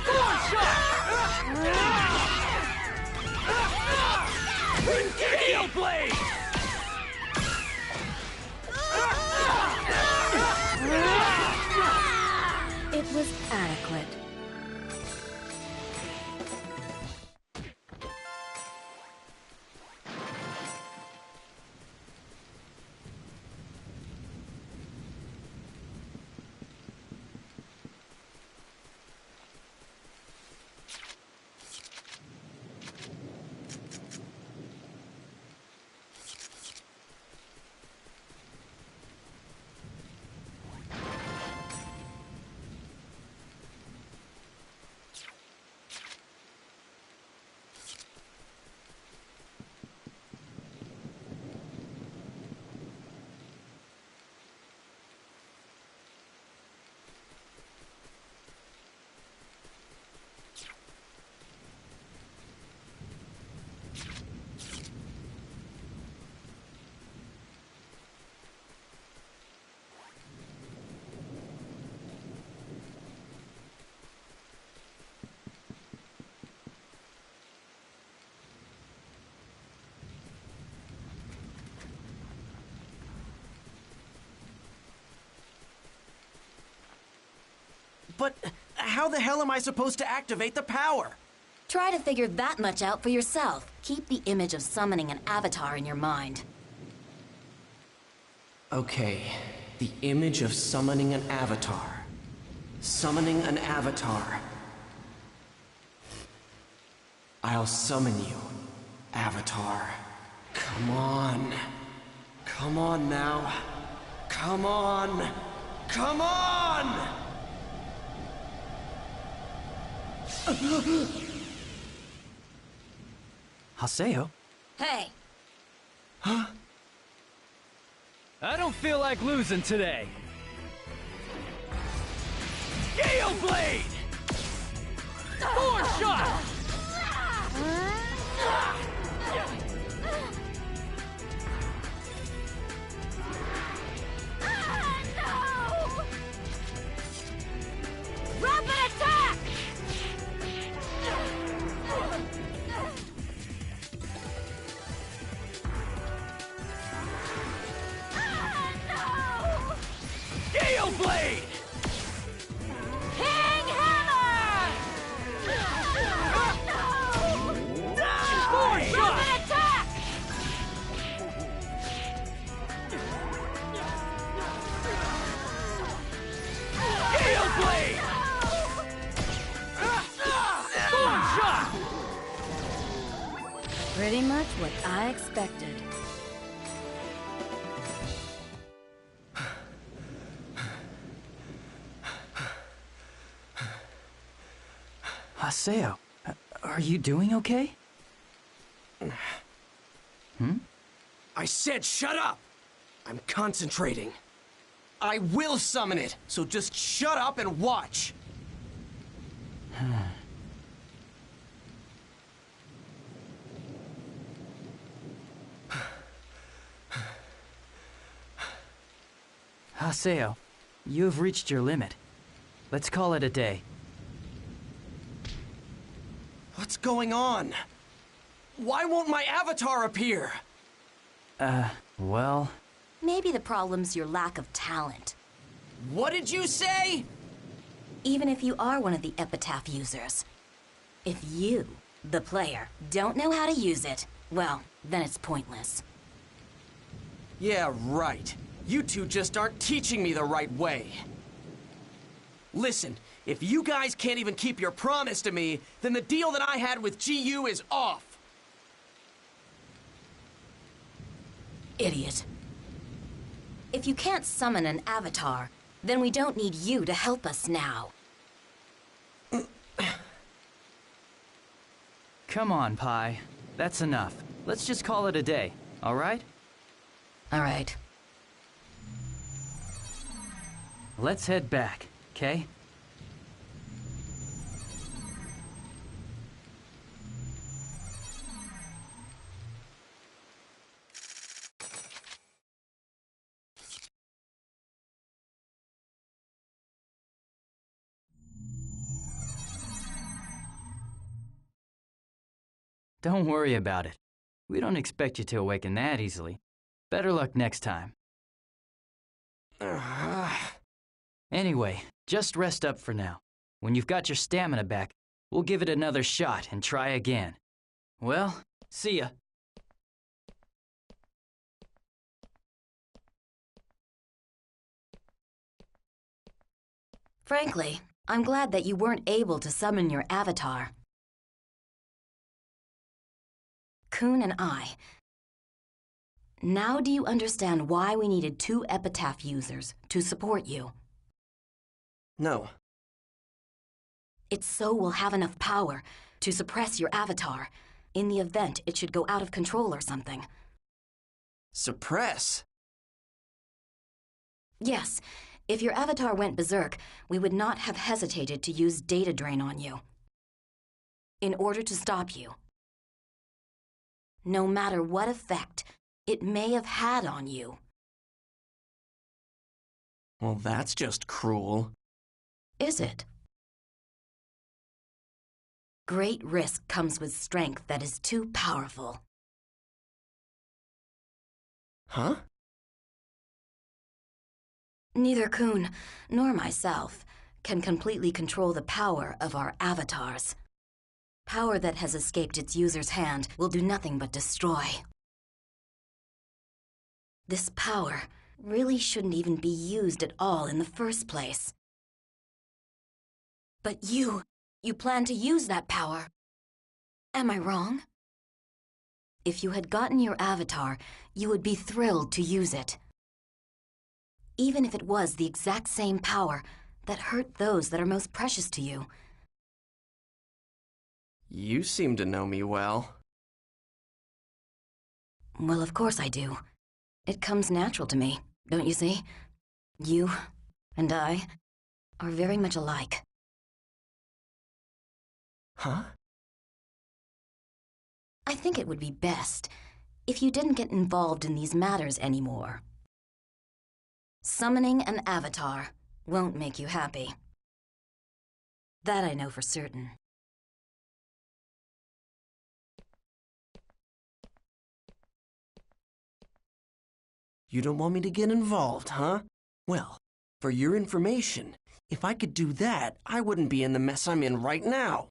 Thorn Shot! Gale Blade! It was adequate. But how the hell am I supposed to activate the power? Try to figure that much out for yourself. Keep the image of summoning an avatar in your mind. Okay, the image of summoning an avatar. Summoning an avatar. I'll summon you, Avatar. Come on. Come on now. Come on. Come on! Haseo? Hey! Huh? I don't feel like losing today. Gale Blade! Thorn Shot! Rapid attack! Gale Blade! King Hammer! Thorn Shot! Rapid attack! Gale Blade! Thorn Shot! Pretty much what I expected. Haseo, are you doing okay? I said shut up! I'm concentrating. I will summon it, so just shut up and watch! Haseo, you have reached your limit. Let's call it a day. What's going on? Why won't my avatar appear? Well... Maybe the problem's your lack of talent. What did you say? Even if you are one of the Epitaph users. If you, the player, don't know how to use it, well, then it's pointless. Yeah, right. You two just aren't teaching me the right way. Listen, if you guys can't even keep your promise to me, then the deal that I had with GU is off. Idiot. If you can't summon an avatar, then we don't need you to help us now. Come on, Pi. That's enough. Let's just call it a day, alright? Alright. Let's head back, okay? Don't worry about it. We don't expect you to awaken that easily. Better luck next time. Anyway, just rest up for now. When you've got your stamina back, we'll give it another shot and try again. Well, see ya. Frankly, I'm glad that you weren't able to summon your avatar. Kun and I. Now do you understand why we needed 2 Epitaph users to support you? No. It's so we'll have enough power to suppress your avatar in the event it should go out of control or something. Suppress? Yes, if your avatar went berserk, we would not have hesitated to use data drain on you. In order to stop you. No matter what effect it may have had on you. Well, that's just cruel. Is it? Great risk comes with strength that is too powerful. Huh? Neither Kun nor myself can completely control the power of our avatars. Power that has escaped its user's hand will do nothing but destroy. This power really shouldn't even be used at all in the first place. But you plan to use that power. Am I wrong? If you had gotten your avatar, you would be thrilled to use it. Even if it was the exact same power that hurt those that are most precious to you. You seem to know me well. Well, of course I do. It comes natural to me, don't you see? You and I are very much alike. Huh? I think it would be best if you didn't get involved in these matters anymore. Summoning an avatar won't make you happy. That I know for certain. You don't want me to get involved, huh? Well, for your information, if I could do that, I wouldn't be in the mess I'm in right now.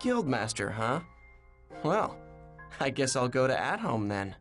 Guildmaster, huh? Well, I guess I'll go to At Home then.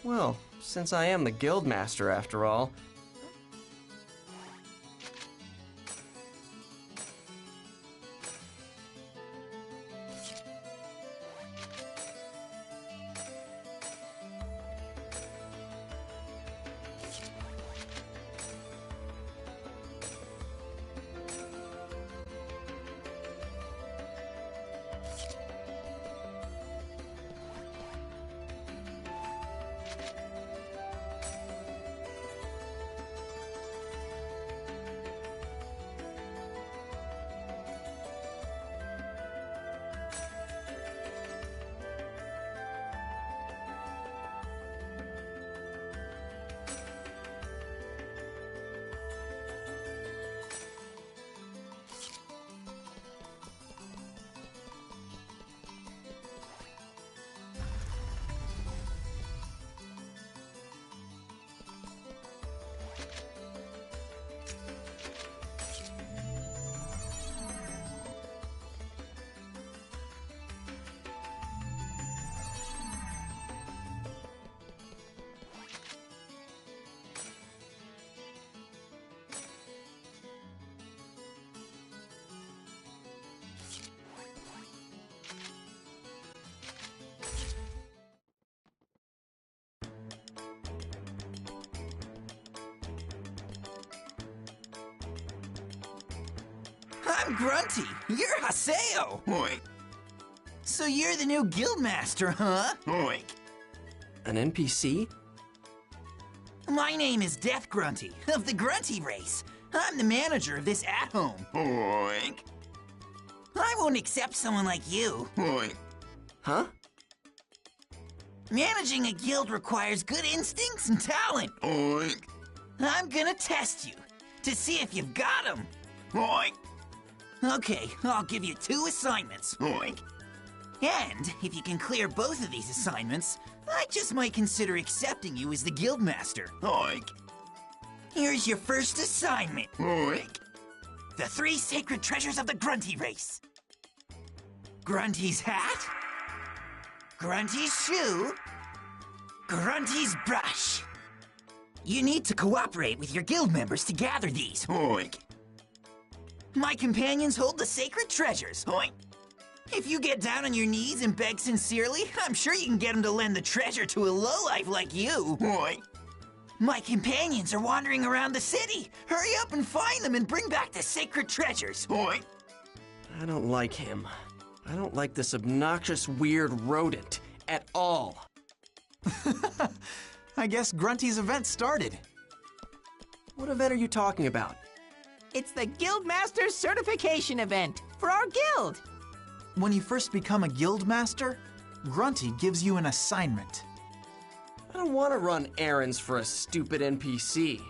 Well, since I am the Guildmaster after all, I'm Grunty. You're Haseo. Oink. So you're the new Guildmaster, huh? Oink. an NPC? My name is Death Grunty, of the Grunty race. I'm the manager of this at-home. Oink. I won't accept someone like you. Oink. Huh? Managing a guild requires good instincts and talent. Oink. I'm gonna test you, to see if you've got them. Oink. Okay, I'll give you 2 assignments. Oink. And if you can clear both of these assignments, I just might consider accepting you as the Guildmaster. Oink. Here's your first assignment. Oink. The 3 sacred treasures of the Grunty race. Grunty's hat, Grunty's shoe, Grunty's brush. You need to cooperate with your guild members to gather these. Oink. My companions hold the sacred treasures. Oink. If you get down on your knees and beg sincerely, I'm sure you can get them to lend the treasure to a lowlife like you. Oink. My companions are wandering around the city. Hurry up and find them and bring back the sacred treasures. Oink. I don't like him. I don't like this obnoxious, weird rodent at all. I guess Grunty's event started. What event are you talking about? It's the Guildmaster Certification event for our guild. When you first become a Guildmaster, Grunty gives you an assignment. I don't want to run errands for a stupid NPC.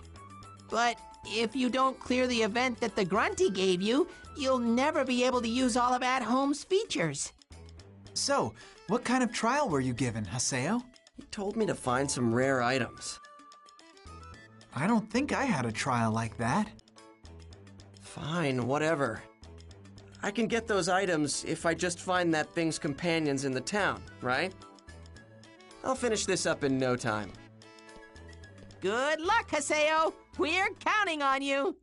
But if you don't clear the event that the Grunty gave you, you'll never be able to use all of At Home's features. So, what kind of trial were you given, Haseo? He told me to find some rare items. I don't think I had a trial like that. Fine, whatever. I can get those items if I just find that thing's companions in the town, right? I'll finish this up in no time. Good luck, Haseo. We're counting on you.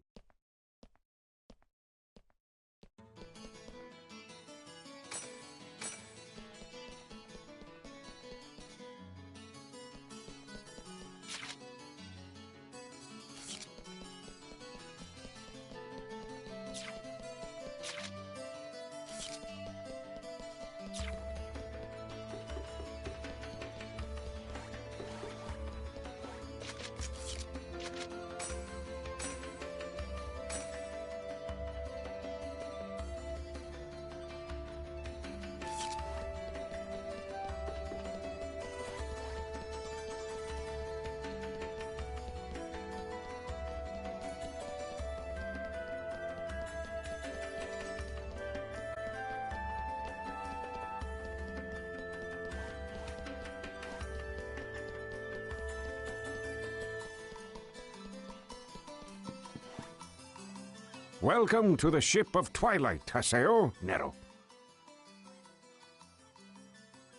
Welcome to the Ship of Twilight, Haseo, Nero.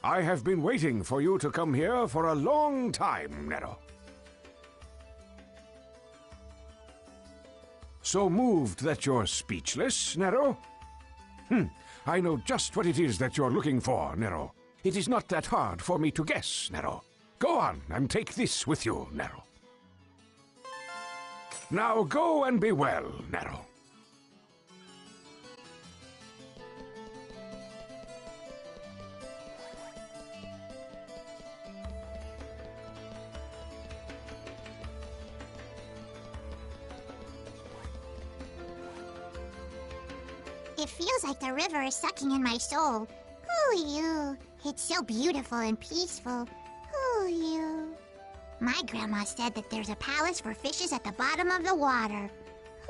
I have been waiting for you to come here for a long time, Nero. So moved that you're speechless, Nero? I know just what it is that you're looking for, Nero. It is not that hard for me to guess, Nero. Go on and take this with you, Nero. Now go and be well, Nero. It feels like the river is sucking in my soul. Ooh, you. It's so beautiful and peaceful. Ooh, you. My grandma said that there's a palace for fishes at the bottom of the water.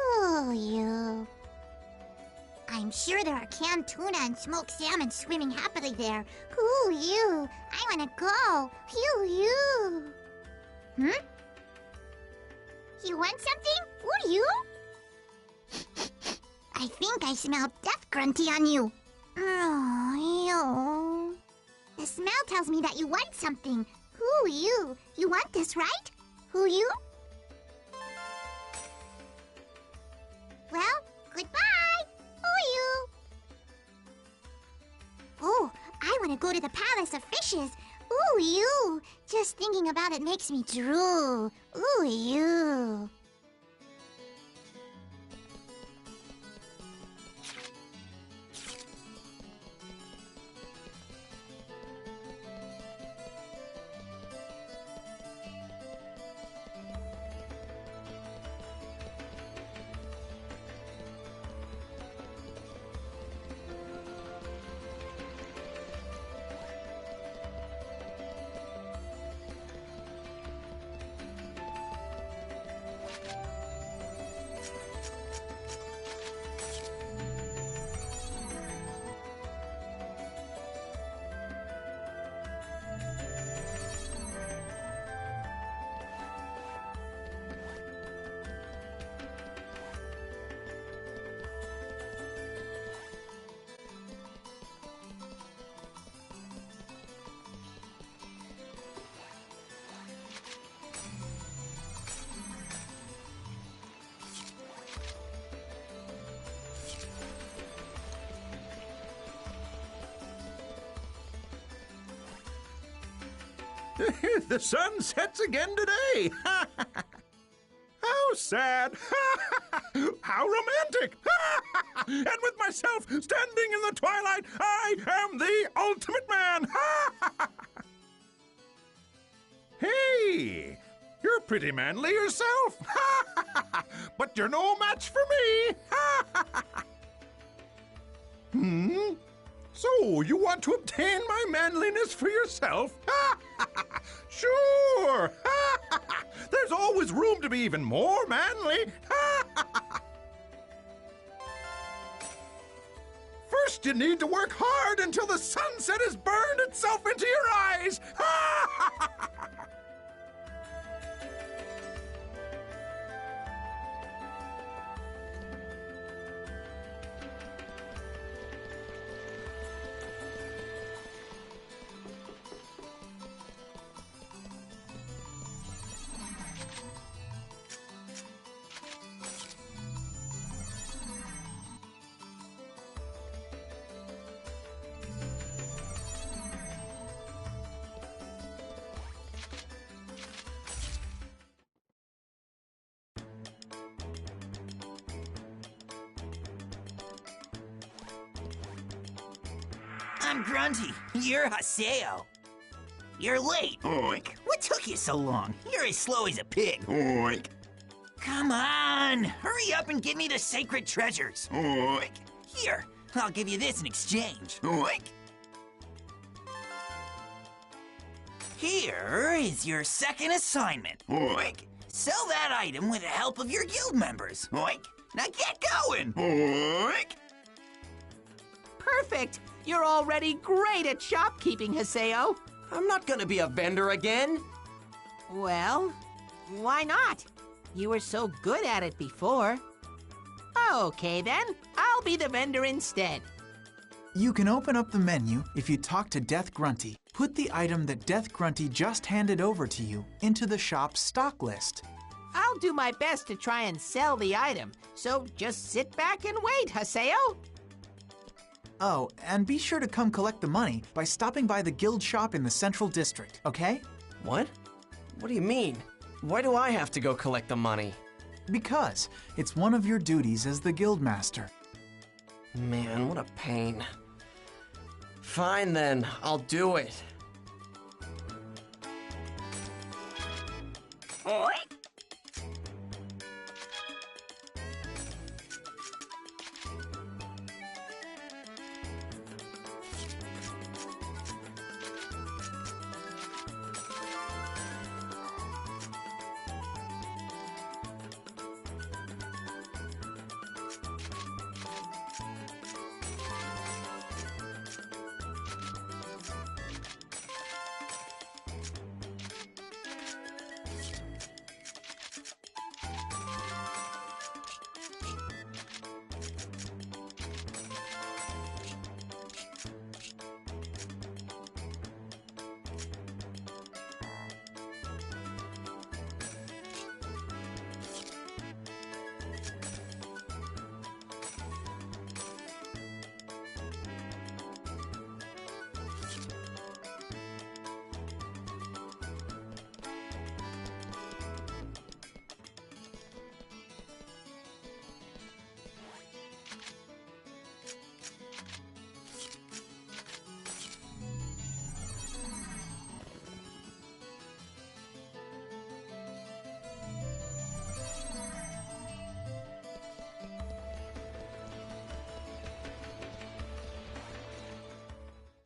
Ooh, you. I'm sure there are canned tuna and smoked salmon swimming happily there. Ooh, you. I want to go. You. You want something? Ooh, you? I think I smell Death Grunty on you. Oh, ew. The smell tells me that you want something. Who you? You want this, right? Who you? Well, goodbye. Who you? Oh, I want to go to the Palace of Fishes. Ooh, you. Just thinking about it makes me drool. Ooh, you. The sun sets again today. How sad. How romantic. And with myself standing in the twilight, I am the ultimate man. Hey, you're pretty manly yourself. But you're no match for me. So, you want to obtain my manliness for yourself? Sure! There's always room to be even more manly. First, you need to work hard until the sunset has burned itself into your eyes. I'm Grunty. You're Haseo. You're late. Oink. What took you so long? You're as slow as a pig. Oink. Come on. Hurry up and give me the sacred treasures. Oink. Here, I'll give you this in exchange. Oink. Here is your second assignment. Oink. Sell that item with the help of your guild members. Oink. Now get going. Oink. Perfect! You're already great at shopkeeping, Haseo. I'm not gonna be a vendor again. Well, why not? You were so good at it before. Oh, Okay then, I'll be the vendor instead. You can open up the menu if you talk to Death Grunty. Put the item that Death Grunty just handed over to you into the shop's stock list. I'll do my best to try and sell the item, so just sit back and wait, Haseo. Oh, and be sure to come collect the money by stopping by the guild shop in the Central District, okay? What? What do you mean? Why do I have to go collect the money? Because it's one of your duties as the guild master. Man, what a pain. Fine then, I'll do it. Oi!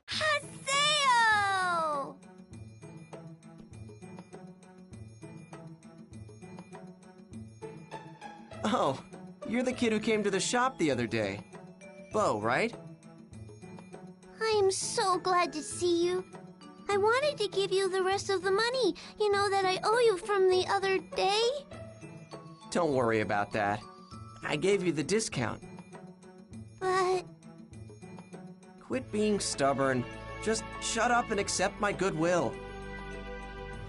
Haseo! Oh, you're the kid who came to the shop the other day. Bo, right? I am so glad to see you. I wanted to give you the rest of the money, you know, that I owe you from the other day. Don't worry about that. I gave you the discount. But... Quit being stubborn. Just shut up and accept my goodwill.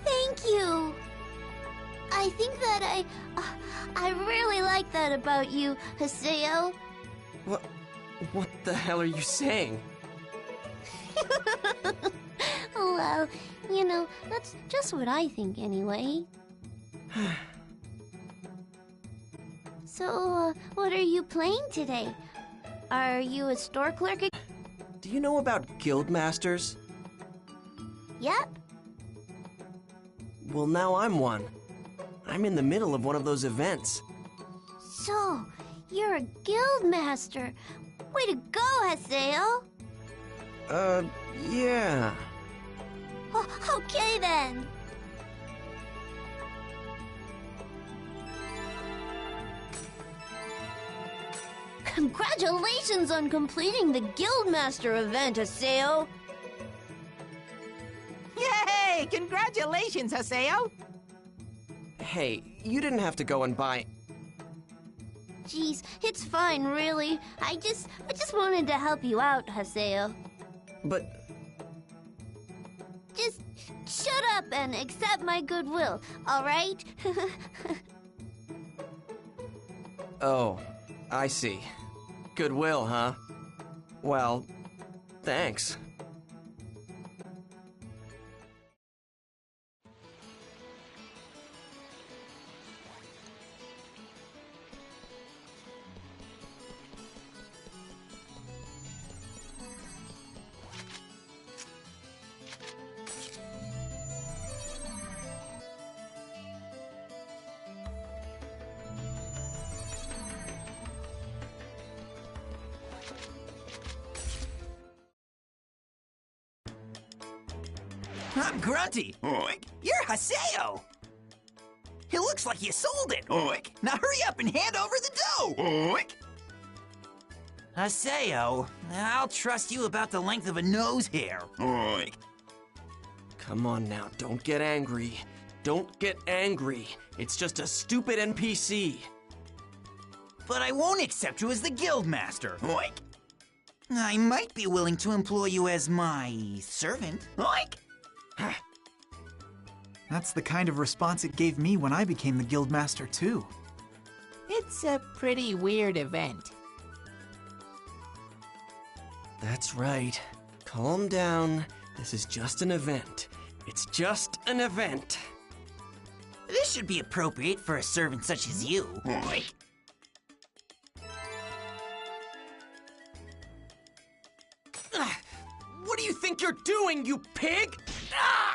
Thank you. I think that I really like that about you, Haseo. What the hell are you saying? Well, you know, that's just what I think anyway. So, what are you playing today? Are you a store clerk? Do you know about guild masters? Yep. Well, now I'm one. I'm in the middle of one of those events. So, you're a guild master. Way to go, Haseo. Yeah. Oh, okay then. Congratulations on completing the Guildmaster event, Haseo! Yay! Congratulations, Haseo! Hey, you didn't have to go and buy... Geez, it's fine, really. I just wanted to help you out, Haseo. But... Just shut up and accept my goodwill, alright? Oh, I see. Goodwill, huh? Well, thanks. I'm Grunty. Oink. You're Haseo. It looks like you sold it. Oink. Now hurry up and hand over the dough. Oink. Haseo, I'll trust you about the length of a nose hair. Oink. Come on now, don't get angry. Don't get angry. It's just a stupid NPC. but I won't accept you as the Guildmaster. Oink! I might be willing to employ you as my servant. Oink! That's the kind of response it gave me when I became the Guildmaster, too. It's a pretty weird event. That's right. Calm down. This is just an event. It's just an event. This should be appropriate for a servant such as you. Oink! What do you think you're doing, you pig?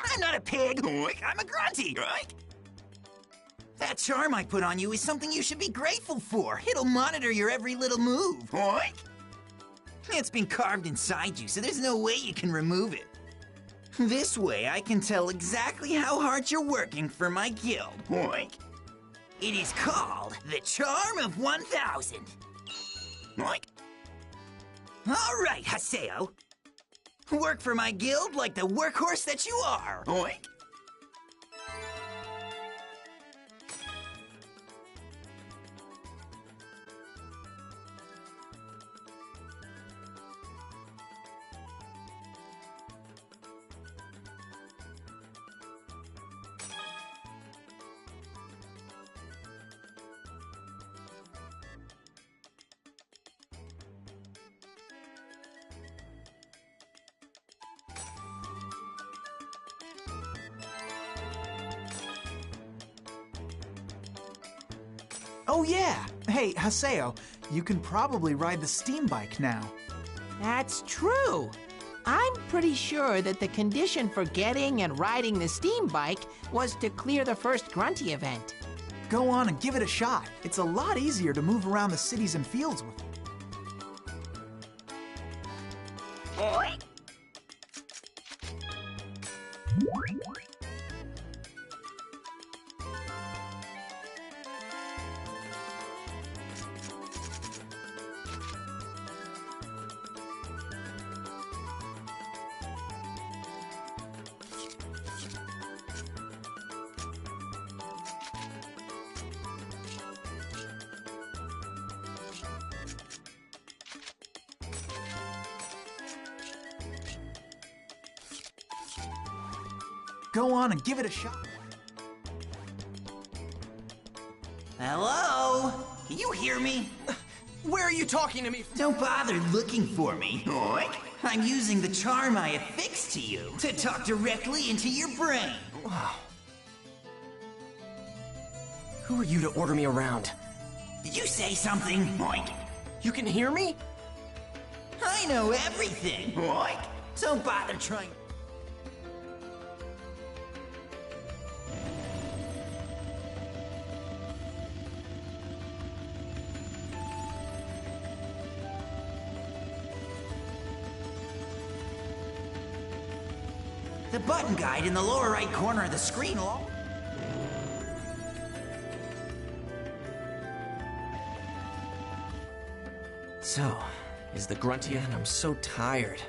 I'm not a pig. Oink! I'm a grunty. Oink! That charm I put on you is something you should be grateful for. It'll monitor your every little move. Oink! It's been carved inside you, so there's no way you can remove it. This way, I can tell exactly how hard you're working for my guild. Oink! It is called the Charm of 1000. Oink! All right, Haseo. Work for my guild like the workhorse that you are. Oink! Oh yeah! Hey, Haseo, you can probably ride the steam bike now. That's true. I'm pretty sure that the condition for getting and riding the steam bike was to clear the first Grunty event. Go on and give it a shot. It's a lot easier to move around the cities and fields with it. Oink! Go on and give it a shot. Hello? Can you hear me? Where are you talking to me? Don't bother looking for me. Oink! I'm using the charm I affixed to you to talk directly into your brain. Wow. Who are you to order me around? Did you say something? Oink! You can hear me? I know everything. Oink! Don't bother trying. The button guide in the lower right corner of the screen will... So, is the Grunty event? I'm so tired.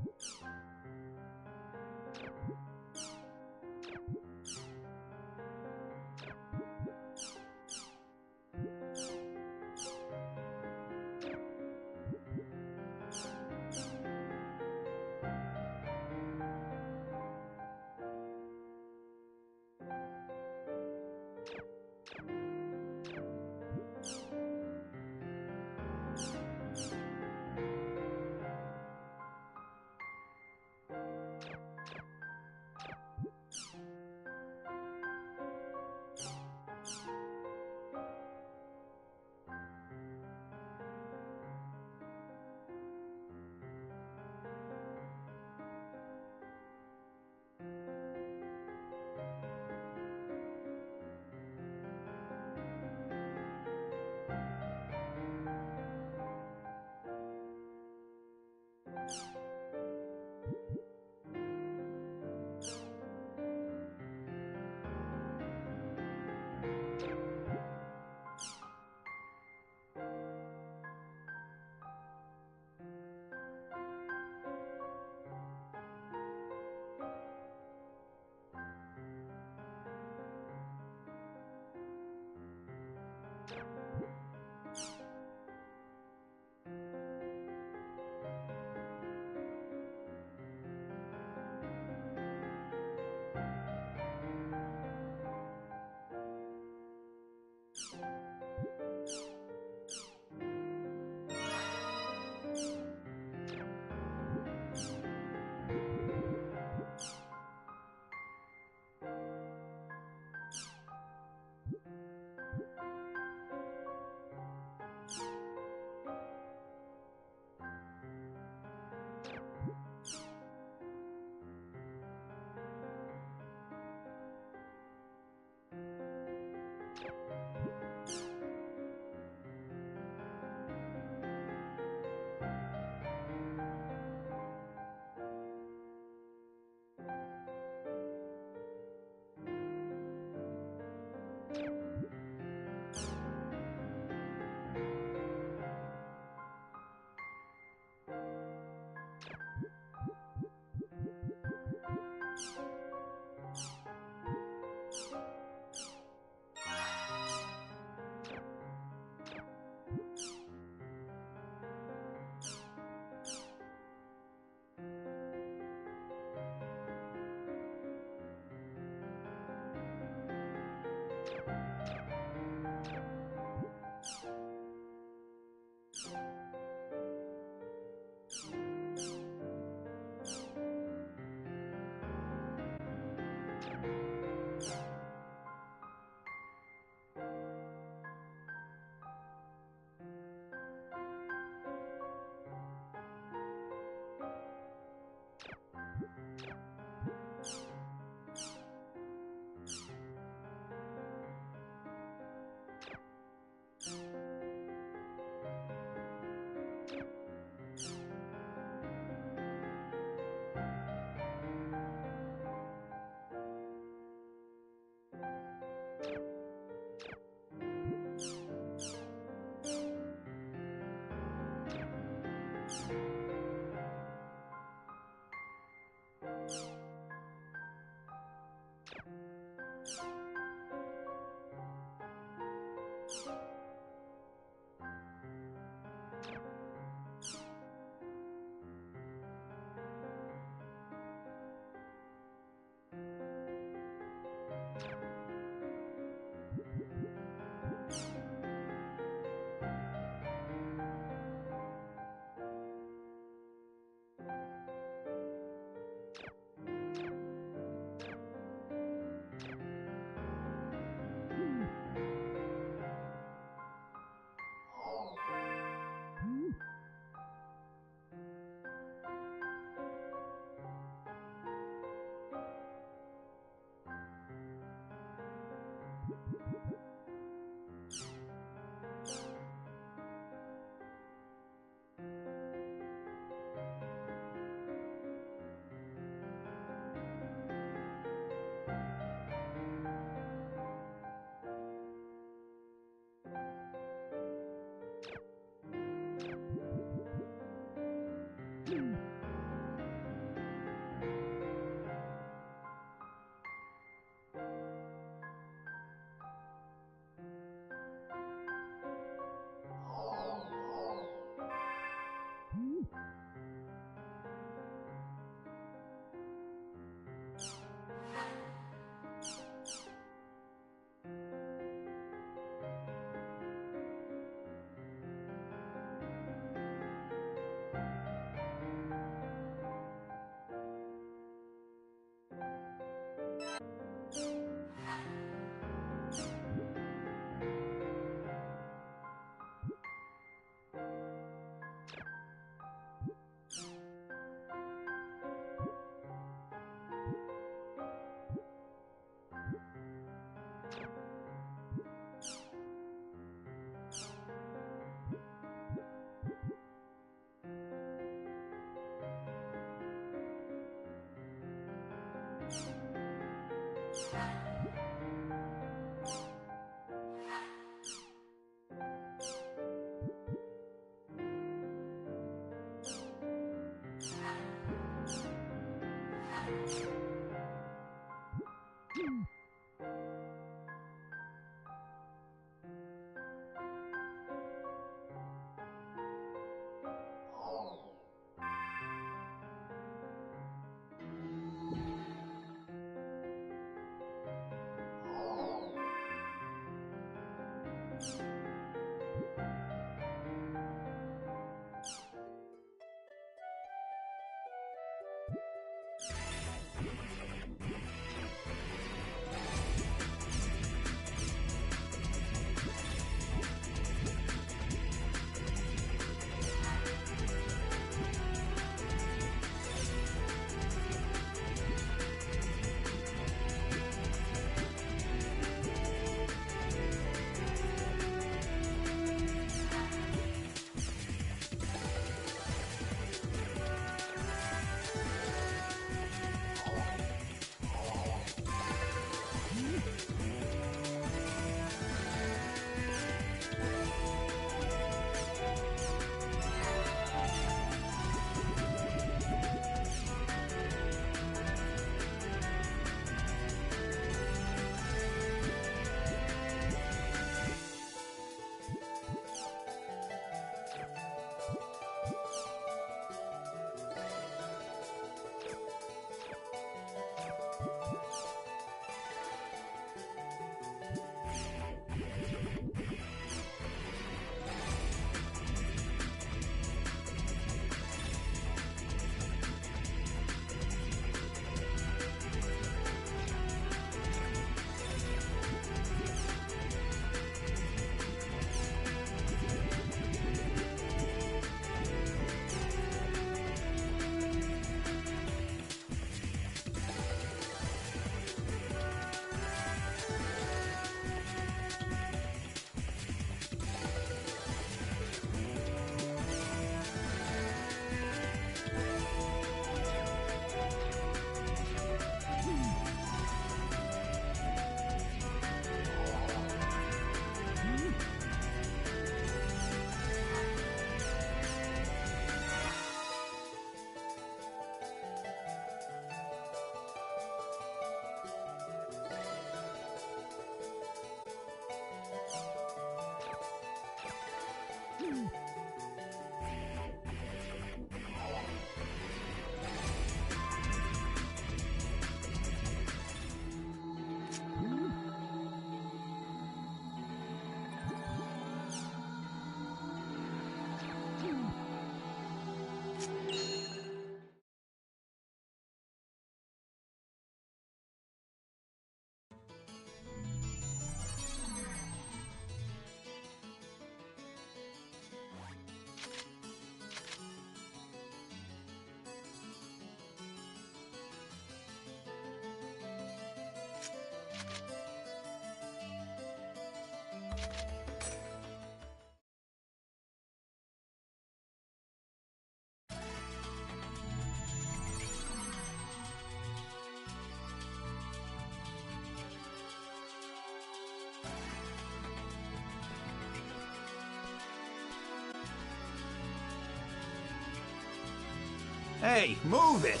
Hey, move it!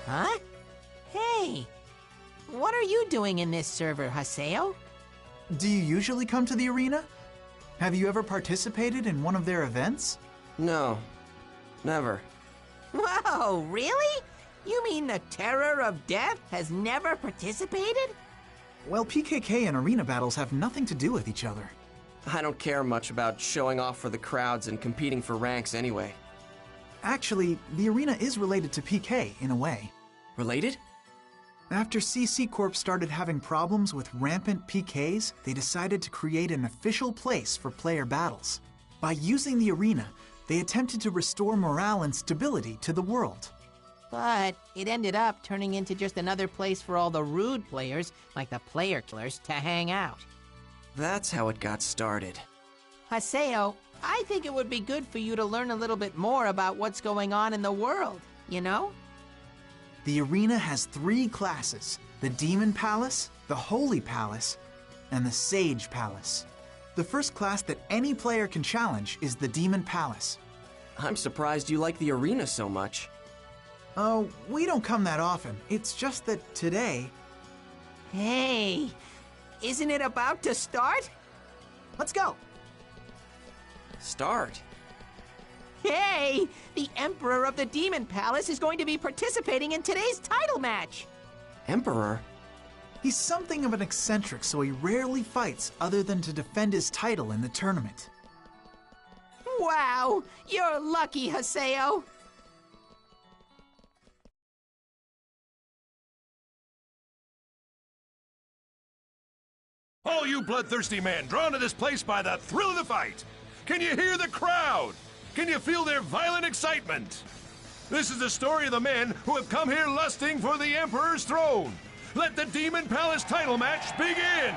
Huh? Hey! What are you doing in this server, Haseo? Do you usually come to the arena? Have you ever participated in one of their events? No. Never. Whoa, really? You mean the Terror of Death has never participated? Well, PKK and arena battles have nothing to do with each other. I don't care much about showing off for the crowds and competing for ranks anyway. Actually, the arena is related to PK in a way. Related? After CC Corp started having problems with rampant PKs, they decided to create an official place for player battles. By using the arena, they attempted to restore morale and stability to the world. But it ended up turning into just another place for all the rude players, like the player killers, to hang out. That's how it got started. Haseo, I think it would be good for you to learn a little bit more about what's going on in the world. you know? The arena has 3 classes: the Demon Palace, the Holy Palace, and the Sage Palace. The first class that any player can challenge is the Demon Palace. I'm surprised you like the arena so much. Oh, we don't come that often. It's just that today... Hey, isn't it about to start? Let's go. Start? Hey, the Emperor of the Demon Palace is going to be participating in today's title match. Emperor? He's something of an eccentric, so he rarely fights other than to defend his title in the tournament. Wow, you're lucky, Haseo. All you bloodthirsty men drawn to this place by the thrill of the fight. Can you hear the crowd? Can you feel their violent excitement? This is the story of the men who have come here lusting for the Emperor's throne. Let the Demon Palace title match begin!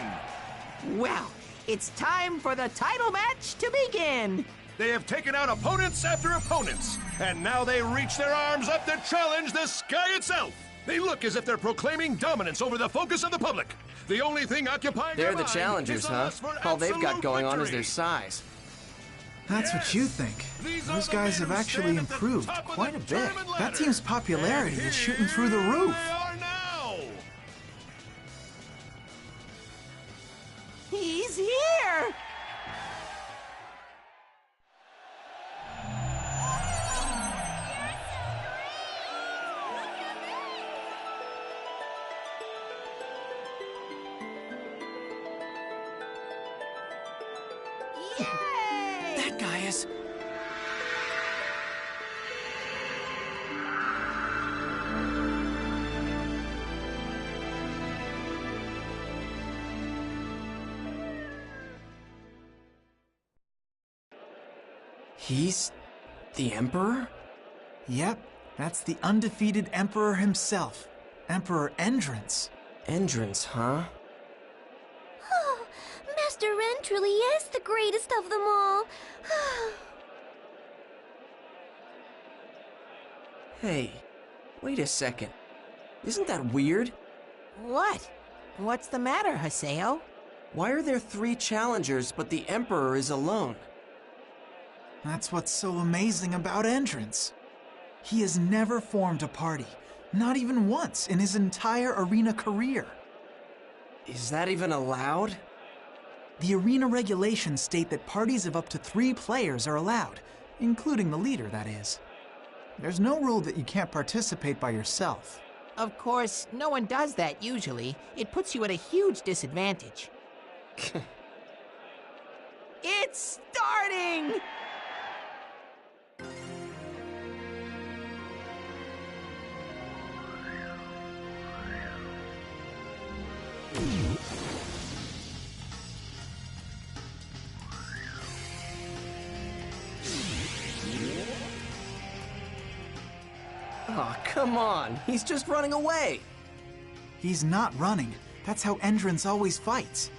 Well, it's time for the title match to begin. They have taken out opponents after opponents, and now they reach their arms up to challenge the sky itself. They look as if they're proclaiming dominance over the focus of the public. The only thing occupying They're their the mind challengers, is a huh? lust for All they've got absolute going on is victory. their size. That's what you think. Those guys have actually improved quite a bit. That team's popularity is shooting through the roof. He's here! That guy is... He's the Emperor? Yep, that's the undefeated Emperor himself, Emperor Endrance. Endrance, huh? Oh, Master Ren truly is the greatest of them all. Hey, wait a second. Isn't that weird? What? What's the matter, Haseo? Why are there 3 challengers, but the Emperor is alone? That's what's so amazing about Endrance. He has never formed a party, not even once in his entire arena career. Is that even allowed? The arena regulations state that parties of up to 3 players are allowed, including the leader, that is. There's no rule that you can't participate by yourself. Of course, no one does that usually. It puts you at a huge disadvantage. It's starting! Oh, come on. He's just running away. He's not running. That's how Endrance always fights.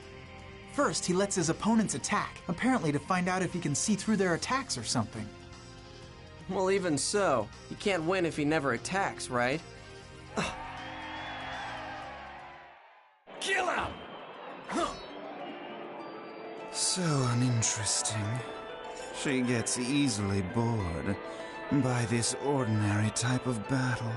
First, he lets his opponents attack, apparently to find out if he can see through their attacks or something. Well, even so, he can't win if he never attacks, right? Kill him! So uninteresting. She gets easily bored by this ordinary type of battle.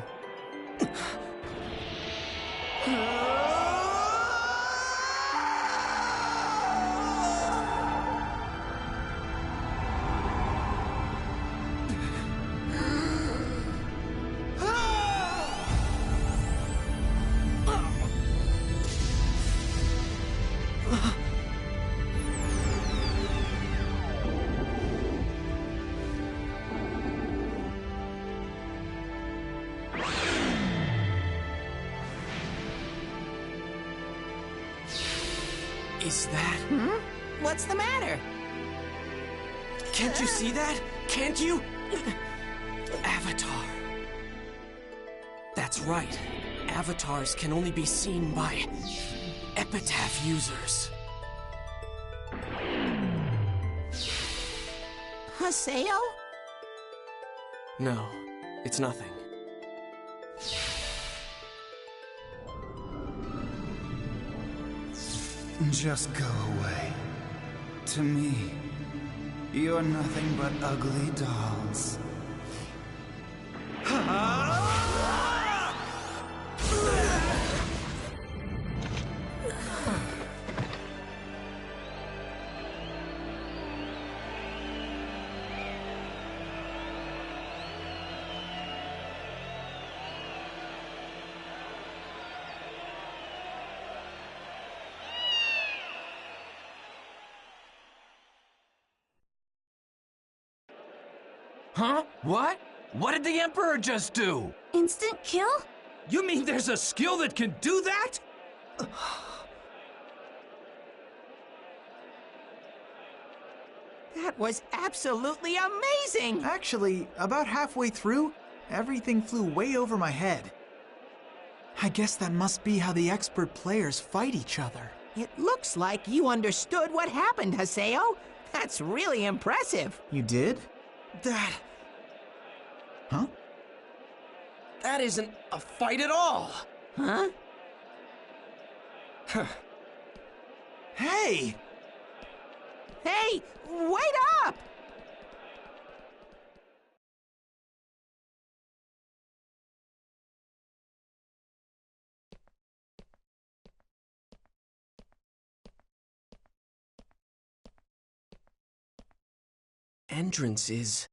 Is that... What's the matter? Can't you see that? Can't you? Avatar. That's right. Avatars can only be seen by Epitaph users. Haseo? No, it's nothing. Just go away. To me, you're nothing but ugly dolls. Huh? What? What did the Emperor just do? Instant kill? You mean there's a skill that can do that? That was absolutely amazing! Actually, about halfway through, everything flew way over my head. I guess that must be how the expert players fight each other. It looks like you understood what happened, Haseo. That's really impressive. You did? That... Huh? That isn't a fight at all! Huh? Hey! Hey, wait up! Endrance is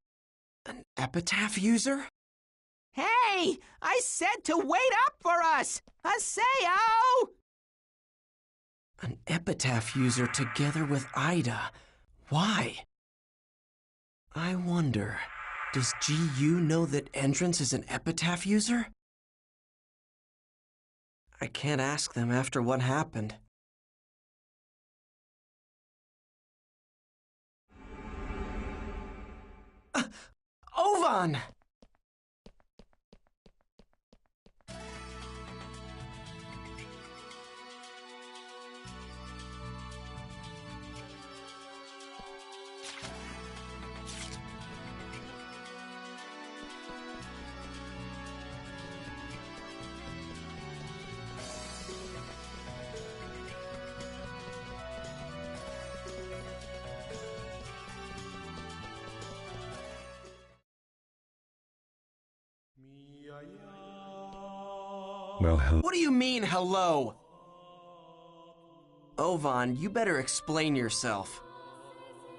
an epitaph user? Hey! I said to wait up for us! Haseo! An epitaph user together with Ida. Why? I wonder, does GU know that Endrance is an epitaph user? I can't ask them after what happened. Ovan! Well, hello. What do you mean, hello? Ovan, you better explain yourself.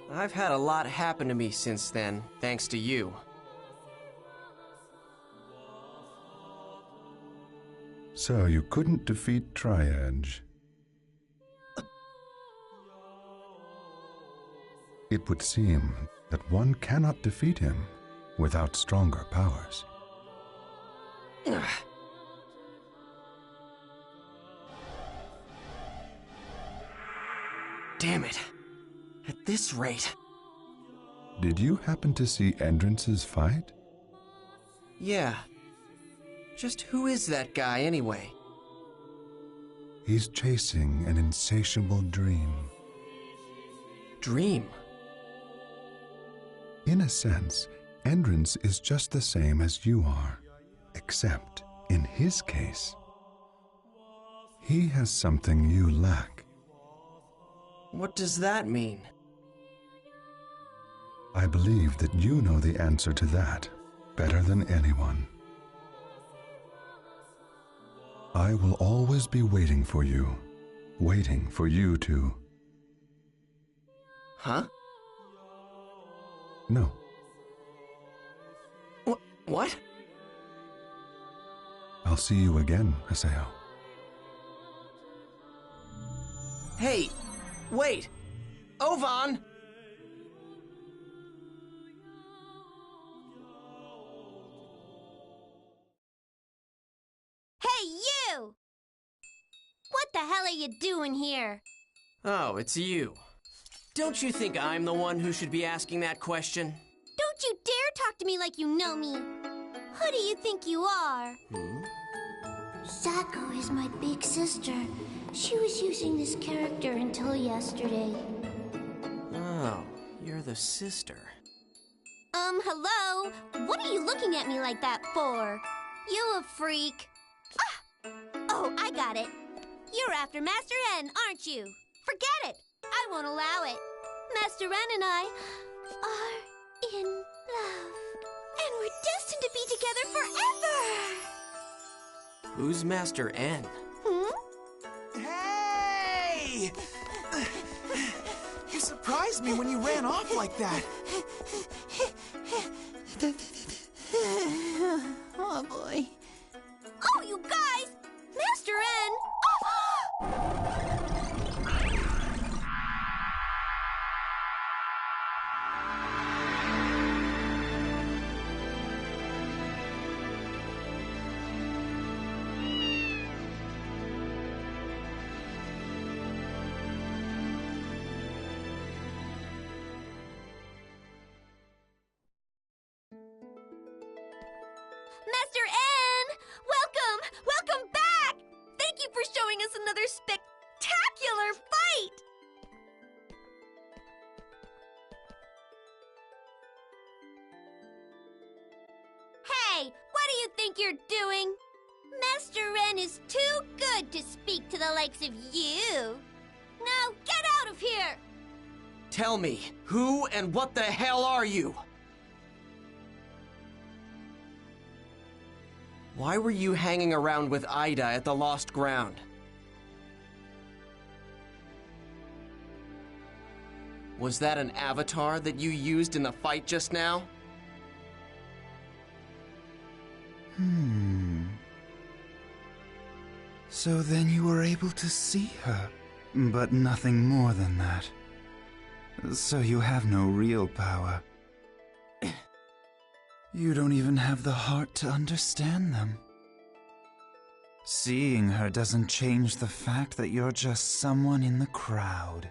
I've had a lot happen to me since then, thanks to you. So you couldn't defeat Triage. It would seem that one cannot defeat him without stronger powers. Damn it. At this rate... Did you happen to see Endrance's fight? Yeah. Just who is that guy, anyway? He's chasing an insatiable dream. Dream? In a sense, Endrance is just the same as you are, except, in his case, he has something you lack. What does that mean? I believe that you know the answer to that better than anyone. I will always be waiting for you to... Huh? No. What? I'll see you again, Haseo. Hey, wait! Ovan! Hey, you! What the hell are you doing here? Oh, it's you. Don't you think I'm the one who should be asking that question? Don't you dare talk to me like you know me. Who do you think you are? Sako is my big sister. She was using this character until yesterday. Oh, you're the sister. Hello? What are you looking at me like that for? You a freak. Ah! Oh, I got it. You're after Master N, aren't you? Forget it. I won't allow it. Master N and I are in love. And we're destined to be together forever. Who's Master N? Hey! You surprised me when you ran off like that. Oh, boy. Oh, you guys! Master N! Master N! Welcome! Welcome back! Thank you for showing us another spectacular fight! Hey, what do you think you're doing? Master N is too good to speak to the likes of you. Now get out of here! Tell me, who and what the hell are you? Why were you hanging around with Ida at the Lost Ground? Was that an avatar that you used in the fight just now? So then you were able to see her, but nothing more than that. So you have no real power. You don't even have the heart to understand them. Seeing her doesn't change the fact that you're just someone in the crowd.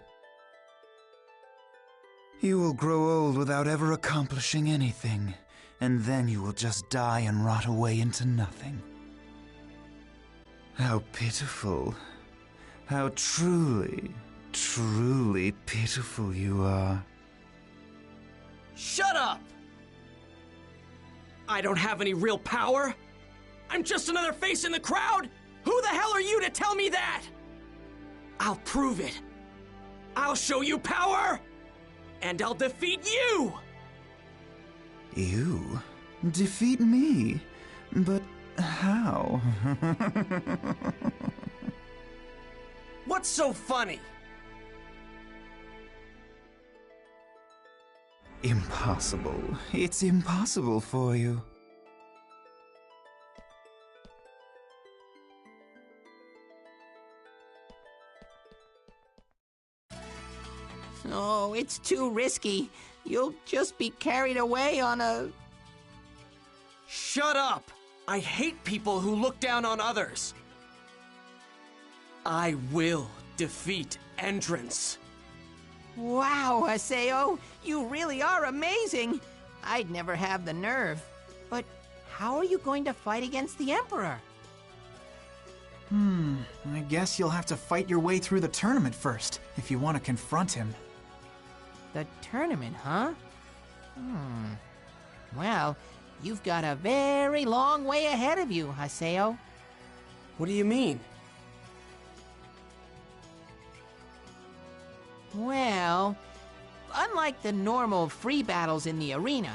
You will grow old without ever accomplishing anything, and then you will just die and rot away into nothing. How pitiful. How truly, truly pitiful you are. Shut up! I don't have any real power. I'm just another face in the crowd. Who the hell are you to tell me that? I'll prove it. I'll show you power, and I'll defeat you. You? Defeat me? But how? What's so funny? Impossible. It's impossible for you. Oh, it's too risky. You'll just be carried away on a... Shut up! I hate people who look down on others. I will defeat Entrance. Wow, Haseo, you really are amazing. I'd never have the nerve. But how are you going to fight against the Emperor? I guess you'll have to fight your way through the tournament first, if you want to confront him. The tournament, huh? Well, you've got a very long way ahead of you, Haseo. What do you mean? Well, unlike the normal free battles in the arena,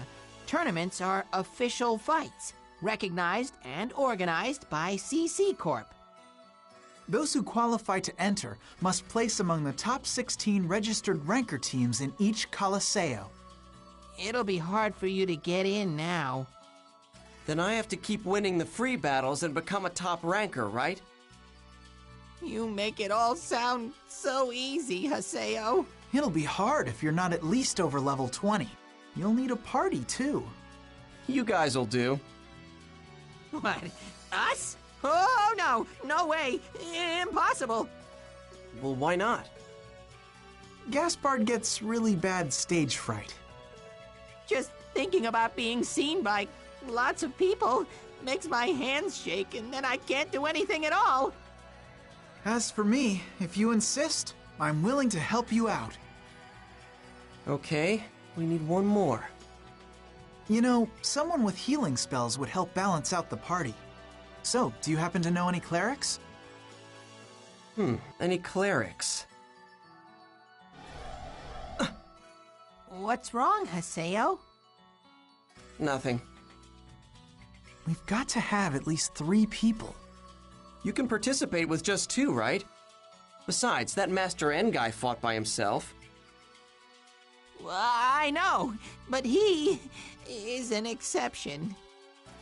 tournaments are official fights, recognized and organized by CC Corp. Those who qualify to enter must place among the top 16 registered ranker teams in each Colosseo. It'll be hard for you to get in now. Then I have to keep winning the free battles and become a top ranker, right? You make it all sound so easy, Haseo. It'll be hard if you're not at least over level 20. You'll need a party, too. You guys'll do. What? Us? Oh, no! No way! Impossible! Well, why not? Gaspard gets really bad stage fright. Just thinking about being seen by lots of people makes my hands shake, and then I can't do anything at all. As for me, if you insist, I'm willing to help you out. Okay, we need one more. You know, someone with healing spells would help balance out the party. So, do you happen to know any clerics? Any clerics? What's wrong, Haseo? Nothing. We've got to have at least 3 people. You can participate with just 2, right? Besides, that Master N guy fought by himself. I know, but he is an exception.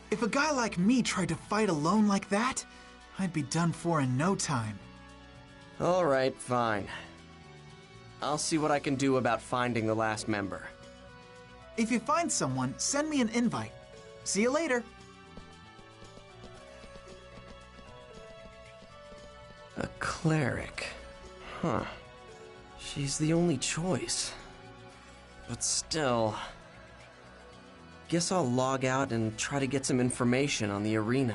If a guy like me tried to fight alone like that, I'd be done for in no time. All right, fine. I'll see what I can do about finding the last member. If you find someone, send me an invite. See you later. A cleric. Huh. She's the only choice. But still... Guess I'll log out and try to get some information on the arena.